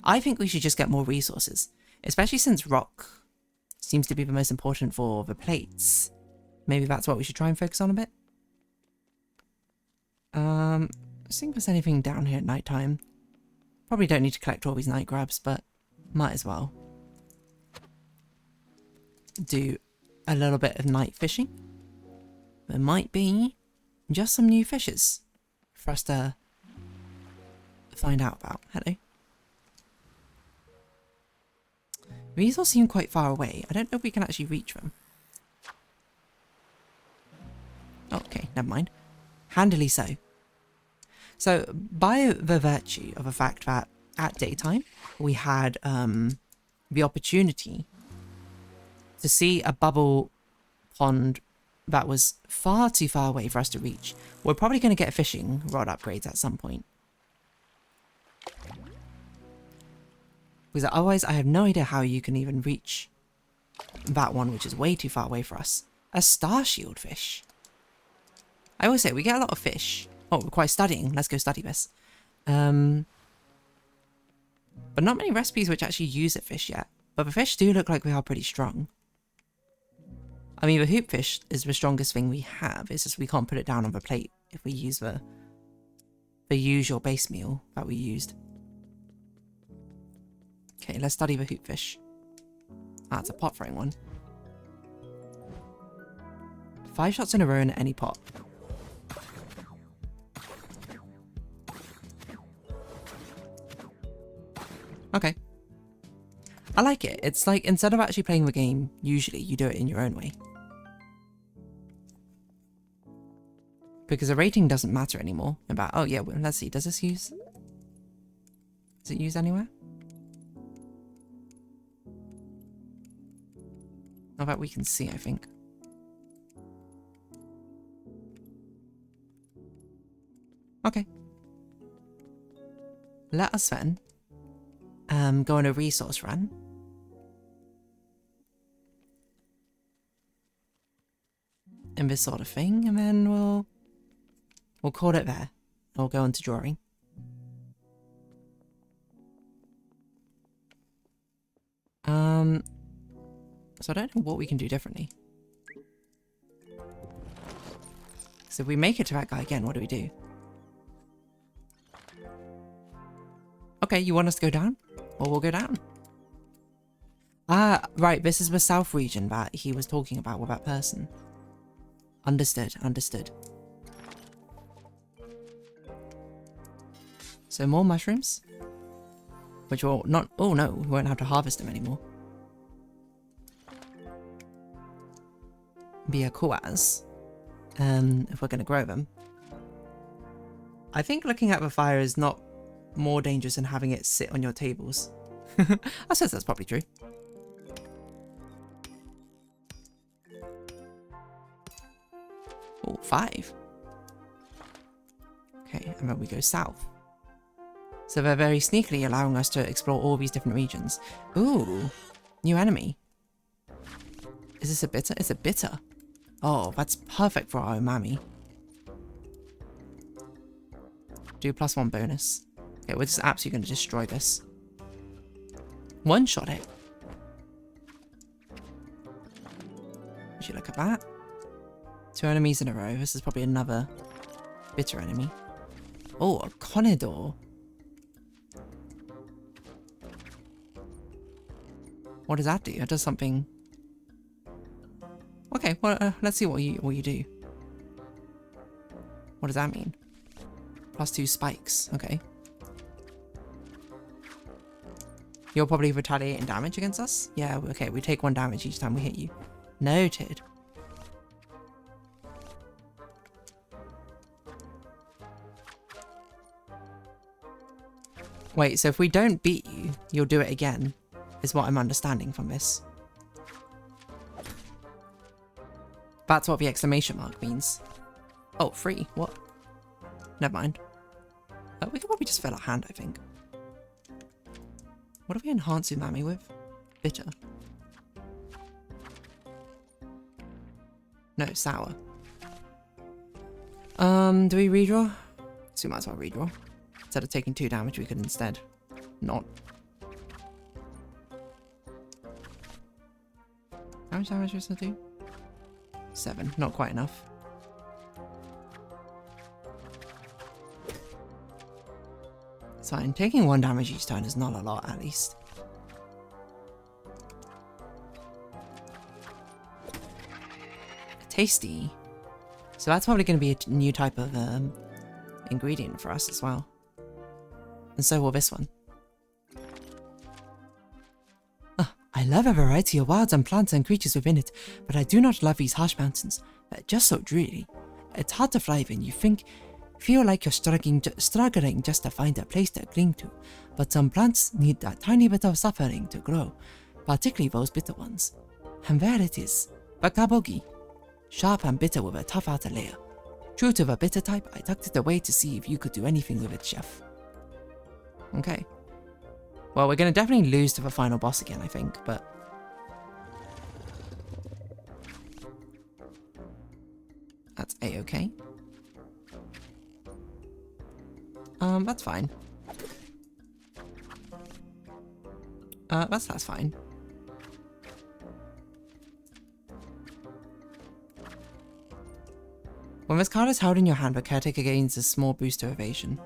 I think we should just get more resources, especially since rock seems to be the most important for the plates. Maybe that's what we should try and focus on a bit. Let's see if there's anything down here at night time. Probably don't need to collect all these night grabs, but might as well do a little bit of night fishing. There might be just some new fishes for us to find out about. Hello. These all seem quite far away. I don't know if we can actually reach them. Okay, never mind. Handily so. So, by the virtue of the fact that at daytime, we had the opportunity to see a bubble pond that was far too far away for us to reach, we're probably going to get fishing rod upgrades at some point. Because otherwise, I have no idea how you can even reach that one, which is way too far away for us. A star shield fish. I always say, we get a lot of fish. Oh, we're quite studying. Let's go study this. But not many recipes which actually use a fish yet. But the fish do look like they are pretty strong. I mean, the hoop fish is the strongest thing we have. It's just we can't put it down on the plate if we use the usual base meal that we used. Okay, let's study the hoop fish. Ah, it's a pot throwing one. 5 shots in a row in any pot. Okay. I like it. It's like, instead of actually playing the game, usually you do it in your own way. Because the rating doesn't matter anymore. About, oh yeah, well, let's see, does this use... Is it used anywhere? Not that we can see, I think. Okay. Let us then go on a resource run. And this sort of thing, and then we'll call it there. I'll go on to drawing. So I don't know what we can do differently. So if we make it to that guy again, what do we do? Okay, you want us to go down? Well, we'll go down. Ah, right, this is the south region that he was talking about with that person. Understood, understood. So more mushrooms. Which will not... Oh no, we won't have to harvest them anymore. Be a coas. If we're going to grow them. I think looking at the fire is not more dangerous than having it sit on your tables. I suppose that's probably true. Oh, 5. Okay, and then we go south. So they're very sneakily allowing us to explore all these different regions. Ooh, new enemy. Is this a bitter? It's a bitter. Oh, that's perfect for our umami. Do +1 bonus. Okay, we're just absolutely going to destroy this. One-shot it. Would you look at that? 2 enemies in a row. This is probably another bitter enemy. Oh, a Conidor. What does that do? It does something... Okay, well, let's see what you do. What does that mean? +2 spikes. Okay. You're probably retaliating damage against us? Yeah, okay, we take 1 damage each time we hit you. Noted. Wait, so if we don't beat you, you'll do it again, is what I'm understanding from this. That's what the exclamation mark means. Oh, free. What? Never mind. We could probably just fill our hand, I think. What do we enhance Umami with? Bitter. No, sour. Do we redraw? So we might as well redraw. Instead of taking 2 damage, we could instead not. How much damage was it do? 7, not quite enough. It's fine. Taking 1 damage each turn is not a lot, at least. Tasty. So that's probably going to be a new type of ingredient for us as well. And so will this one. I love a variety of wilds and plants and creatures within it, but I do not love these harsh mountains. They're just so dreary. It's hard to fly when you feel like you're struggling just to find a place to cling to, but some plants need a tiny bit of suffering to grow, particularly those bitter ones. And there it is, Bakabogi. Sharp and bitter with a tough outer layer. True to the bitter type, I tucked it away to see if you could do anything with it, chef. Okay. Well, we're going to definitely lose to the final boss again, I think, but... That's A-okay. That's fine. That's fine. When this card is held in your hand, the caretaker gains a small boost to evasion.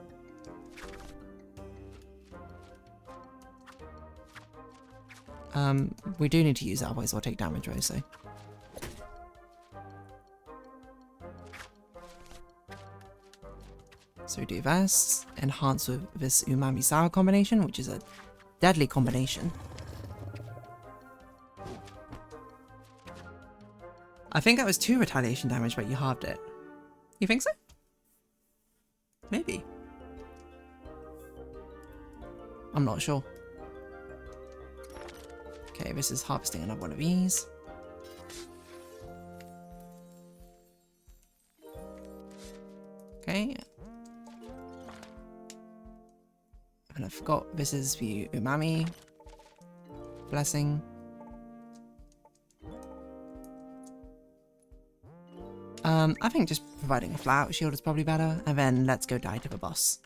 We do need to use it, otherwise we'll take damage, right? So we do this, enhance with this Umami Sour combination, which is a deadly combination. I think that was 2 retaliation damage, but you halved it. You think so? Maybe. I'm not sure. Okay, this is harvesting another one of these. Okay. And I forgot this is the Umami blessing. I think just providing a flat shield is probably better, and then let's go die to the boss.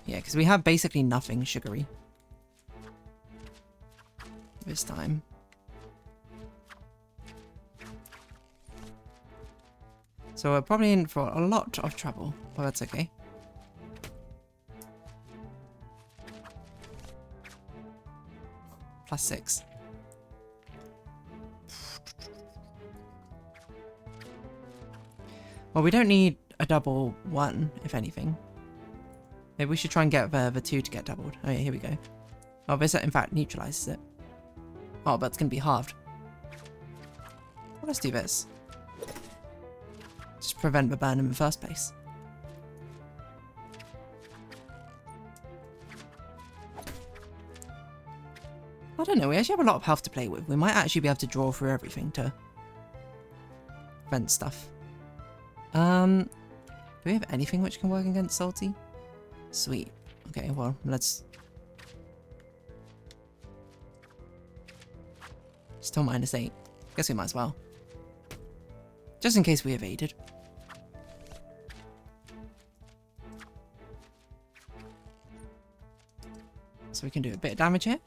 Yeah, because we have basically nothing sugary this time. So we're probably in for a lot of trouble, but that's okay. +6. Well, we don't need a double 1, if anything. Maybe we should try and get the 2 to get doubled. Oh yeah, here we go. Oh, this in fact neutralizes it. Oh, but it's going to be halved. Well, let's do this. Just prevent the burn in the first place. I don't know, we actually have a lot of health to play with. We might actually be able to draw through everything to prevent stuff. Do we have anything which can work against Salty? Sweet. Okay, well, let's... Still -8. Guess we might as well. Just in case we evaded. So we can do a bit of damage here.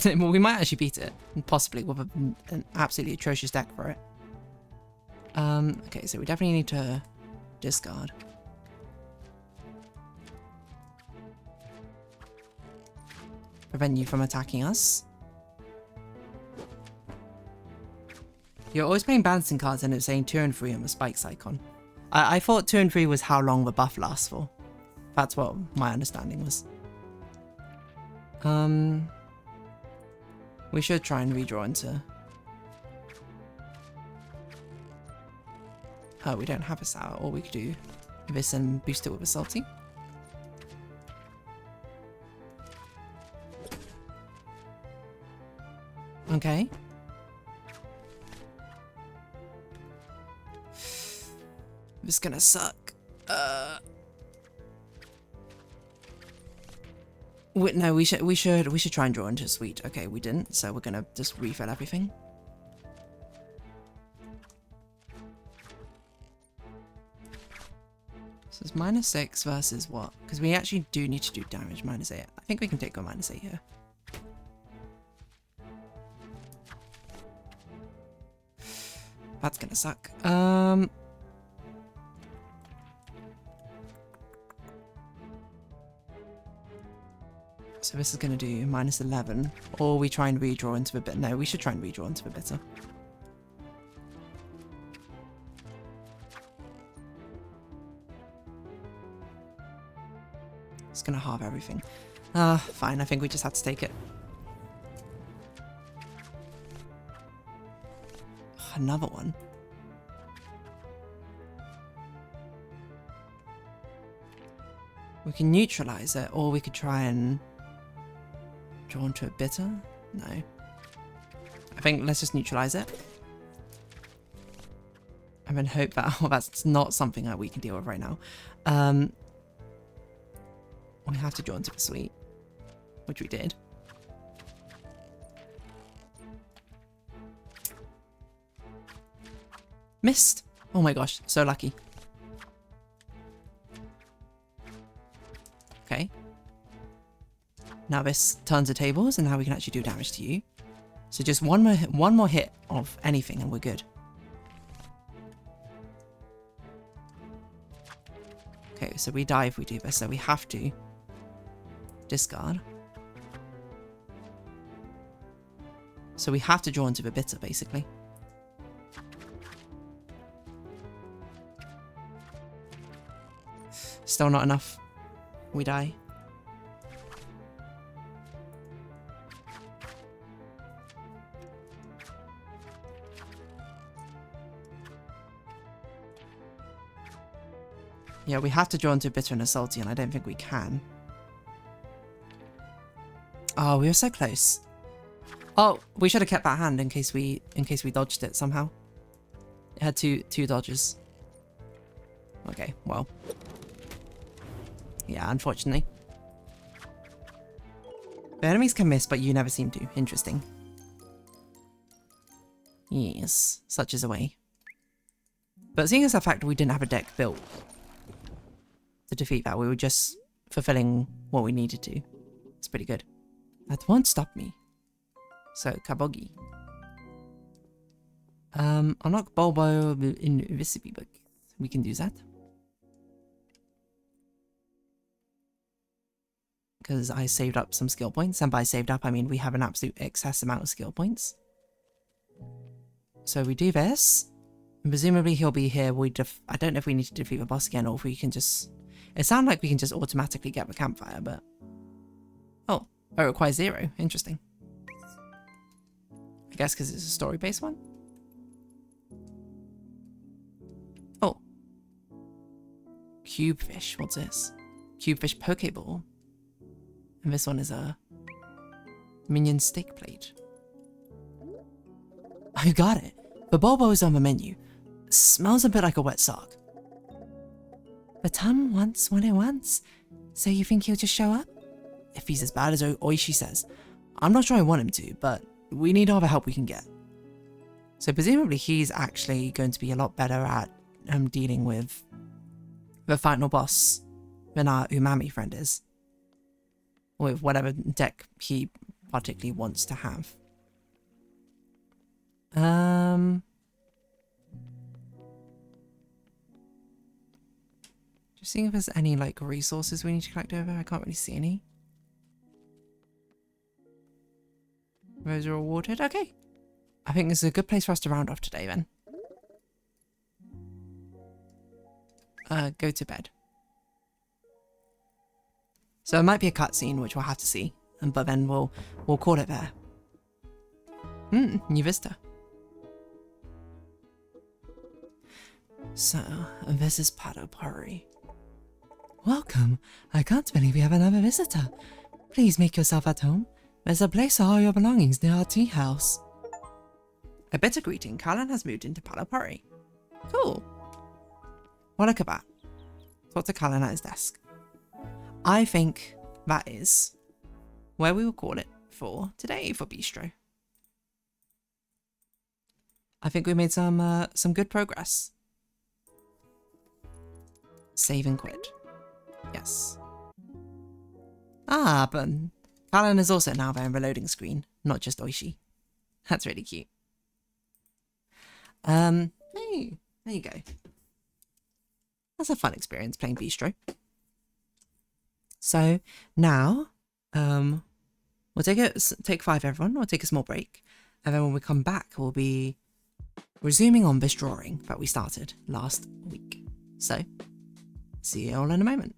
Well, we might actually beat it, possibly with an absolutely atrocious deck for it. Okay, so we definitely need to discard. Prevent you from attacking us. You're always playing balancing cards and it's saying 2 and 3 on the spikes icon. I thought 2 and 3 was how long the buff lasts for. That's what my understanding was. We should try and redraw into... Oh, we don't have a sour, or we could do this and boost it with a salty. Okay. This is gonna suck. No, we should try and draw into sweet. Okay, we didn't, so we're gonna just refill everything. So it's -6 versus what? Because we actually do need to do damage. -8. I think we can take a -8 here. That's gonna suck. So this is going to do -11, or we try and redraw into the bit. No, we should try and redraw into the bitter. It's going to halve everything. Fine, I think we just have to take it. Another one. We can neutralize it, or we could try and draw into a bitter? No. I think let's just neutralize it. And then hope that that's not something that we can deal with right now. We have to draw into the sweet, which we did. Missed! Oh my gosh, so lucky. Okay. Now this turns the tables, and now we can actually do damage to you. So just one more hit of anything, and we're good. Okay, so we die if we do this, so we have to discard. So we have to draw into the bitter, basically. Still not enough. We die. Yeah, we have to draw into bitter and a salty, and I don't think we can. Oh, we were so close. Oh, we should have kept that hand in case we dodged it somehow. It had two dodges. Okay, well. Yeah, unfortunately. The enemies can miss, but you never seem to. Interesting. Yes, such is a way. But seeing as the fact we didn't have a deck built to defeat that, we were just fulfilling what we needed to. It's pretty good. That won't stop me. So, Kabogi. Unlock Bulbo Invisible book. We can do that. Because I saved up some skill points, and by saved up I mean we have an absolute excess amount of skill points. So we do this, and presumably he'll be here. I don't know if we need to defeat the boss again, or if we can just... It sounds like we can just automatically get the campfire, but... Oh, it requires 0. Interesting. I guess because it's a story-based one? Oh. Cubefish, what's this? Cubefish Pokeball. And this one is a minion steak plate. I got it. The Bulbo is on the menu. Smells a bit like a wet sock. The Tom wants what it wants. So you think he'll just show up? If he's as bad as Oishi says. I'm not sure I want him to, but we need all the help we can get. So presumably he's actually going to be a lot better at dealing with the final boss than our Umami friend is. with whatever deck he particularly wants to have. Just seeing if there's any like resources we need to collect over. I can't really see any. Those are awarded. Okay. I think this is a good place for us to round off today then. Go to bed. So it might be a cutscene, which we'll have to see, but then we'll call it there. New vista. So, this is Padopari. Welcome. I can't believe we have another visitor. Please make yourself at home. There's a place for all your belongings near our tea house. A bitter greeting. Callan has moved into Padopari. Cool. Well, look at that. Talk to Callan at his desk. I think that is where we will call it for today for Beastro. I think we made some good progress. Save and quit. Yes. Ah, but Callan is also now there in the loading screen, not just Oishi. That's really cute. Hey, there you go. That's a fun experience playing Beastro. So now, we'll take 5 everyone, we'll take a small break, and then when we come back, we'll be resuming on this drawing that we started last week. So, see you all in a moment.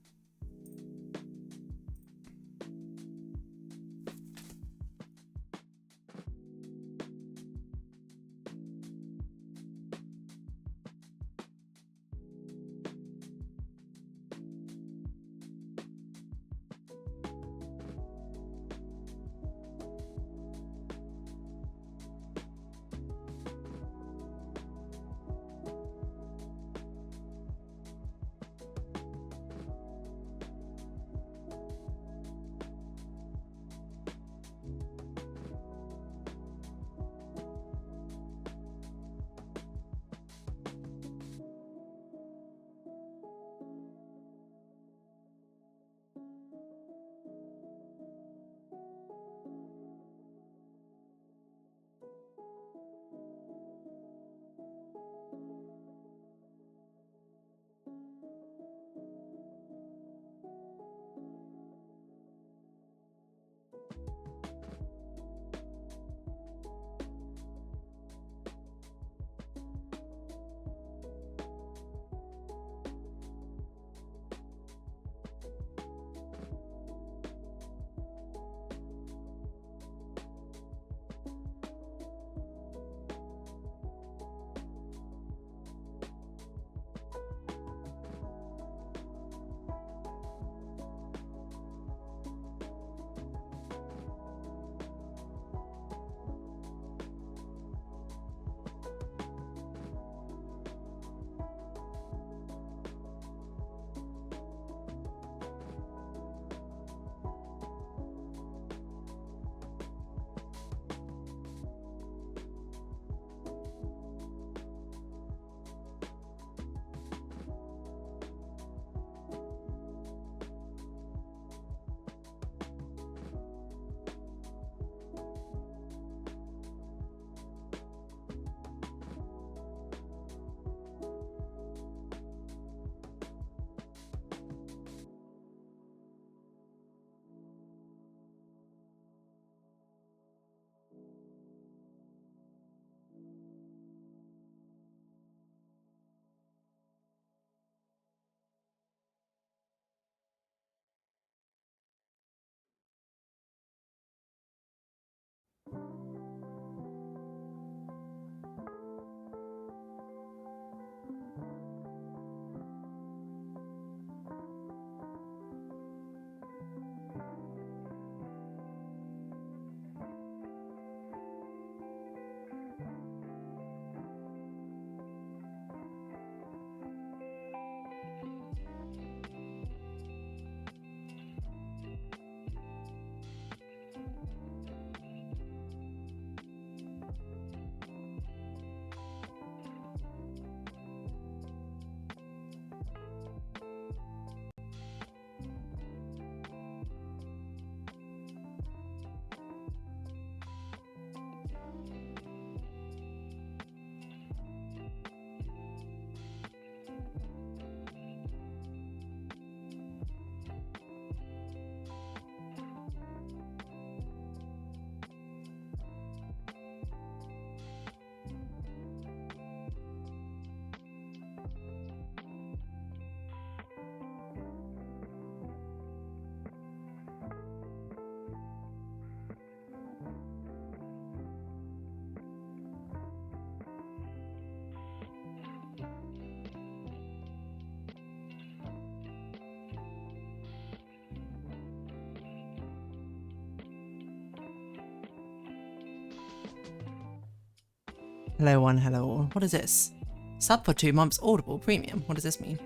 Hello one, hello all. What is this? Sub for 2 months Audible Premium. What does this mean?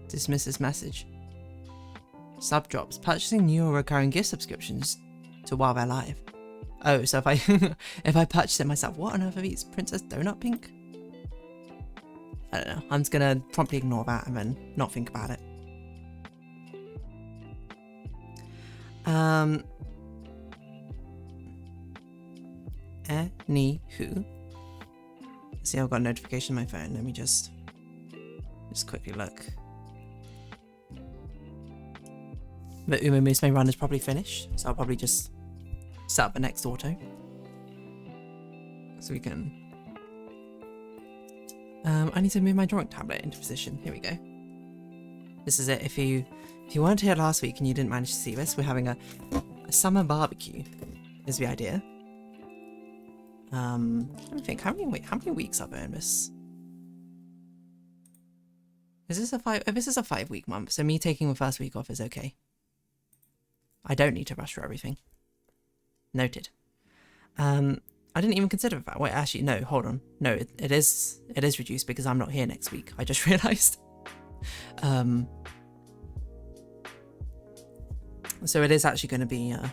Dismiss this message. Sub drops. Purchasing new or recurring gift subscriptions to while they're live. Oh, so if I if I purchase it myself, what on earth are these? Princess Donut Pink? I don't know. I'm just gonna promptly ignore that and then not think about it. Anywho. See, I've got a notification on my phone. Let me just quickly look. The Umami run is probably finished, so I'll probably just set up the next auto. So we can... I need to move my drawing tablet into position. Here we go. This is it. If you weren't here last week and you didn't manage to see this, we're having a summer barbecue is the idea. Let me think, how many weeks I've earned this? Is this a 5? This is a 5-week month, so me taking the first week off is okay. I don't need to rush through everything. Noted. I didn't even consider that. Wait, actually, no, hold on. No, it is reduced because I'm not here next week. I just realised. So it is actually going to be a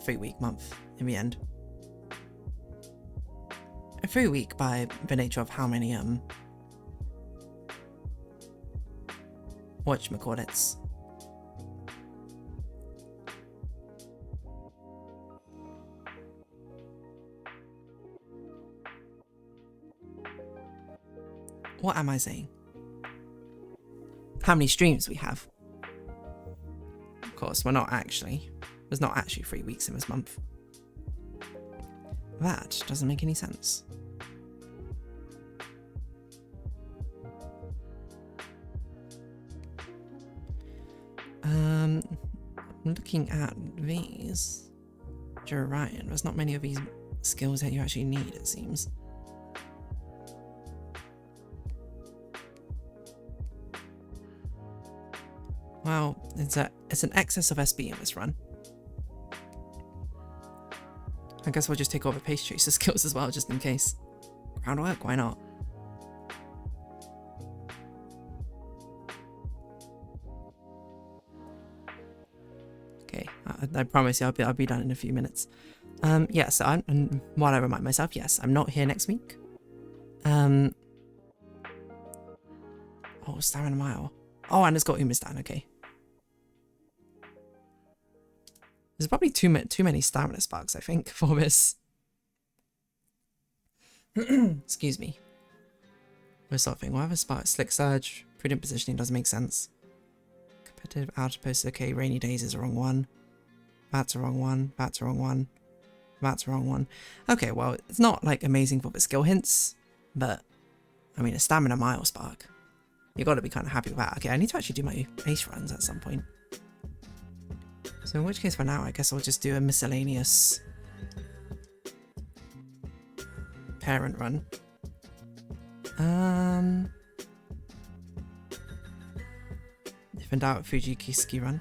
3-week month in the end. A 3-week by the nature of how many whatchamacallits. What am I saying? How many streams we have? Of course, we're not actually. There's not actually 3 weeks in this month. That doesn't make any sense. Looking at these, DeerDarling, there's not many of these skills that you actually need, it seems. Well, it's an excess of SB in this run. I guess we'll just take all the pace chaser skills as well, just in case. Groundwork, why not? Okay, I promise you I'll be done in a few minutes. Yeah, so and while I remind myself, yes, I'm not here next week. Oh, Stamina Mile. Oh, and it's got Umistan, okay. There's probably too many stamina sparks, I think, for this. Excuse me. We're solving. Whatever spark, slick surge, prudent positioning doesn't make sense. Competitive outpost, okay, rainy days is the wrong one. That's the wrong one. That's the wrong one. That's the wrong one. Okay, well, it's not like amazing for the skill hints, but I mean, a stamina mile spark. You got to be kind of happy with that. Okay, I need to actually do my ace runs at some point. So in which case for now, I guess I'll just do a miscellaneous parent run. If in doubt, Fuji Kiski run.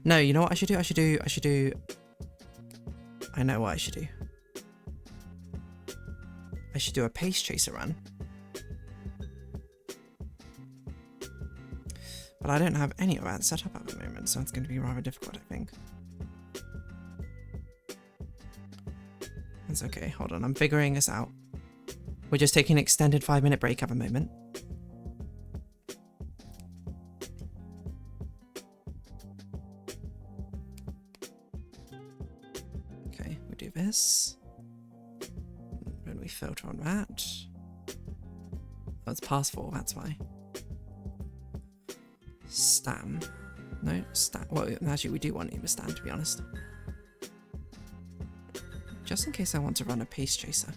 No, you know what I should do? I should do... I know what I should do. I should do a pace chaser run. But I don't have any of that set up at the moment, so it's going to be rather difficult, I think. That's okay, hold on, I'm figuring this out. We're just taking an extended 5-minute break at the moment. Okay, we do this. Then we filter on that. Oh, it's past 4, that's why. Stam. No, stam. Well, actually, we do want to stam, to be honest. Just in case I want to run a pace chaser.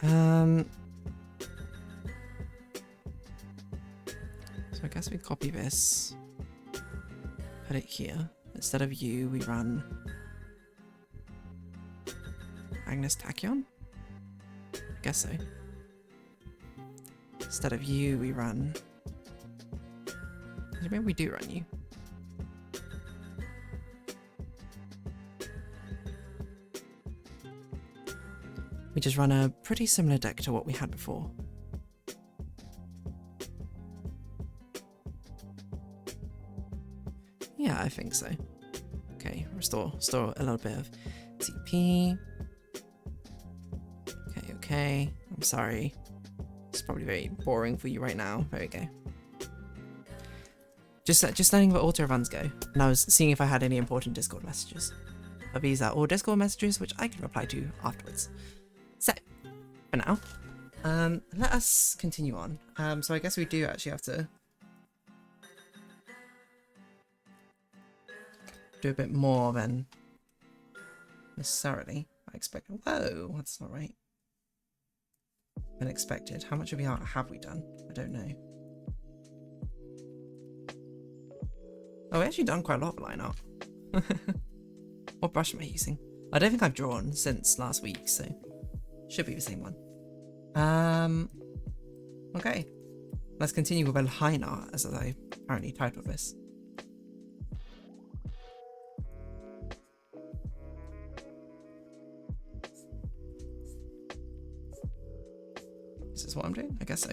So I guess we copy this. Put it here. Instead of you, we run Agnes Tachyon? I guess so. Instead of you, we run... Is Maybe we do run you. We just run a pretty similar deck to what we had before. Yeah, I think so. Okay, restore a little bit of TP. Okay. I'm sorry. It's probably very boring for you right now. There we go. Just letting the auto runs go, and I was seeing if I had any important Discord messages. But these are all Discord messages which I can reply to afterwards. So, for now, let us continue on. So I guess we do actually have to do a bit more than necessarily I expected. Whoa, that's not right. Than expected. How much of the art have we done? I don't know. Oh, we've actually done quite a lot of line art. What brush am I using? I don't think I've drawn since last week, so should be the same one. Okay. Let's continue with a line art, as I apparently titled this. Is this what I'm doing? I guess so.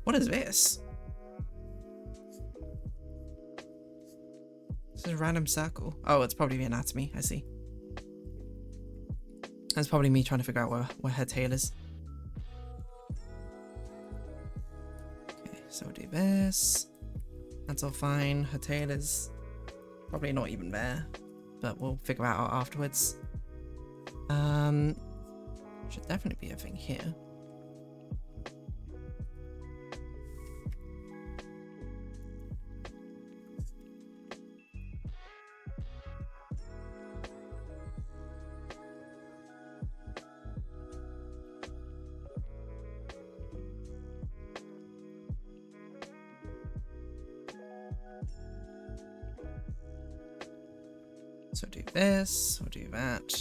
What is this? This is a random circle. Oh, it's probably the anatomy. I see. That's probably me trying to figure out where her tail is. Okay, so we'll do this. That's all fine. Her tail is probably not even there, but we'll figure out afterwards. Should definitely be a thing here. So do this, we'll do that.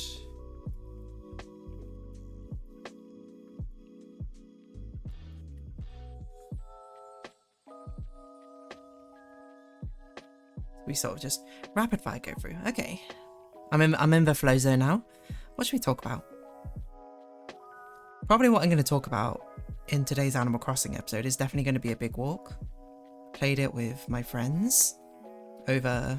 We sort of just rapid fire go through. Okay. I'm in the flow zone now. What should we talk about? Probably what I'm going to talk about in today's Animal Crossing episode is definitely going to be a big walk. Played it with my friends over...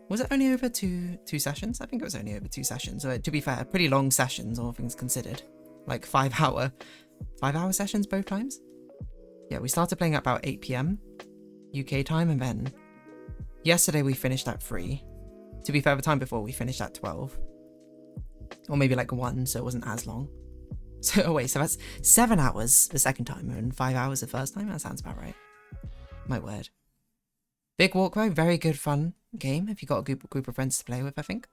Was it only over two sessions? I think it was only over 2 sessions. So to be fair, pretty long sessions, all things considered. Like 5 hour sessions both times. Yeah, we started playing at about 8 PM UK time, and then yesterday we finished at 3. To be fair, the time before we finished at 12. Or maybe like 1, so it wasn't as long. So, oh wait, so that's 7 hours the second time and 5 hours the first time? That sounds about right. My word. Big walk though, very good fun game if you got a group of friends to play with, I think.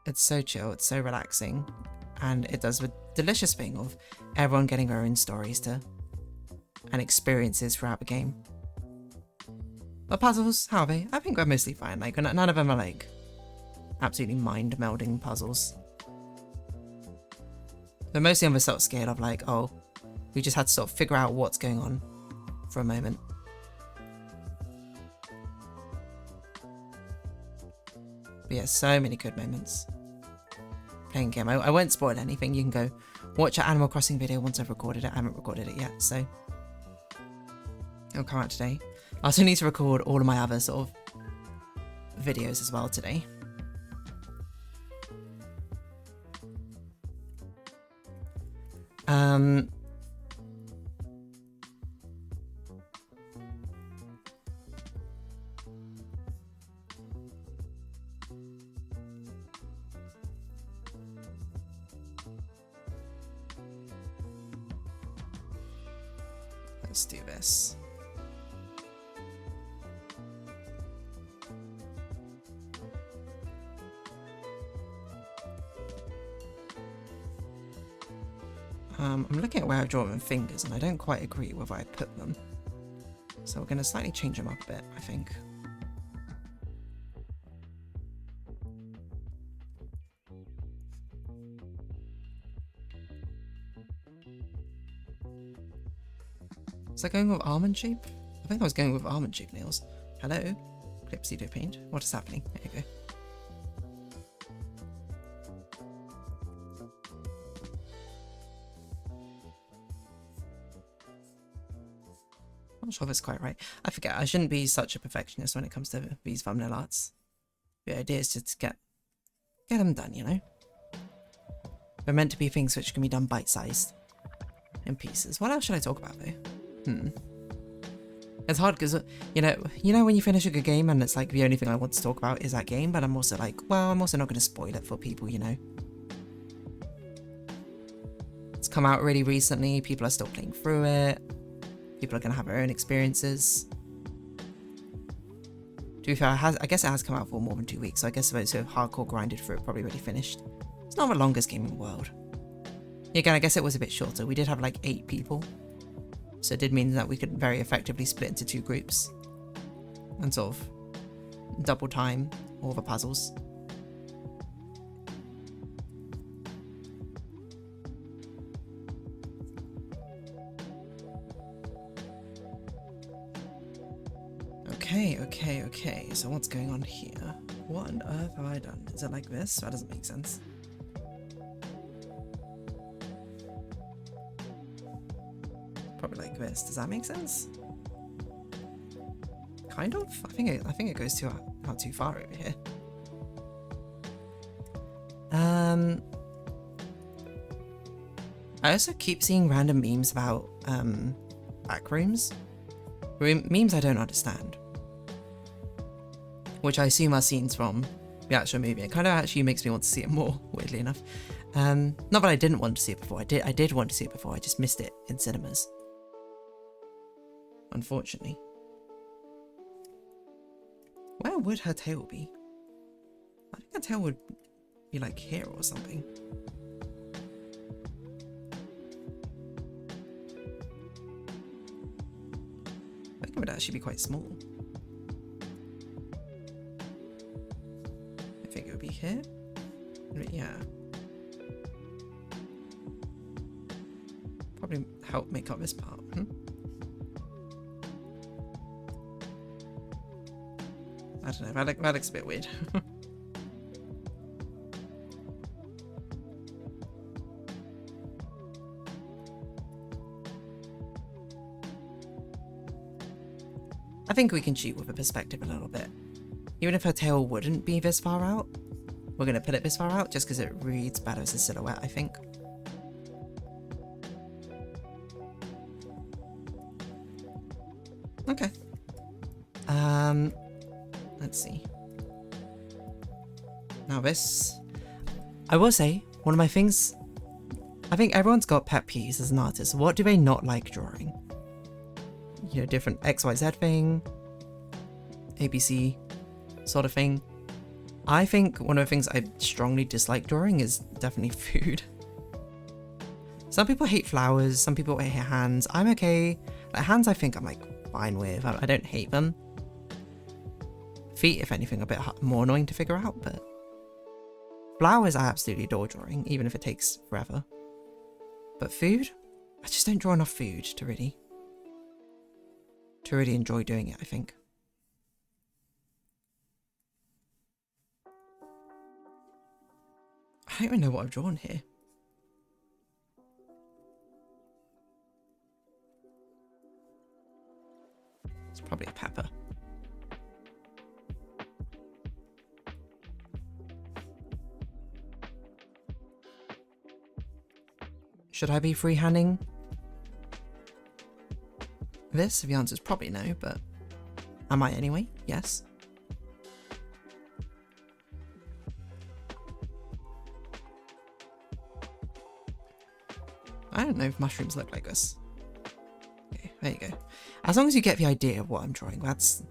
It's so chill, it's so relaxing, and it does the delicious thing of everyone getting their own stories and experiences throughout the game. But puzzles, how are they? I think they're mostly fine. Like, none of them are like absolutely mind-melding puzzles. They're mostly on the sort of scale of like, oh, we just had to sort of figure out what's going on for a moment. But yeah, so many good moments playing game. I won't spoil anything. You can go watch an Animal Crossing video once I've recorded it. I haven't recorded it yet, so it'll come out today. I also need to record all of my other sort of videos as well today. Let's do this. I'm looking at where I've drawn my fingers and I don't quite agree with where I put them. So we're going to slightly change them up a bit, I think. Was I going with almond shape? I think I was going with almond shape nails. Hello? Clipsy paint. What is happening? There you go. I'm not sure if it's quite right. I forget. I shouldn't be such a perfectionist when it comes to these thumbnail arts. The idea is just to get them done, you know? They're meant to be things which can be done bite-sized. In pieces. What else should I talk about though? It's hard because, you know when you finish a good game and it's like the only thing I want to talk about is that game, but I'm also like, well, I'm also not going to spoil it for people, you know? It's come out really recently, people are still playing through it. People are going to have their own experiences. To be fair, I guess it has come out for more than 2 weeks, so I guess those who have hardcore grinded through it probably already finished. It's not the longest game in the world. Again, I guess it was a bit shorter. We did have like 8 people. So it did mean that we could very effectively split into 2 groups. And sort of double time all the puzzles. Okay. So what's going on here? What on earth have I done? Is it like this? That doesn't make sense. Probably like this. Does that make sense? Kind of. I think it goes not too far over here. I also keep seeing random memes about backrooms. Memes I don't understand. Which I assume are scenes from the actual movie. It kind of actually makes me want to see it more, weirdly enough. Not that I didn't want to see it before. I did want to see it before. I just missed it in cinemas. Unfortunately. Where would her tail be? I think her tail would be like here or something. I think it would actually be quite small. I think it would be here. Yeah. Probably help make up this part. I don't know, that looks a bit weird. I think we can cheat with the perspective a little bit. Even if her tail wouldn't be this far out, we're going to put it this far out just because it reads better as a silhouette, I think. Okay. Let's see. Now this, I will say, one of my things, I think everyone's got pet peeves as an artist. What do they not like drawing? You know, different XYZ thing, ABC sort of thing. I think one of the things I strongly dislike drawing is definitely food. Some people hate flowers, some people hate hands. I'm okay. Like hands I think I'm like fine with. I don't hate them. Feet, if anything, are a bit more annoying to figure out, but flowers I absolutely adore drawing, even if it takes forever. But food? I just don't draw enough food to really enjoy doing it, I think. I don't even know what I've drawn here. It's probably a pepper. Should I be freehanding this? The answer is probably no, but am I anyway? Yes. I don't know if mushrooms look like this. Okay, there you go. As long as you get the idea of what I'm drawing, that's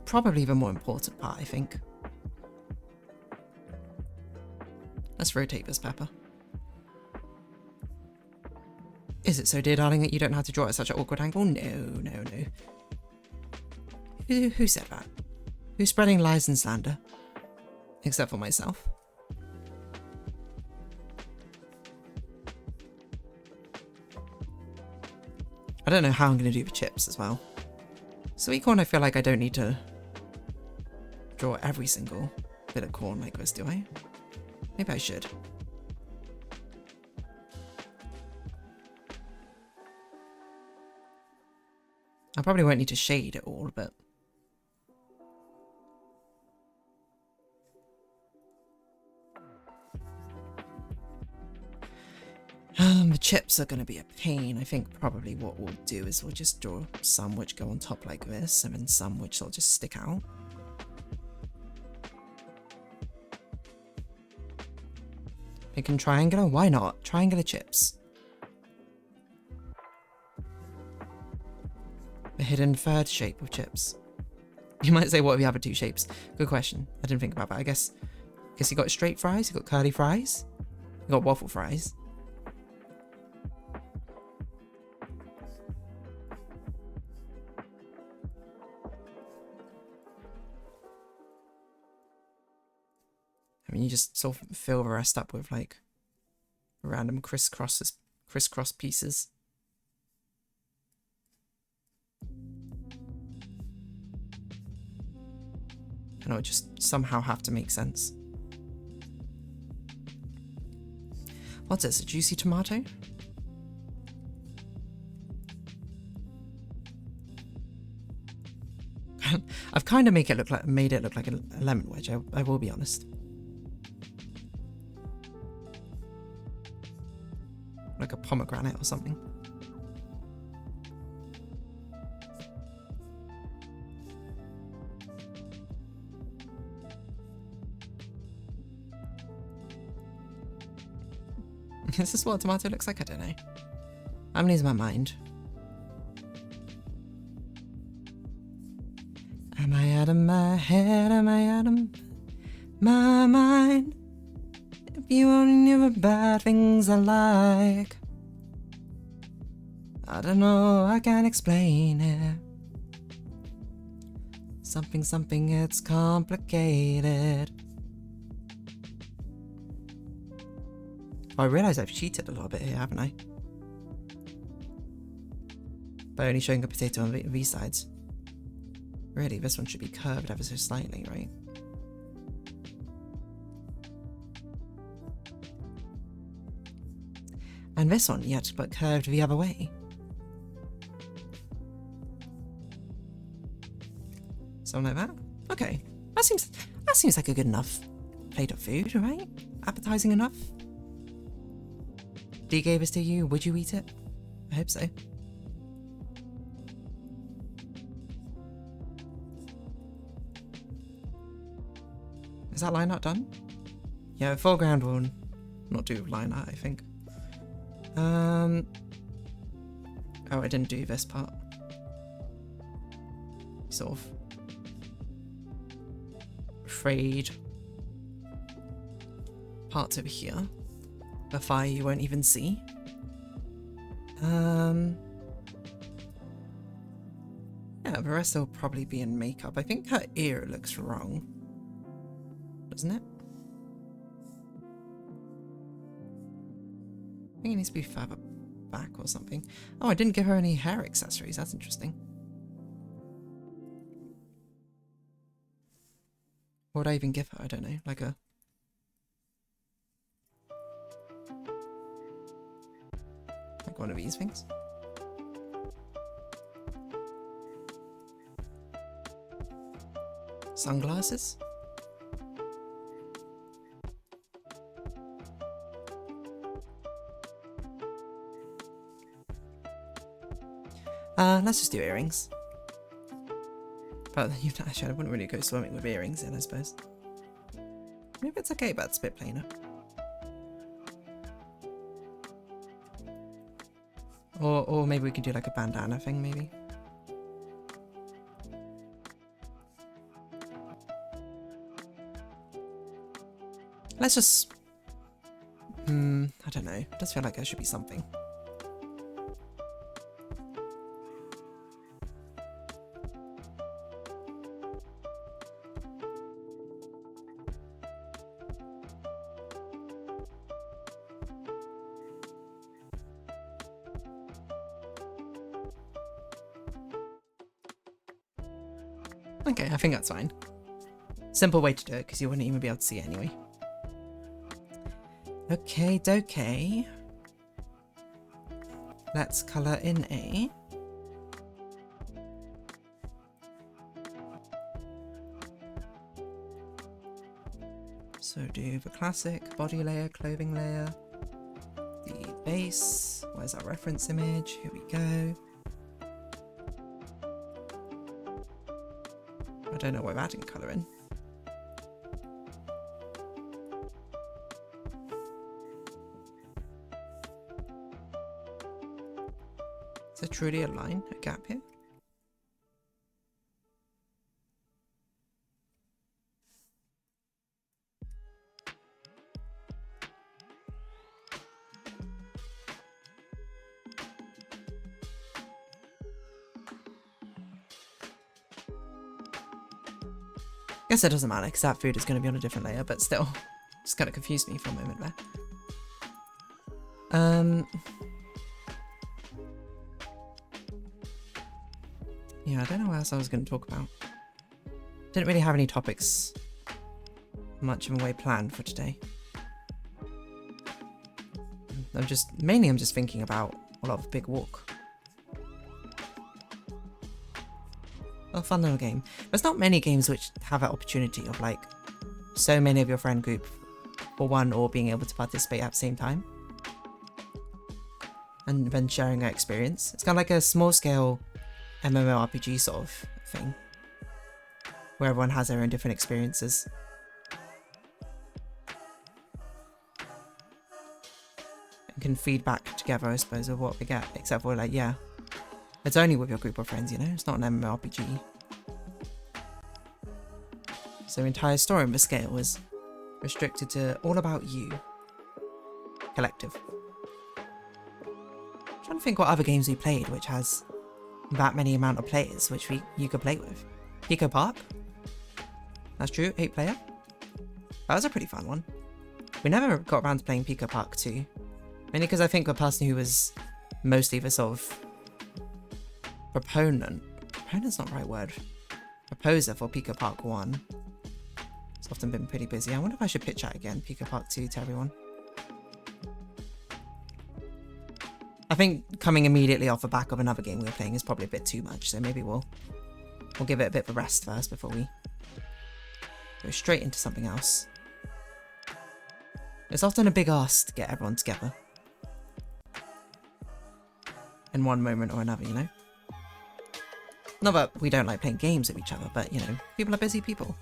probably the more important part, I think. Let's rotate this pepper. Is it so, dear darling, that you don't have to draw at such an awkward angle? No. Who said that? Who's spreading lies and slander? Except for myself. I don't know how I'm going to do the chips as well. Sweet corn, I feel like I don't need to draw every single bit of corn like this, do I? Maybe I should. I probably won't need to shade it all, but... the chips are going to be a pain. I think probably what we'll do is we'll just draw some which go on top like this, and then some which will just stick out. Making triangular? Why not? Triangular chips. A hidden third shape of chips. You might say, what are the other two shapes? Good question. I didn't think about that. I guess you got straight fries, you got curly fries, you got waffle fries. I mean, you just sort of fill the rest up with like random crisscross pieces. And it would just somehow have to make sense. What's this? A juicy tomato? I've kind of made it look like a lemon wedge. I will be honest. Like a pomegranate or something. Is this what a tomato looks like? I don't know. I'm losing my mind. Am I out of my head? Am I out of my mind? If you only knew the bad things I like. I don't know, I can't explain it. Something, it's complicated. I realise I've cheated a little bit here, haven't I? By only showing a potato on these sides. Really, this one should be curved ever so slightly, right? And this one, yet but curved the other way. Something like that? Okay. That seems like a good enough plate of food, right? Appetizing enough? Dee gave this to you, would you eat it? I hope so. Is that line art done? Yeah, foreground will not do line art, I think. Oh, I didn't do this part. Sort of frayed parts over here. The fire you won't even see. Yeah, the rest will probably be in makeup. I think her ear looks wrong. Doesn't it? I think it needs to be further back or something. Oh, I didn't give her any hair accessories. That's interesting. What would I even give her? I don't know. Like a... like one of these things? Sunglasses? Let's just do earrings. But actually, I wouldn't really go swimming with earrings in, I suppose. Maybe it's okay, but it's a bit plainer. Or maybe we could do like a bandana thing, maybe. Let's just... I don't know. It does feel like there should be something. Okay, I think that's fine. Simple way to do it, because you wouldn't even be able to see it anyway. Okay, dokey. Let's colour in A. So do the classic body layer, clothing layer, the base. Where's our reference image? Here we go. I don't know why we're adding colour in. Is there truly a line, a gap here? Guess it doesn't matter because that food is going to be on a different layer, but still, just kind of confused me for a moment there. Yeah, I don't know what else I was going to talk about. Didn't really have any topics much of a way planned for today. I'm just thinking about a lot of Big Walk. A fun little game. There's not many games which have that opportunity of like so many of your friend group for one or being able to participate at the same time. And then sharing their experience. It's kind of like a small scale MMORPG sort of thing. Where everyone has their own different experiences. And can feed back together, I suppose, of what we get. Except for like, yeah. It's only with your group of friends, you know? It's not an MMORPG. So the entire story of the scale is restricted to all about you. Collective. I'm trying to think what other games we played which has that many amount of players which you could play with. Pico Park? That's true, 8 player. That was a pretty fun one. We never got around to playing Pico Park 2. Mainly because I think the person who was mostly the sort of proponent's not the right word, proposer for Pico Park 1. It's often been pretty busy. I wonder if I should pitch that again, Pico Park 2 to everyone. I think coming immediately off the back of another game we were playing is probably a bit too much, so maybe we'll give it a bit of a rest first before we go straight into something else. It's often a big ask to get everyone together. In one moment or another, you know? Not that we don't like playing games with each other, but, you know, people are busy people.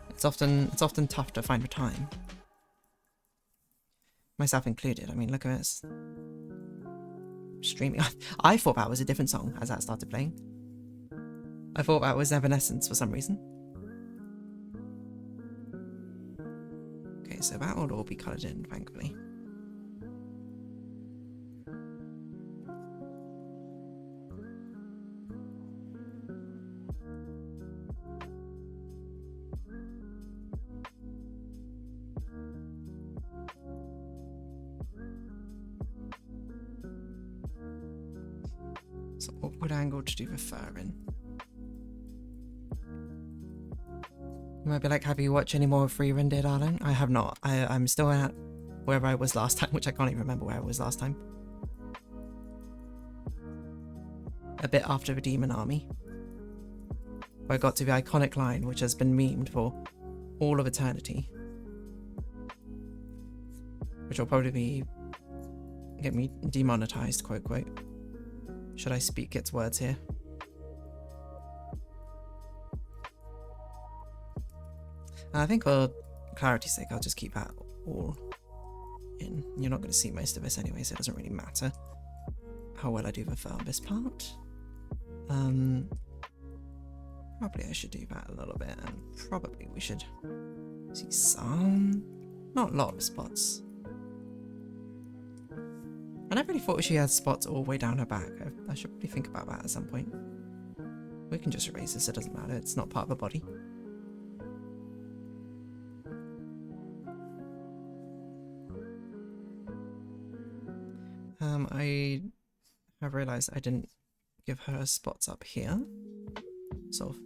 It's often tough to find the time. Myself included. I mean, look at this. Streaming. I thought that was a different song as that started playing. I thought that was Evanescence for some reason. Okay, so that will all be coloured in, thankfully. So upward angle to do the fur in. You might be like, have you watched any more of Free Run, DeerDarling? I have not. I'm still at where I was last time, which I can't even remember where I was last time. A bit after the Demon Army. Where I got to the iconic line, which has been memed for all of eternity. Which will probably get me demonetized, quote, quote. Should I speak its words here? I think for clarity's sake, I'll just keep that all in. You're not going to see most of this anyway, so it doesn't really matter how well I do the fur on this part. Probably I should do that a little bit, and probably we should see some, not a lot of spots. I never really thought she had spots all the way down her back. I should probably think about that at some point. We can just erase this, it doesn't matter, it's not part of her body. I have realised I didn't give her spots up here. Sort of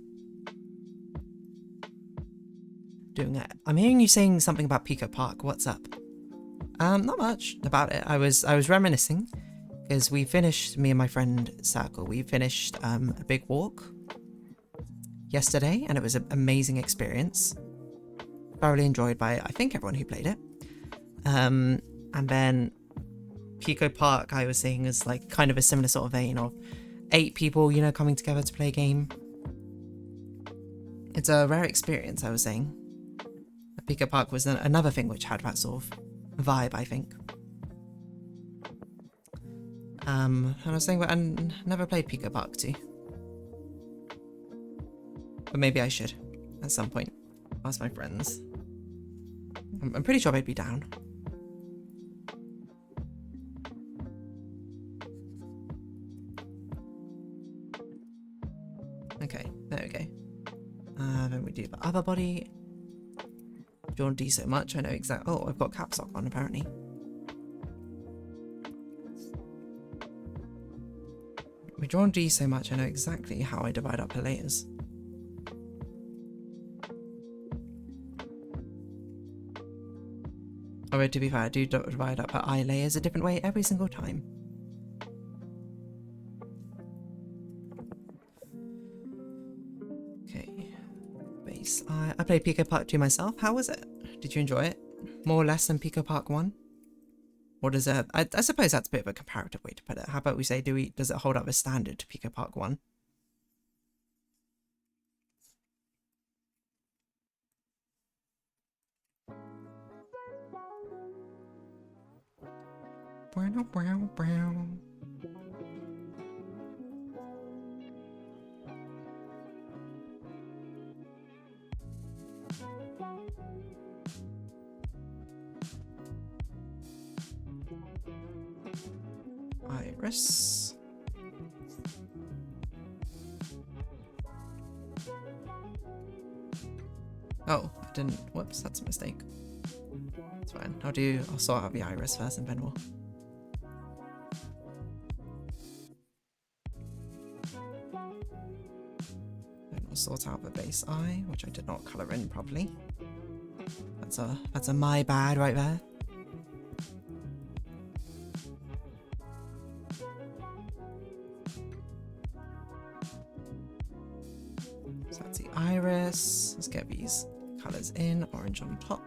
doing it. I'm hearing you saying something about Pico Park. What's up? Not much about it. I was reminiscing because we finished, me and my friend Circle, we finished a big walk yesterday, and it was an amazing experience. Thoroughly enjoyed by, I think, everyone who played it. And then Pico Park, I was saying, is like kind of a similar sort of vein of 8 people, you know, coming together to play a game. It's a rare experience, I was saying. Pico Park was another thing which had that sort of vibe, I think. And I was saying that I never played Pico Park 2. But maybe I should, at some point. Ask my friends. I'm pretty sure they'd be down. Okay, there we go. Then we do the other body. Drawn D so much, I know exactly. Oh, I've got caps lock on apparently. We drawn D so much, I know exactly how I divide up the layers. Although to be fair, I do divide up her eye layers a different way every single time. Okay. Base eye. I played Pico Park 2 myself. How was it? Did you enjoy it? More or less than Pico Park 1? Or does it... I suppose that's a bit of a comparative way to put it. How about we say, does it hold up a standard to Pico Park 1? Iris. Oh, I didn't. Whoops, that's a mistake. It's fine. I'll sort out the iris first and then we'll. Then we'll sort out the base eye, which I did not colour in properly. That's a my bad right there. So that's the iris. Let's get these colours in. Orange on top.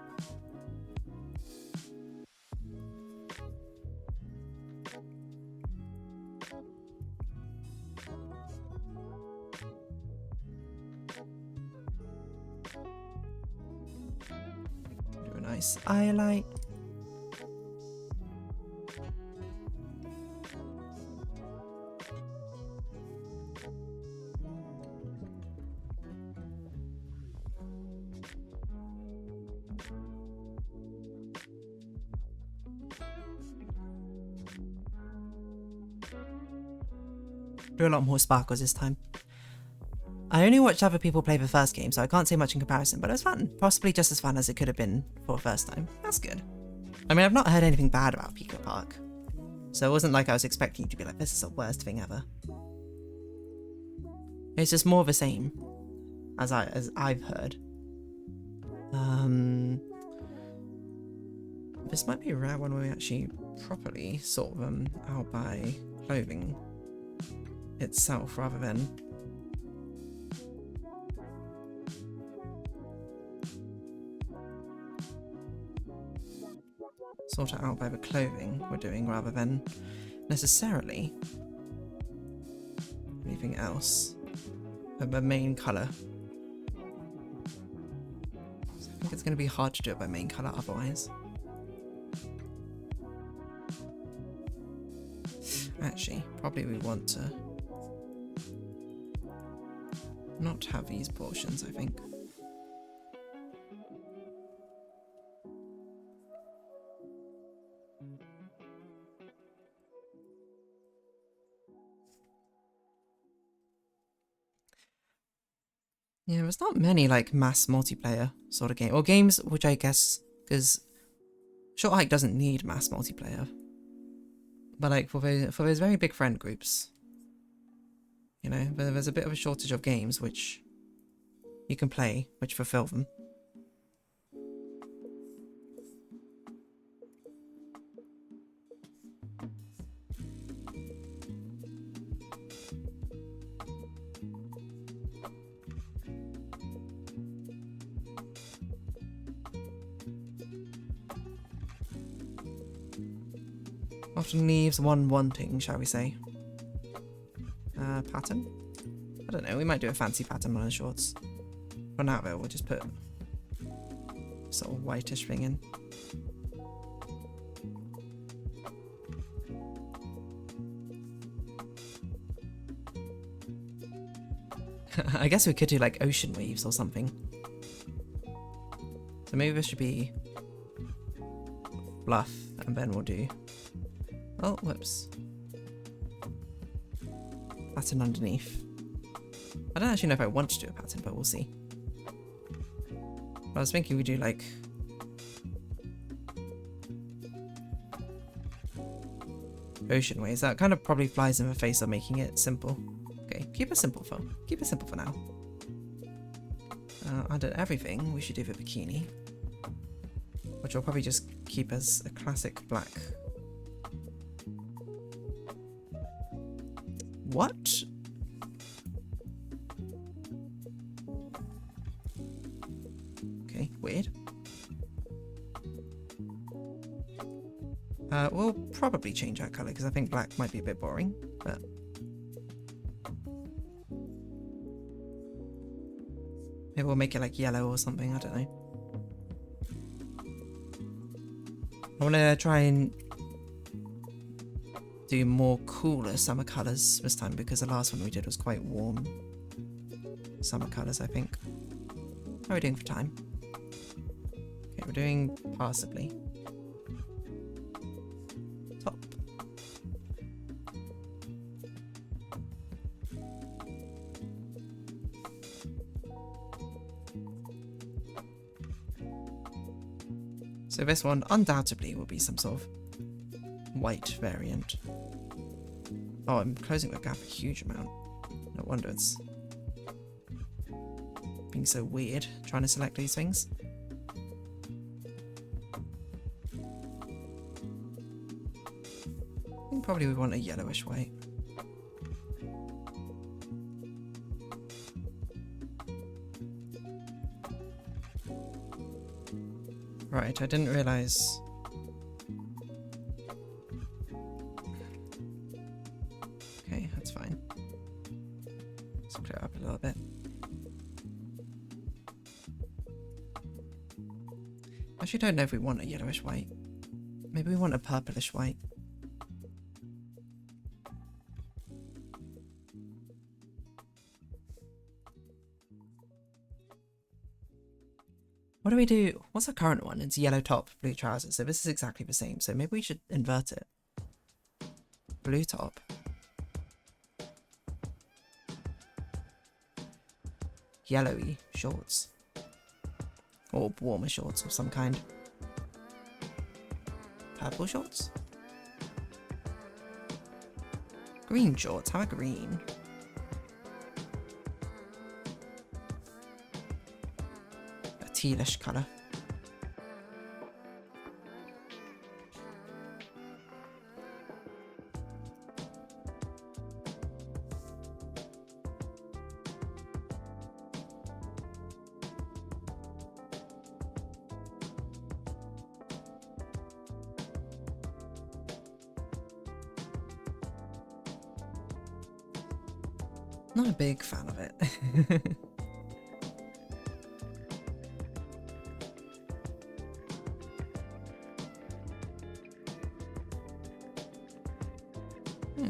Do a nice highlight. Do a lot more sparkles this time. I only watched other people play the first game, so I can't say much in comparison, but it was fun. Possibly just as fun as it could have been for the first time. That's good. I mean, I've not heard anything bad about Pico Park, so it wasn't like I was expecting you to be like, this is the worst thing ever. It's just more of the same, as I've heard. This might be a rare one where we actually properly sort them out by clothing itself rather than sort it out by the clothing we're doing rather than necessarily anything else. The main colour. So I think it's going to be hard to do it by main colour otherwise. Actually, probably we want to not have these portions, I think. Yeah, there's not many like mass multiplayer sort of game, or games which I guess, because Short Hike doesn't need mass multiplayer, but like for those very big friend groups, You know, there's a bit of a shortage of games which you can play, which fulfill them. Often leaves one wanting, shall we say. Pattern? I don't know, we might do a fancy pattern on the shorts. For now though, we'll just put sort of whitish thing in. I guess we could do like ocean waves or something. So maybe this should be fluff, and then we'll do... Oh, whoops. Pattern underneath. I don't actually know if I want to do a pattern, but we'll see. I was thinking we do like... ocean waves. That kind of probably flies in the face of making it simple. Okay, keep it simple for now. Under everything, we should do the bikini. Which will probably just keep as a classic black. What? Okay, weird. We'll probably change our colour because I think black might be a bit boring, but... maybe we'll make it like yellow or something, I don't know. I want to try and do more cooler summer colours this time because the last one we did was quite warm summer colours, I think. How are we doing for time? Okay, we're doing passably. Top. So this one undoubtedly will be some sort of white variant. Oh, I'm closing the gap a huge amount. No wonder it's being so weird trying to select these things. I think probably we want a yellowish white. Right, I didn't realise. Okay, that's fine. Let's clear it up a little bit. I actually don't know if we want a yellowish white. Maybe we want a purplish white. What do we do? What's our current one? It's yellow top, blue trousers. So this is exactly the same. So maybe we should invert it. Blue top. Yellowy shorts. Or warmer shorts of some kind. Purple shorts? Green shorts. How about green? Tealish colour. Not a big fan of it.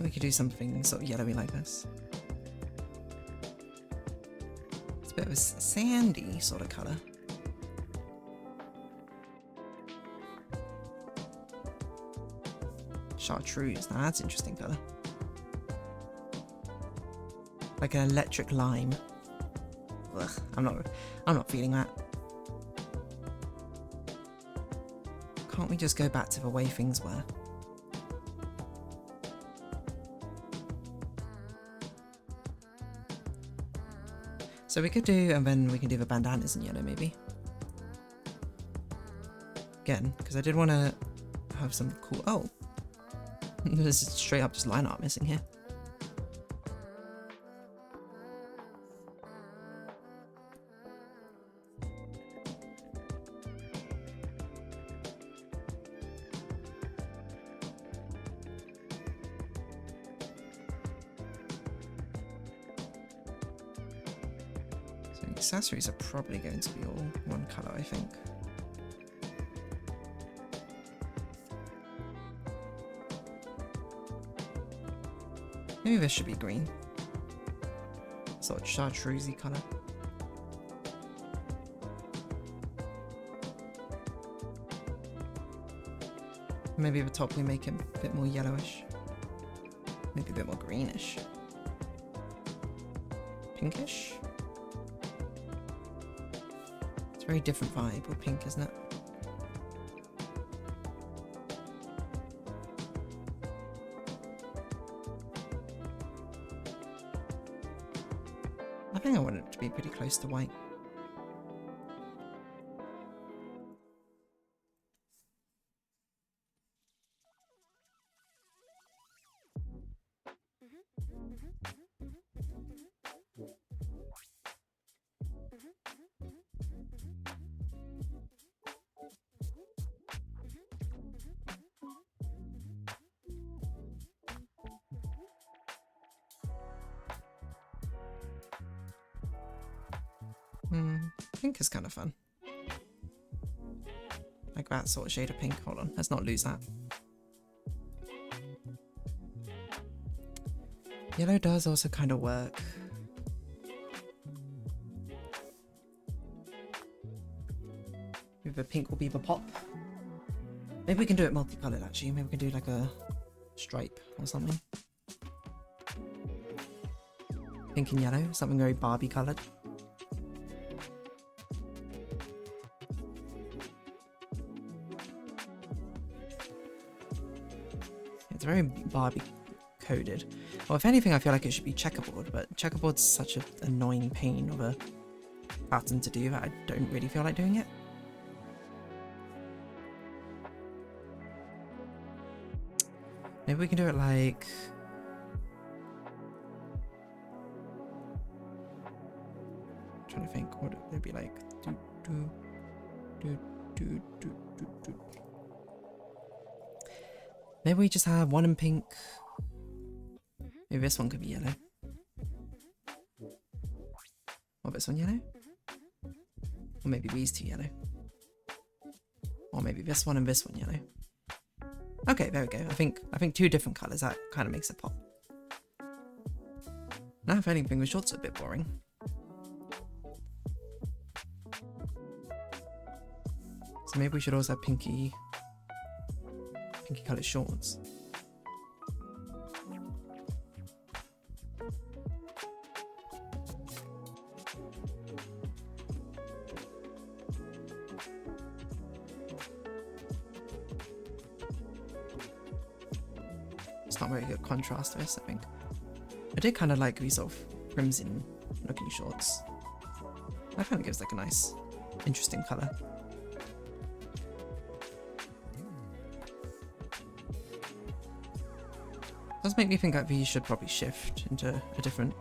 We could do something sort of yellowy like this. It's a bit of a sandy sort of colour. Chartreuse, now that's an interesting colour. Like an electric lime. Ugh, I'm not feeling that. Can't we just go back to the way things were? So we could do, and then we can do the bandanas in yellow maybe. Again, because I did want to have some cool, oh. This is straight up just line art missing here. So accessories are probably going to be all one colour, I think. Maybe this should be green. Sort of chartreusey colour. Maybe at the top we make it a bit more yellowish. Maybe a bit more greenish. Pinkish? It's a very different vibe with pink, isn't it? I think I want it to be pretty close to white. Pink is kind of fun. Like that sort of shade of pink. Hold on, let's not lose that. Yellow does also kind of work. Maybe the pink will be the pop. Maybe we can do it multicolored actually. Maybe we can do like a stripe or something. Pink and yellow, something very Barbie coloured. It's very Barbie coded. Well, if anything, I feel like it should be checkerboard, but checkerboard's such an annoying pain of a pattern to do that I don't really feel like doing it. Maybe we can do it like... I'm trying to think, what would it be like? Maybe we just have one in pink. Maybe this one could be yellow. Or this one yellow? Or maybe these two yellow. Or maybe this one and this one yellow. Okay, there we go. I think two different colours, that kind of makes it pop. Now if anything, the shorts are a bit boring. So maybe we should also have pinky coloured shorts. It's not very good contrast to this, I think. I did kind of like these sort of crimson looking shorts. That kind of gives like a nice, interesting colour. Does make me think that these should probably shift into a different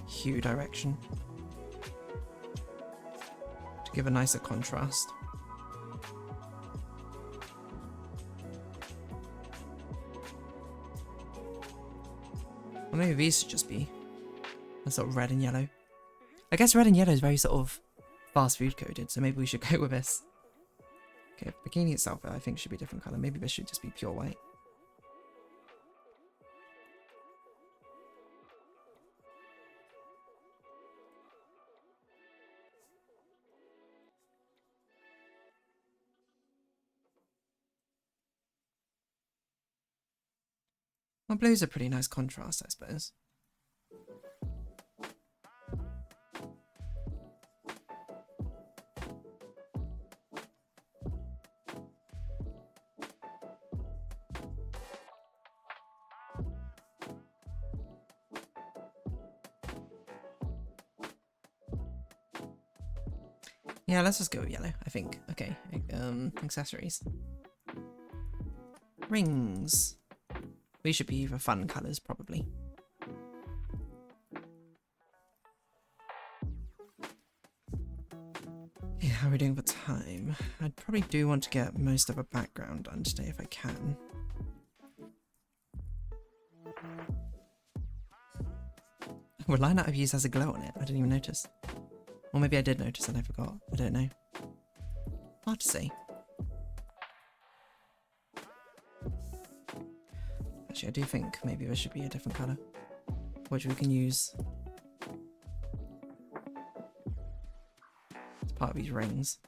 hue direction to give a nicer contrast. Or maybe these should just be a sort of red and yellow. I guess red and yellow is very sort of fast food coded, so maybe we should go with this. Okay, bikini itself I think should be a different colour. Maybe this should just be pure white. Well, blue's a pretty nice contrast, I suppose. Yeah, let's just go with yellow, I think. Okay, accessories. Rings. We should be for fun colours, probably. Yeah, how are we doing for time? I probably do want to get most of a background done today if I can. Well, line art I've used has a glow on it. I didn't even notice. Or maybe I did notice and I forgot. I don't know. Hard to say. Actually, I do think maybe there should be a different colour, which we can use as part of these rings.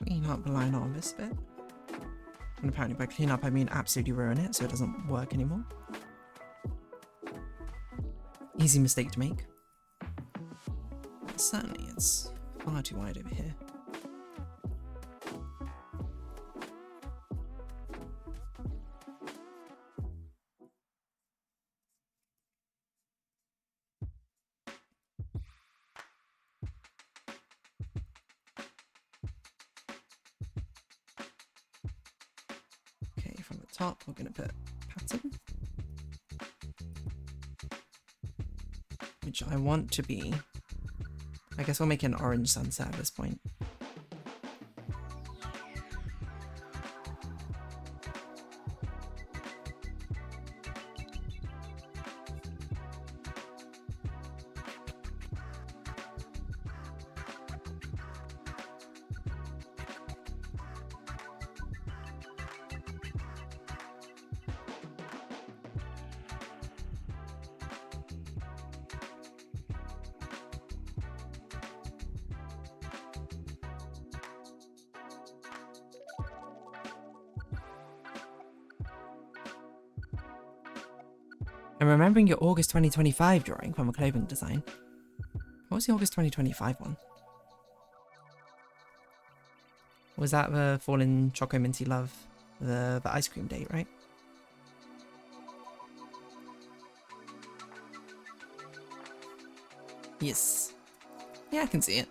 Clean up the line on this bit. And apparently by clean up I mean absolutely ruin it so it doesn't work anymore. Easy mistake to make. But certainly it's far too wide over here. From the top, we're going to put pattern, which I want to be, I guess we'll make an orange sunset at this point. I'm remembering your August 2025 drawing from a clothing design. What was the August 2025 one? Was that the Fallen Choco Minty Love, the ice cream date, right? Yes. Yeah, I can see it.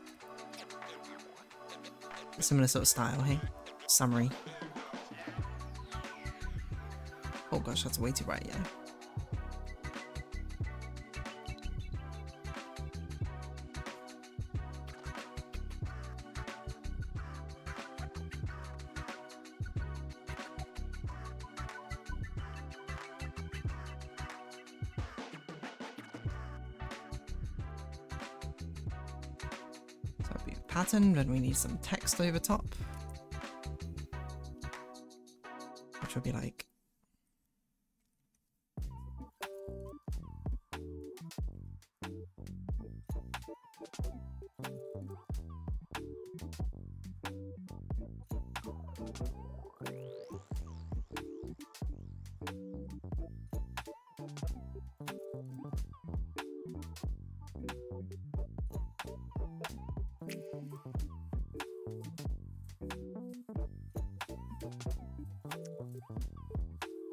A similar sort of style, hey? Summery. Oh gosh, that's way too bright, yeah. Pattern, then we need some text over top, which will be like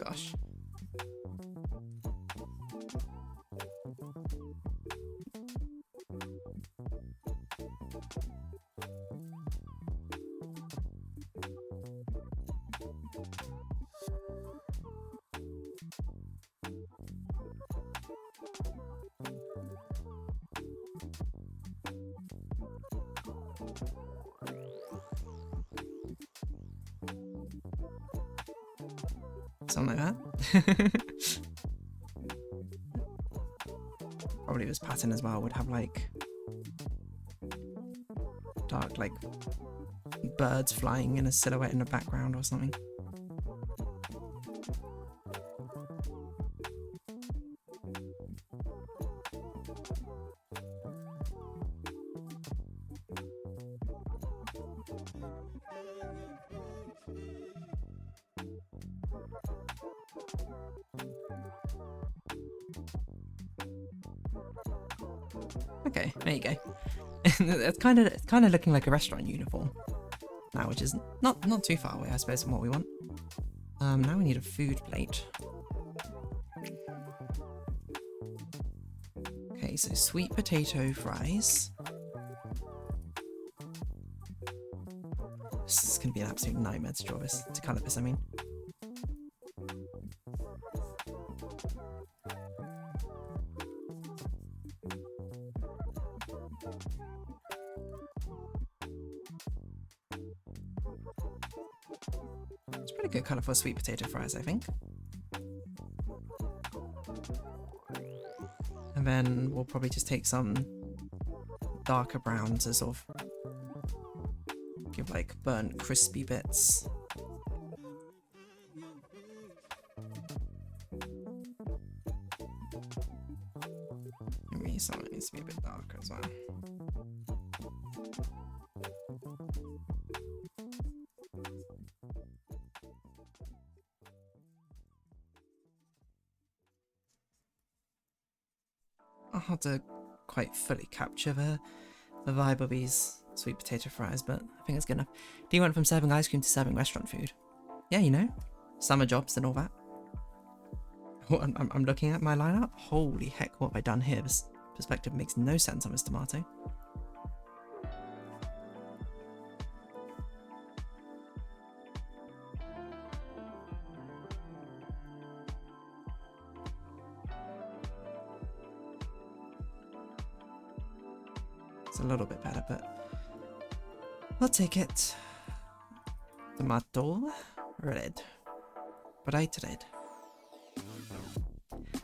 gosh. Something like that. Probably this pattern as well would have like dark like birds flying in a silhouette in the background or something. Okay, there you go. it's kind of looking like a restaurant uniform now, which is not too far away, I suppose, from what we want. Now we need a food plate. Okay, so sweet potato fries. This is going to be an absolute nightmare to draw this, to colour this, I mean. It's pretty good colour for sweet potato fries, I think. And then we'll probably just take some darker brown to sort of give like burnt crispy bits. Maybe some of it needs to be a bit darker as well. Hard to quite fully capture the vibe of these sweet potato fries, but I think it's good enough. Do you went from serving ice cream to serving restaurant food? Yeah, you know, summer jobs and all that. Oh, I'm looking at my lineup. Holy heck, what have I done here? This perspective makes no sense on this tomato. A little bit better, but I'll take it. Tomato red, bright red.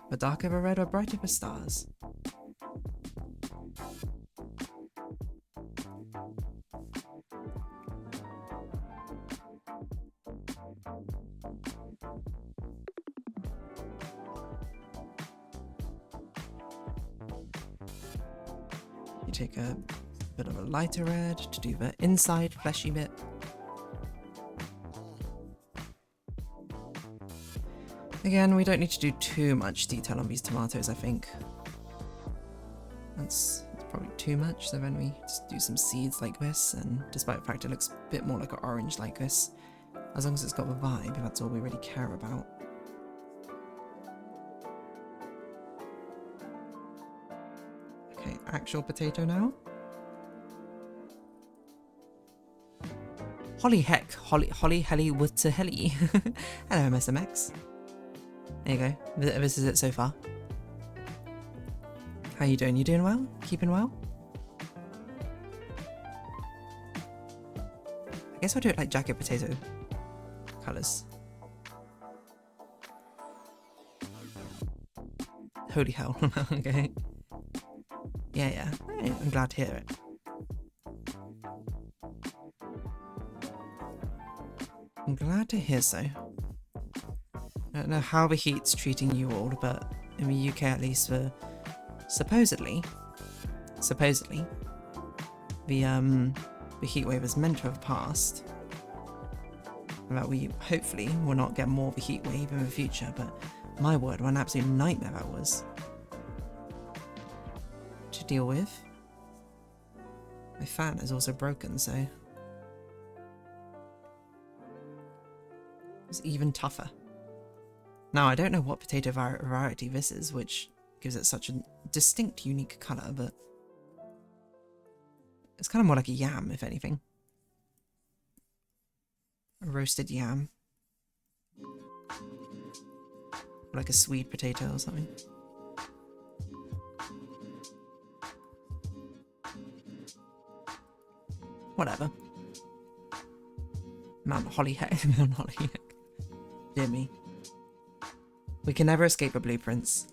The darker the red or brighter the stars. Take a bit of a lighter red to do the inside fleshy bit. Again, we don't need to do too much detail on these tomatoes, I think. That's probably too much, so then we just do some seeds like this, and despite the fact it looks a bit more like an orange like this, as long as it's got the vibe, that's all we really care about. Okay, actual potato now. Holly heck, Holly Helly wood to Helly. Hello, MSMX. There you go. This is it so far. How you doing? You doing well? Keeping well? I guess I'll do it like jacket potato colours. Holy hell. Okay. Yeah. I'm glad to hear it. I'm glad to hear so. I don't know how the heat's treating you all, but in the UK at least, supposedly, the heat wave is meant to have passed. And that we hopefully will not get more of a heat wave in the future, but my word, what an absolute nightmare that was to deal with. My fan is also broken, so it's even tougher. Now, I don't know what potato variety this is, which gives it such a distinct, unique colour, but it's kind of more like a yam, if anything. A roasted yam. Or like a sweet potato or something. Whatever. Mount Hollyheck. Mount Hollyheck. Dear me. We can never escape the blueprints.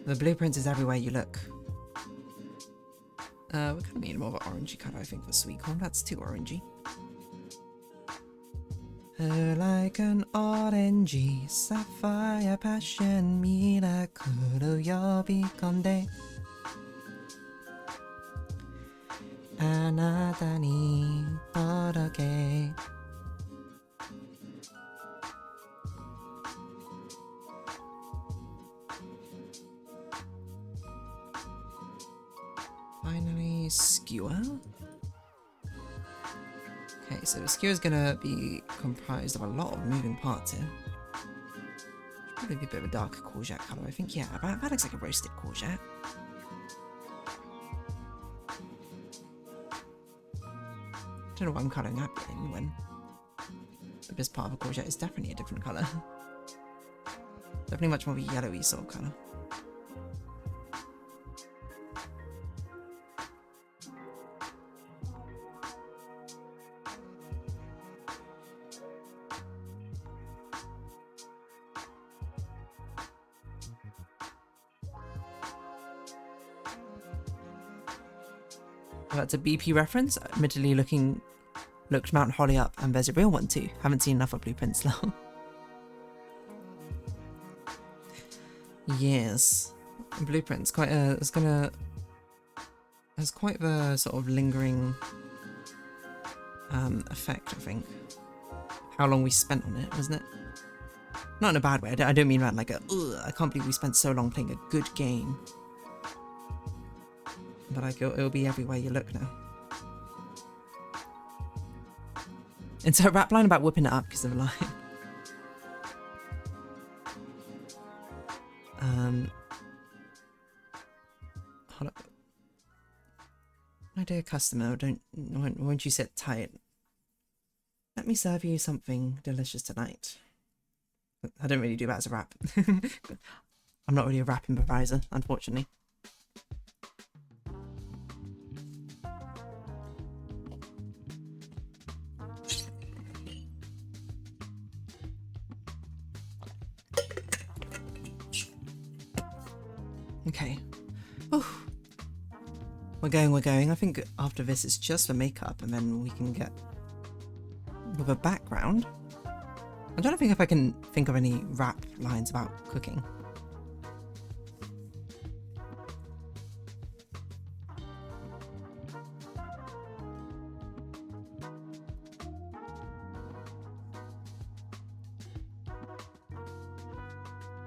The blueprints is everywhere you look. We kind of need more of an orangey colour, I think, for sweet corn. That's too orangey. Like an orangey sapphire passion miracle yobikonde anata ni toroke. finally, skewer. Okay, so the skewer is gonna be comprised of a lot of moving parts here. Should probably be a bit of a darker courgette colour, I think. Yeah, that looks like a roasted courgette. I don't know why I'm colouring that in when this part of a courgette is definitely a different colour. Definitely much more of a yellowy sort of colour. That's a BP reference. Admittedly, looked Mount Holly up, and there's a real one too. Haven't seen enough of blueprints though. Yes, blueprints quite has quite the sort of lingering effect. I think how long we spent on it, wasn't it? Not in a bad way. I don't mean that like a ugh, I can't believe we spent so long playing a good game. But like it'll be everywhere you look now. And so a rap line about whipping it up because of the line. Hold up. My dear customer, won't you sit tight? Let me serve you something delicious tonight. I don't really do that as a rap. I'm not really a rap improviser, unfortunately. Okay. Oof. We're going. I think after this it's just the makeup and then we can get with a background. I'm trying to think if I can think of any rap lines about cooking.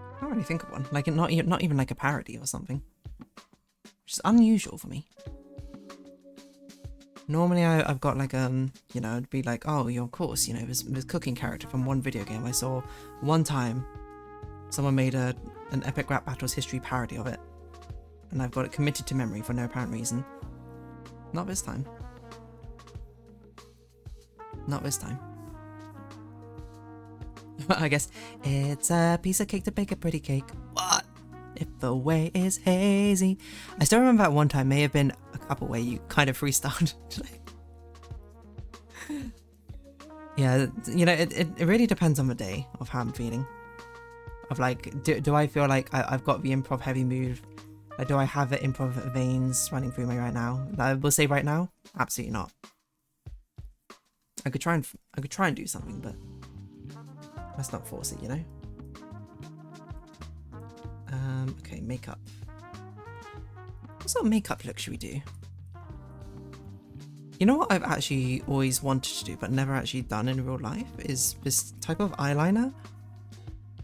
I can't really think of one. Like not even like a parody or something. Which is unusual for me. Normally I've got like you know, it'd be like, oh, of course, you know, this cooking character from one video game I saw one time. Someone made an Epic Rap Battles history parody of it. And I've got it committed to memory for no apparent reason. Not this time. Not this time. I guess it's a piece of cake to bake a pretty cake. What? If the way is hazy. I still remember that one time, may have been a couple where you kind of freestyled. Yeah, you know, it really depends on the day of how I'm feeling. Of like, do I feel like I've got the improv heavy mood? Like, do I have the improv veins running through me right now? I will say right now, absolutely not. I could try and do something, but let's not force it, you know? Okay, makeup. What sort of makeup look should we do? You know what I've actually always wanted to do, but never actually done in real life, is this type of eyeliner.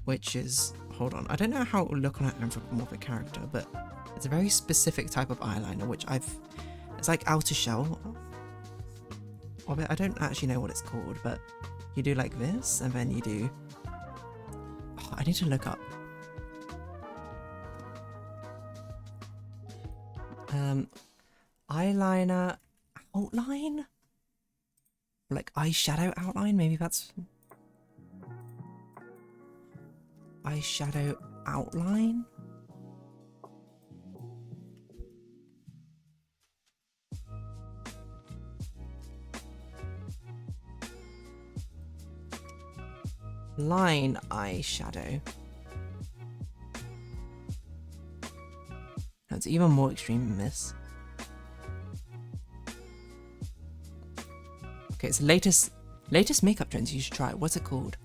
Which is, hold on, I don't know how it will look on an anthropomorphic character, but it's a very specific type of eyeliner, which it's like outer shell of it. I don't actually know what it's called, but you do like this, and then you do, oh, I need to look up. Eyeliner outline? Like eyeshadow outline? Maybe that's... eyeshadow outline? Line eyeshadow. That's even more extreme than this. Okay, it's the latest makeup trends you should try. What's it called?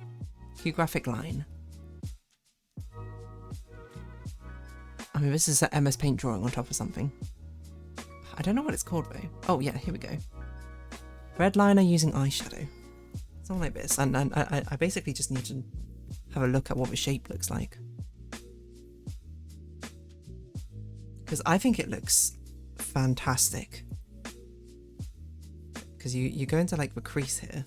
Hue graphic line. I mean, this is an MS Paint drawing on top of something. I don't know what it's called though. Oh yeah, here we go. Red liner using eyeshadow. Something like this. And I basically just need to have a look at what the shape looks like. Because I think it looks fantastic. Because you go into like the crease here.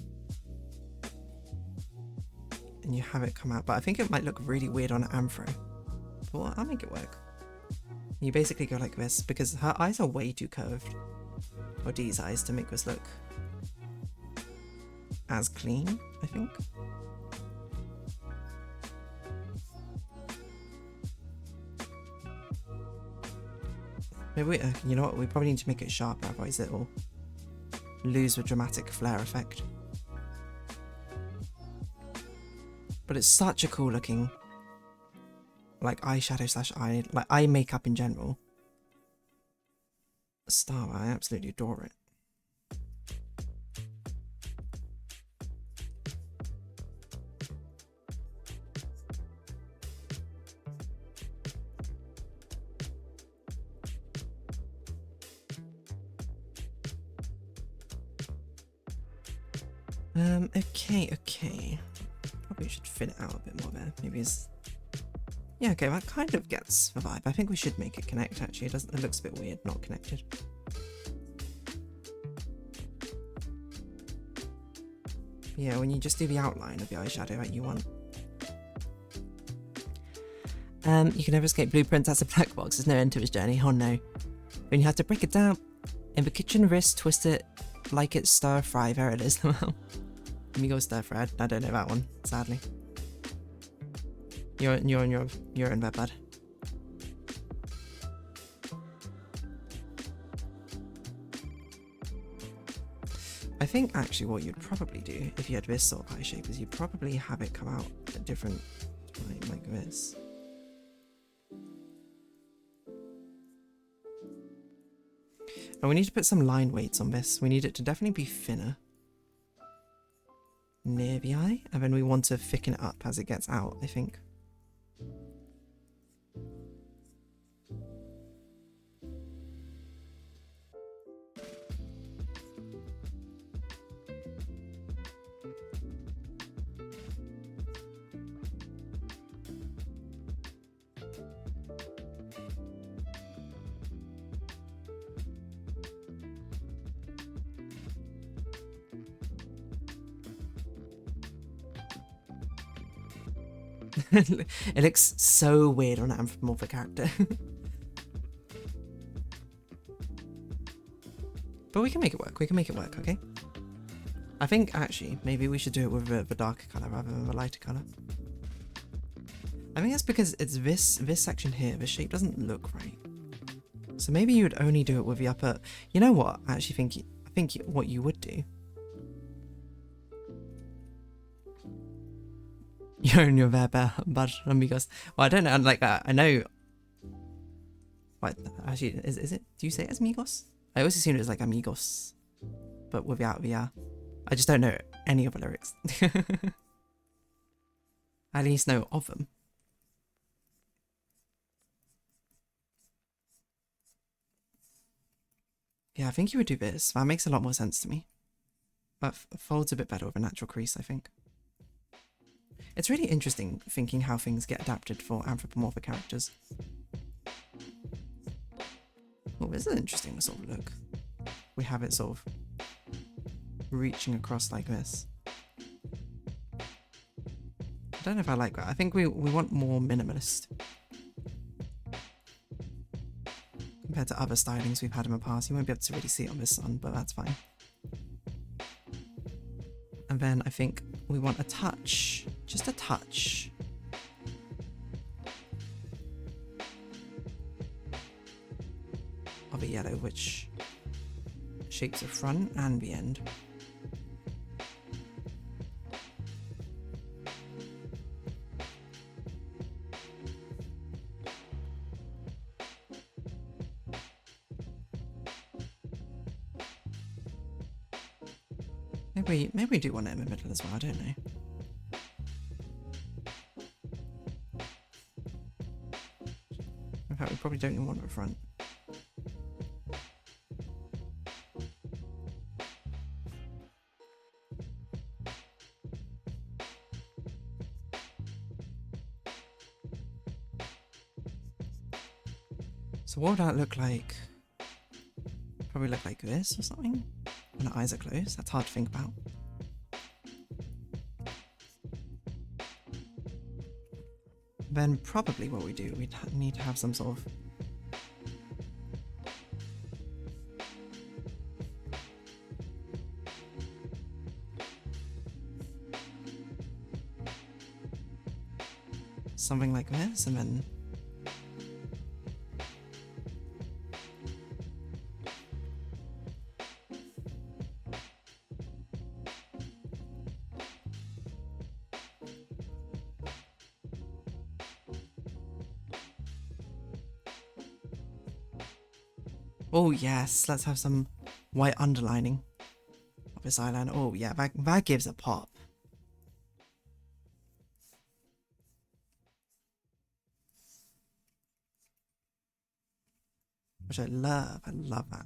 And you have it come out. But I think it might look really weird on Anthro. But well, I'll make it work. You basically go like this because her eyes are way too curved. Or Dee's eyes to make this look as clean, I think. Maybe we, you know what, we probably need to make it sharper, otherwise it'll lose the dramatic flare effect. But it's such a cool looking, like eyeshadow slash eye, like eye makeup in general. Star, I absolutely adore it. Okay. Probably should fit it out a bit more there. Maybe it's... Yeah, okay, that kind of gets the vibe. I think we should make it connect, actually. It looks a bit weird, not connected. Yeah, when you just do the outline of the eyeshadow that you want. You can never escape blueprints. That's a black box. There's no end to his journey. Oh no. When you have to break it down in the kitchen wrist, twist it like it's stir fry. There it is. Amigo stir fry. I don't know that one, sadly. You're in there, bud. I think actually what you'd probably do if you had this sort of eye shape is you'd probably have it come out at different, like this. And we need to put some line weights on this. We need it to definitely be thinner near the eye, and then we want to thicken it up as it gets out, I think. It looks so weird on an anthropomorphic character. But we can make it work. We can make it work, okay? I think, actually, maybe we should do it with the darker colour rather than the lighter colour. I think that's because it's this section here. The shape doesn't look right. So maybe you would only do it with the upper... You know what? I actually think what you would do... You're in your there, bud, amigos. Well, I don't know, like, I know... What, actually, is it? Do you say it as amigos? I always assumed it was like amigos, but without the I just don't know any of the lyrics. I at least know of them. Yeah, I think you would do this. That makes a lot more sense to me. But folds a bit better with a natural crease, I think. It's really interesting thinking how things get adapted for anthropomorphic characters. Well, this is an interesting sort of look. We have it sort of reaching across like this. I don't know if I like that. I think we want more minimalist. Compared to other stylings we've had in the past. You won't be able to really see it on this one, but that's fine. And then I think we want a touch, just a touch. Of a yellow, which shapes the front and the end. Maybe we do want it in the middle as well, I don't know. In fact, we probably don't even want it in front. So what would that look like probably look like this or something. When the eyes are closed. That's hard to think about. Then probably what we do, we'd need to have some sort of something like this, and then oh yes, let's have some white underlining of this eyeliner. Oh yeah, that gives a pop. Which I love that.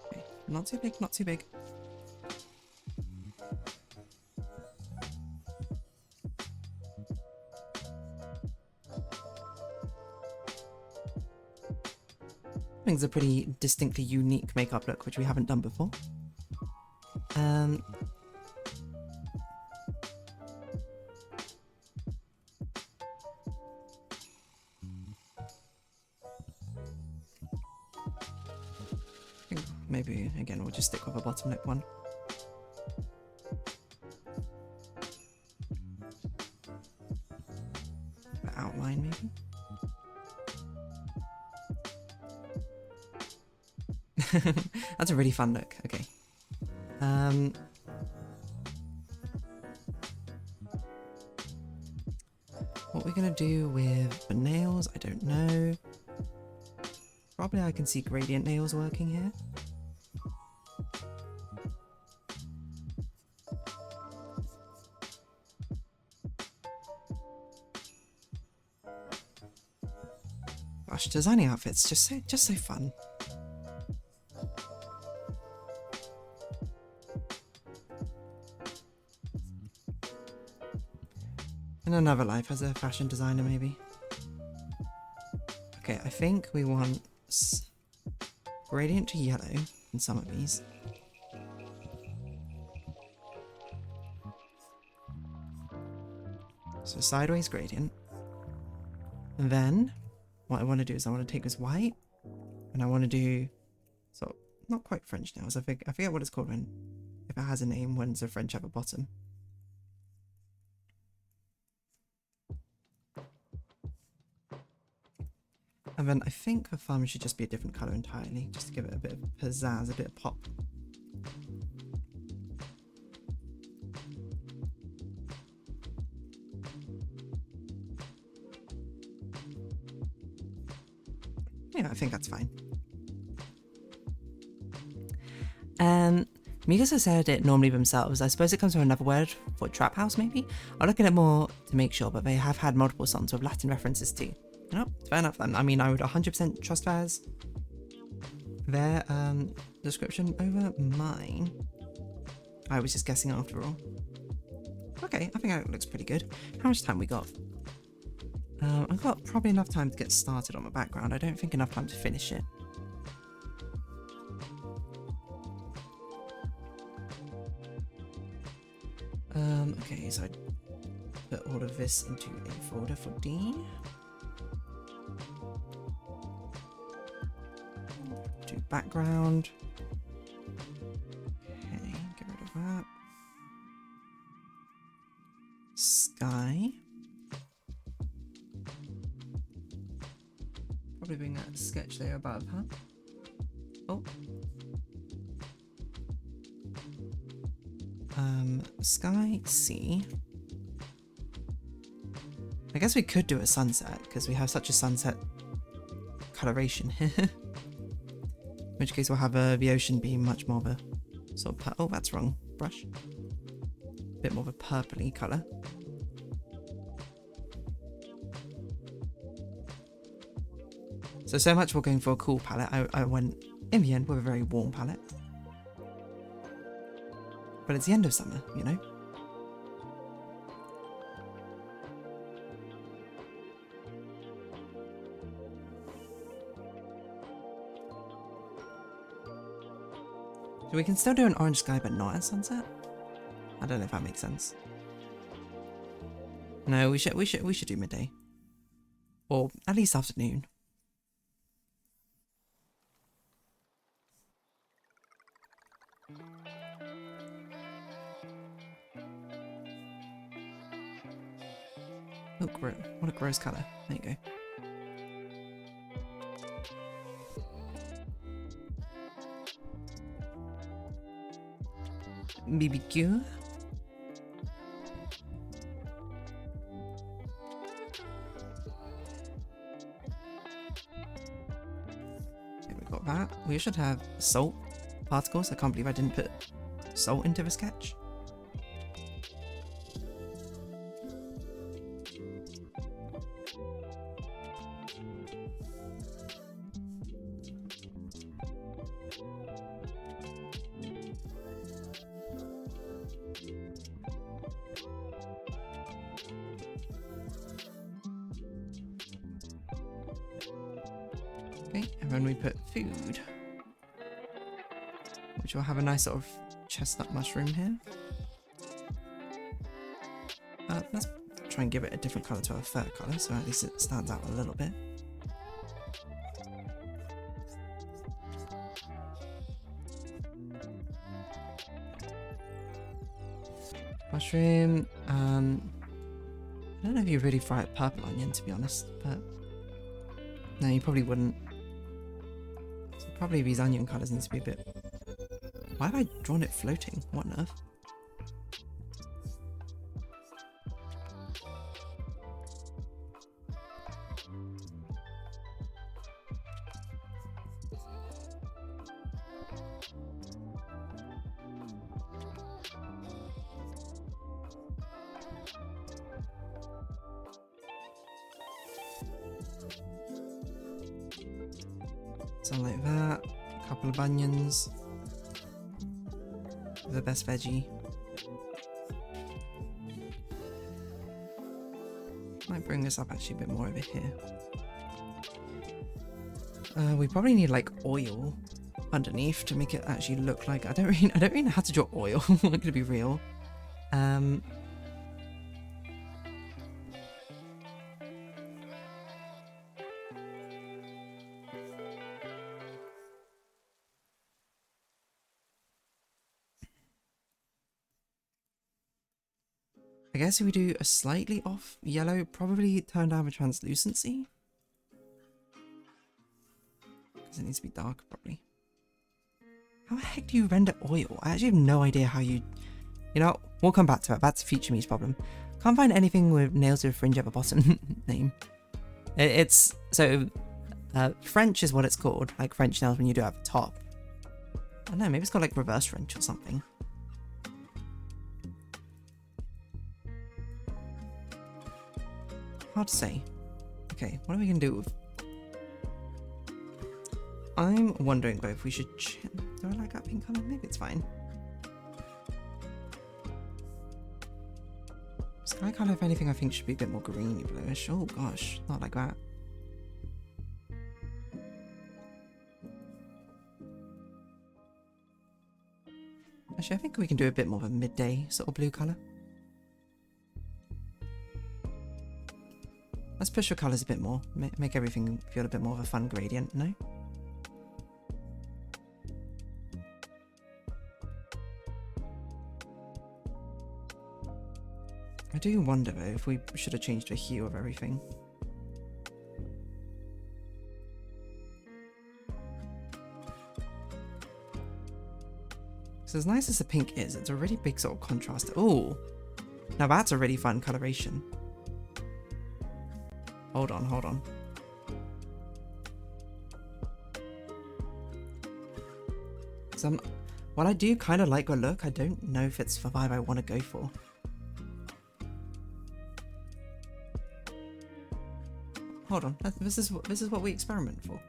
Okay, not too big, not too big. I think it's a pretty distinctly unique makeup look, which we haven't done before. I think maybe, again, we'll just stick with a bottom lip one. The outline, maybe? That's a really fun look. Okay. What we're gonna do with the nails, I don't know. Probably I can see gradient nails working here. Gosh, designing outfits just so fun. In another life as a fashion designer, maybe. Okay, I think we want gradient to yellow in some of these. So sideways gradient. And then what I want to do is I want to take this white and I want to do sort of not quite French nails. I forget what it's called when if it has a name when the French have a bottom. And then I think the thumb should just be a different colour entirely, just to give it a bit of pizzazz, a bit of pop. Yeah, I think that's fine. Mikas has said it normally themselves. I suppose it comes from another word for trap house, maybe? I'll look at it more to make sure, but they have had multiple songs with Latin references too. You know, fair enough then. I mean, I would 100% trust their description over mine. I was just guessing after all. Okay, I think that looks pretty good. How much time we got? I've got probably enough time to get started on the background. I don't think enough time to finish it. Okay, so I put all of this into a folder for D. Do background. Okay, get rid of that. Sky. Probably bring that sketch layer above, huh? Oh. Sky C. I guess we could do a sunset because we have such a sunset coloration here. In which case we'll have the ocean be much more of a sort of oh, that's wrong. Brush. A bit more of a purpley colour. So much for going for a cool palette. I went, in the end, with a very warm palette. But it's the end of summer, you know? So we can still do an orange sky, but not at sunset? I don't know if that makes sense. No, we should do midday. Or at least afternoon. Oh, what a gross colour. There you go. BBQ. Okay, we got that. We should have salt particles. I can't believe I didn't put salt into the sketch. Okay, and then we put food, which will have a nice sort of chestnut mushroom here. Let's try and give it a different colour to our third colour, so at least it stands out a little bit. Mushroom, I don't know if you really fry a purple onion, to be honest, but no, you probably wouldn't. So probably these onion colours need to be a bit... Why have I drawn it floating? What on earth? Something like that. A couple of onions. The best veggie. Might bring this up actually a bit more over here. We probably need like oil underneath to make it actually look like... I don't really know how to draw oil. I'm gonna be real. I guess if we do a slightly off yellow, probably turn down the translucency. Because it needs to be darker, probably. How the heck do you render oil? I actually have no idea how you... You know, we'll come back to that. That's Future Me's problem. Can't find anything with nails with fringe at the bottom name. It's... So, French is what it's called. Like French nails when you do it at the top. I don't know, maybe it's called like reverse French or something. Hard to say. Okay, what are we gonna do with... I'm wondering though if we should... Do I like that pink colour? Maybe it's fine. Sky colour, if anything, I think should be a bit more greeny bluish. Oh gosh, not like that. Actually, I think we can do a bit more of a midday sort of blue colour. Let's push the colours a bit more, make everything feel a bit more of a fun gradient, no? I do wonder though if we should have changed the hue of everything. So as nice as the pink is, it's a really big sort of contrast. Oh, now that's a really fun coloration. Hold on, hold on. So while I do kind of like the look, I don't know if it's the vibe I want to go for. hold on. This is what we experiment for.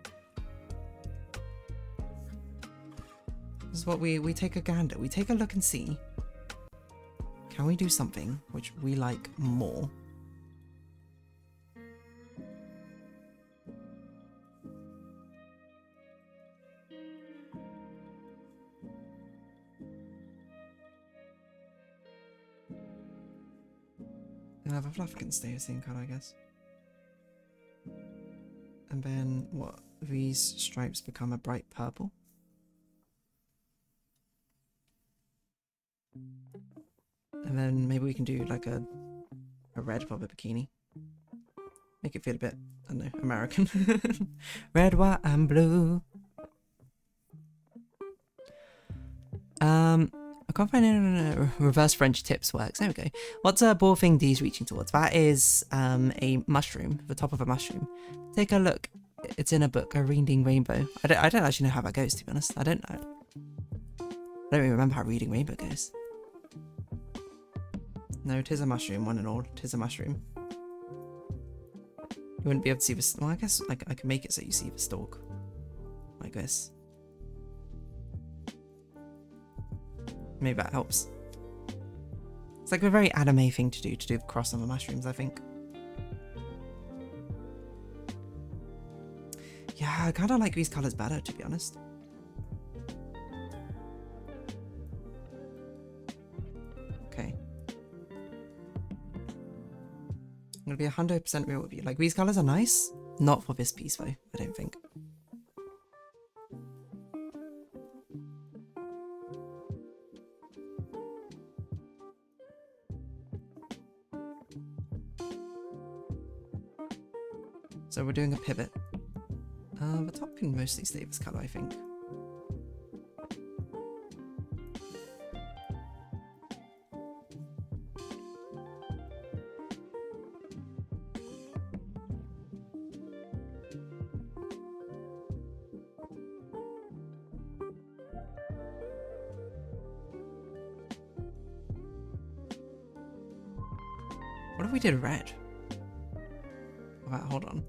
This is what we take a gander. We take a look and see. Can we do something which we like more? Another fluff can stay the same colour, I guess. And then what? These stripes become a bright purple. And then maybe we can do like a red for the bikini. Make it feel a bit, I don't know, American. Red, white, and blue. I can't find any reverse French tips works. There we go. What's a ball thing D's reaching towards? That is a mushroom, the top of a mushroom. Take a look. It's in a book, a reading rainbow. I don't actually know how that goes, to be honest. I don't even remember how reading rainbow goes. No, 'tis a mushroom, one and all. 'Tis a mushroom. You wouldn't be able to see the... Well, I guess I can make it so you see the stalk. Like this. Maybe that helps. It's like a very anime thing to do the cross on the mushrooms, I think. Yeah, I kind of like these colours better, to be honest. Okay. I'm gonna be 100% real with you. Like, these colours are nice. Not for this piece, though, I don't think. So we're doing a pivot. The top can mostly stay this colour, I think. What if we did red? Wow, hold on.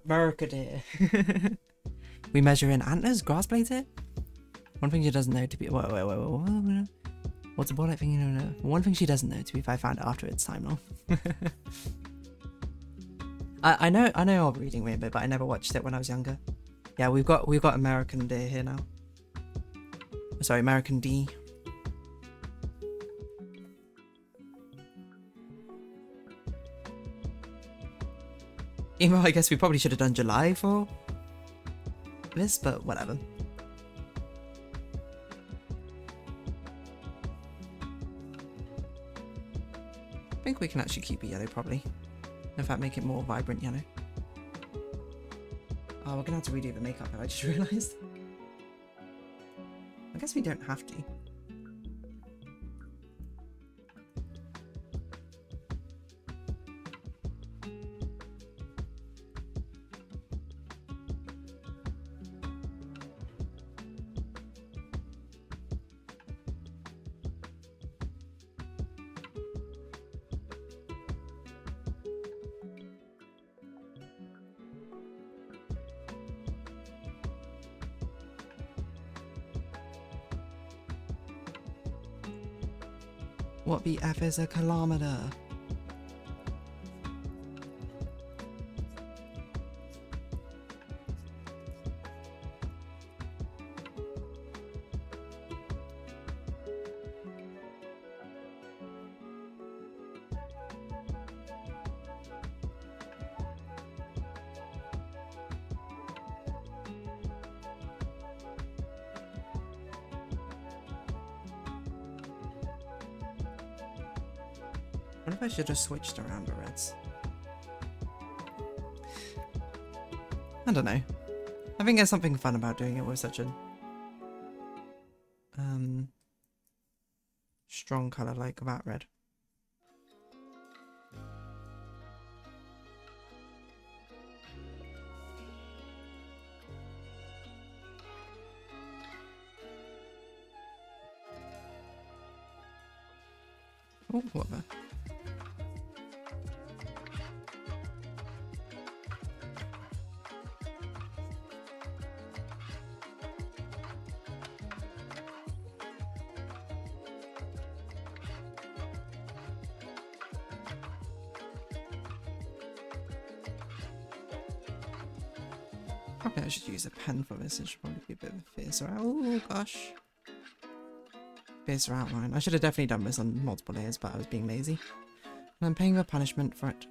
America, dear. We measure in antlers, grass blades here? One thing she doesn't know to be... Whoa. What's a ball like thing you don't know? One thing she doesn't know to be if I found it after its time though. I know of Reading Rainbow, but I never watched it when I was younger. Yeah, we've got American Deer here now. Sorry, American D. Even though I guess we probably should have done July for this, but whatever. I think we can actually keep it yellow probably. In fact, make it more vibrant yellow. Oh, we're gonna have to redo the makeup, I just realised. I guess we don't have to. What the F is a kilometer? wonder if I should have switched around the reds. I don't know. I think there's something fun about doing it with such a strong colour like that red. Oh, whatever. Probably I should use a pen for this. It should probably be a bit of a fiercer. Oh gosh. Fiercer outline. I should have definitely done this on multiple layers, but I was being lazy. And I'm paying the punishment for it.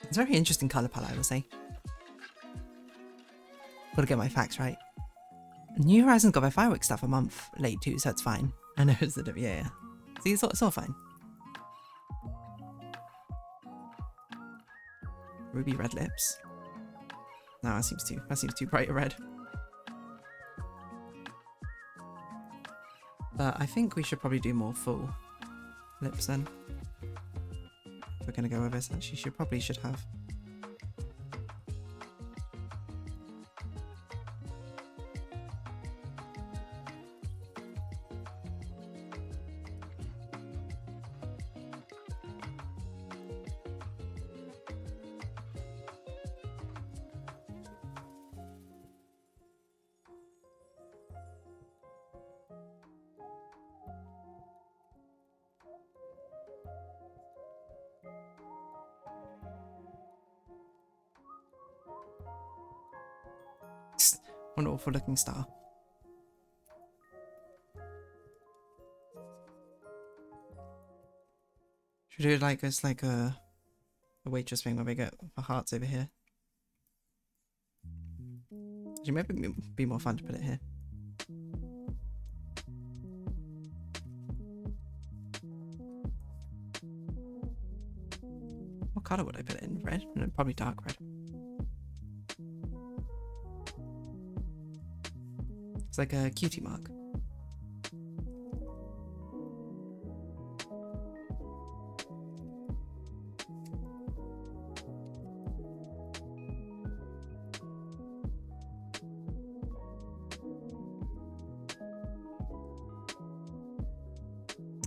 It's a very interesting colour palette, I would say. Gotta get my facts right. New Horizons got their fireworks stuff a month late too, so it's fine. I know it's the yeah. See, it's all fine. Ruby red lips. No, that seems too bright a red. But I think we should probably do more full lips then. If we're gonna go with this, actually, should have. What an awful looking star. Should we do it like it's like a waitress thing where we get the hearts over here? Actually, maybe it'd be more fun to put it here. What colour would I put it in? Red? No, probably dark red. It's like a cutie mark.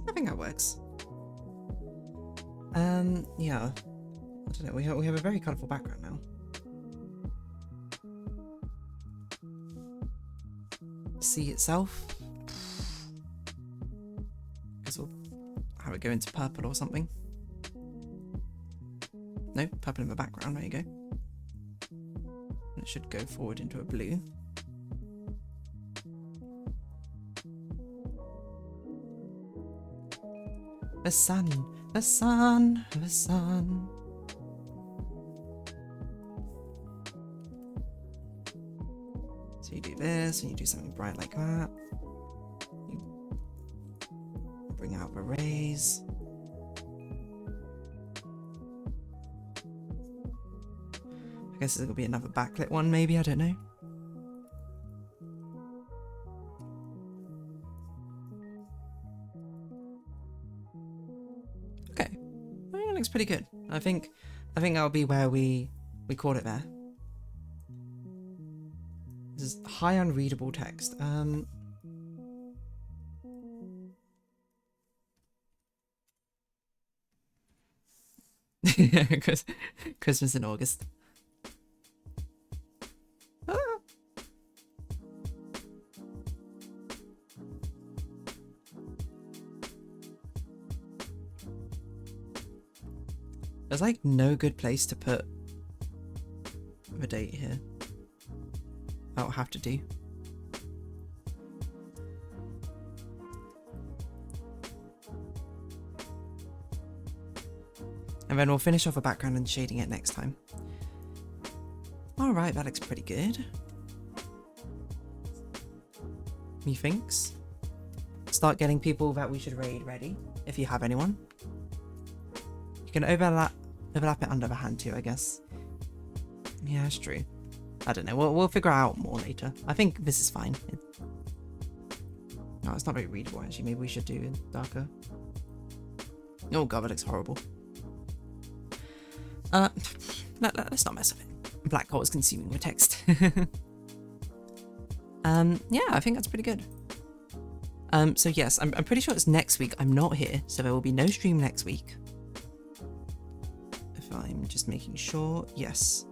I think that works. Yeah. I don't know. We have a very colourful background now. Sea itself. Guess we'll have it go into purple or something. No, purple in the background. There you go. And it should go forward into a blue. The sun, the sun, the sun. So you do this, and you do something bright like that. You bring out the rays. I guess there'll be another backlit one, maybe, I don't know. Okay, I think that looks pretty good. I think that'll be where we call it there. This is high unreadable text. Christmas in August. Ah. There's like no good place to put the date here. That'll have to do. And then we'll finish off a background and shading it next time. Alright, that looks pretty good. methinks. Start getting people that we should raid ready, if you have anyone. You can overlap it under the hand too, I guess. Yeah, it's true. I don't know. We'll figure out more later. I think this is fine. No, it's not very readable actually. Maybe we should do it darker. Oh god, that looks horrible. Let's not mess with it. Black hole is consuming the text. Yeah, I think that's pretty good. So yes, I'm pretty sure it's next week. I'm not here, so there will be no stream next week. If I'm just making sure, yes,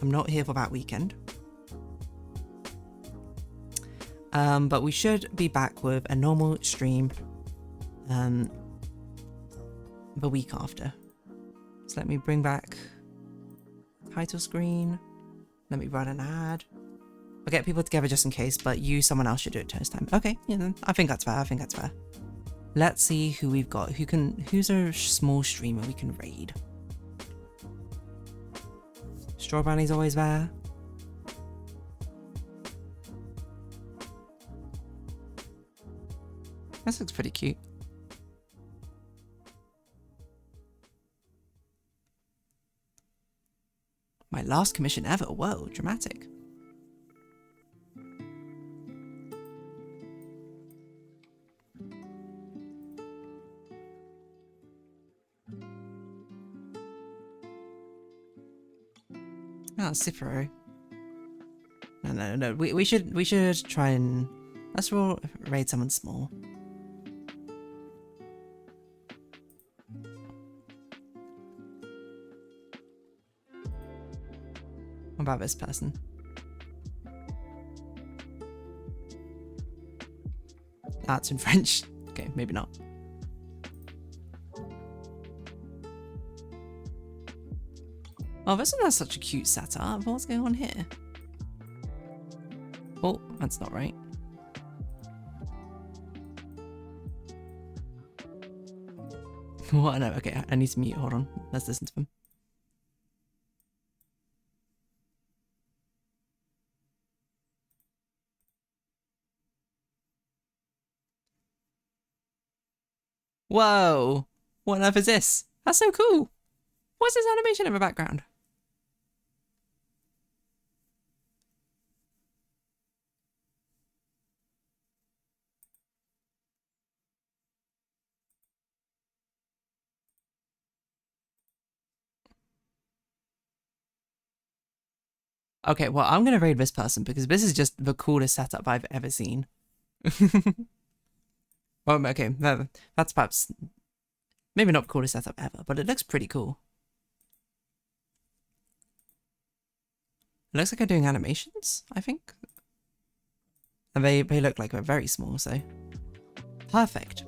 I'm not here for that weekend. But we should be back with a normal stream, the week after. So let me bring back title screen. Let me run an ad. I'll get people together just in case, but someone else should do it this time. Okay, yeah, then I think that's fair. I think that's fair. Let's see who we've got. Who's a small streamer we can raid? Straw Bunny's always there. This looks pretty cute. My last commission ever. Whoa, dramatic. Oh, Cifero. No. We should try and let's raid someone small. What about this person? That's in French. Okay, maybe not. Oh, this one has such a cute setup. What's going on here? Oh, that's not right. What? No, okay, I need to mute. Hold on. Let's listen to them. Whoa! What on earth is this? That's so cool! What's this animation in the background? Okay, well, I'm gonna raid this person because this is just the coolest setup I've ever seen. Well, okay, that's perhaps maybe not the coolest setup ever, but it looks pretty cool. It looks like I'm doing animations, I think. And they look like they're very small, so. Perfect.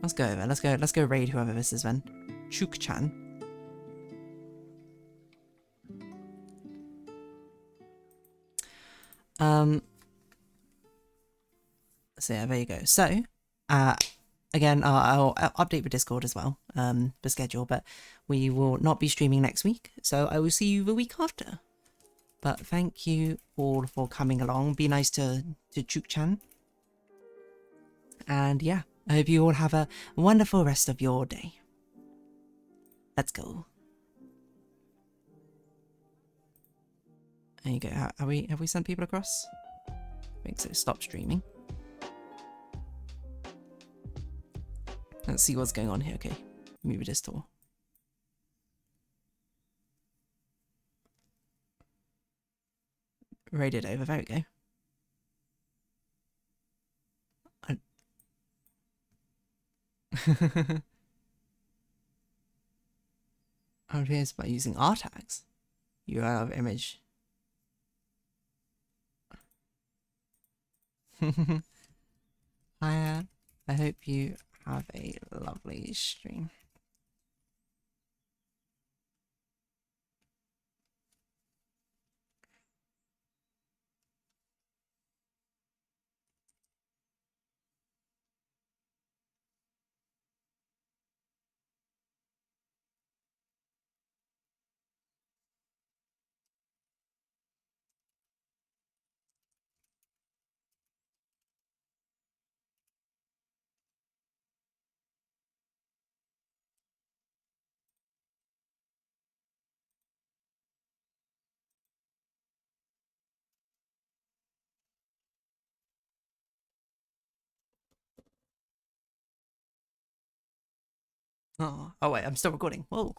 Let's go then. Let's go raid whoever this is then. Chuk-chan. So yeah, there you go. So, again, I'll update the Discord as well, the schedule, but we will not be streaming next week, so I will see you the week after. But thank you all for coming along. Be nice to Chuk-chan. And yeah, I hope you all have a wonderful rest of your day. Let's go. There you go. Have we sent people across? I think so. Stop streaming. Let's see what's going on here. Okay, move this tour. Raided over. There we go. Appears by using R tags. URL of image. I hope you have a lovely stream. Oh, wait, I'm still recording. Whoa.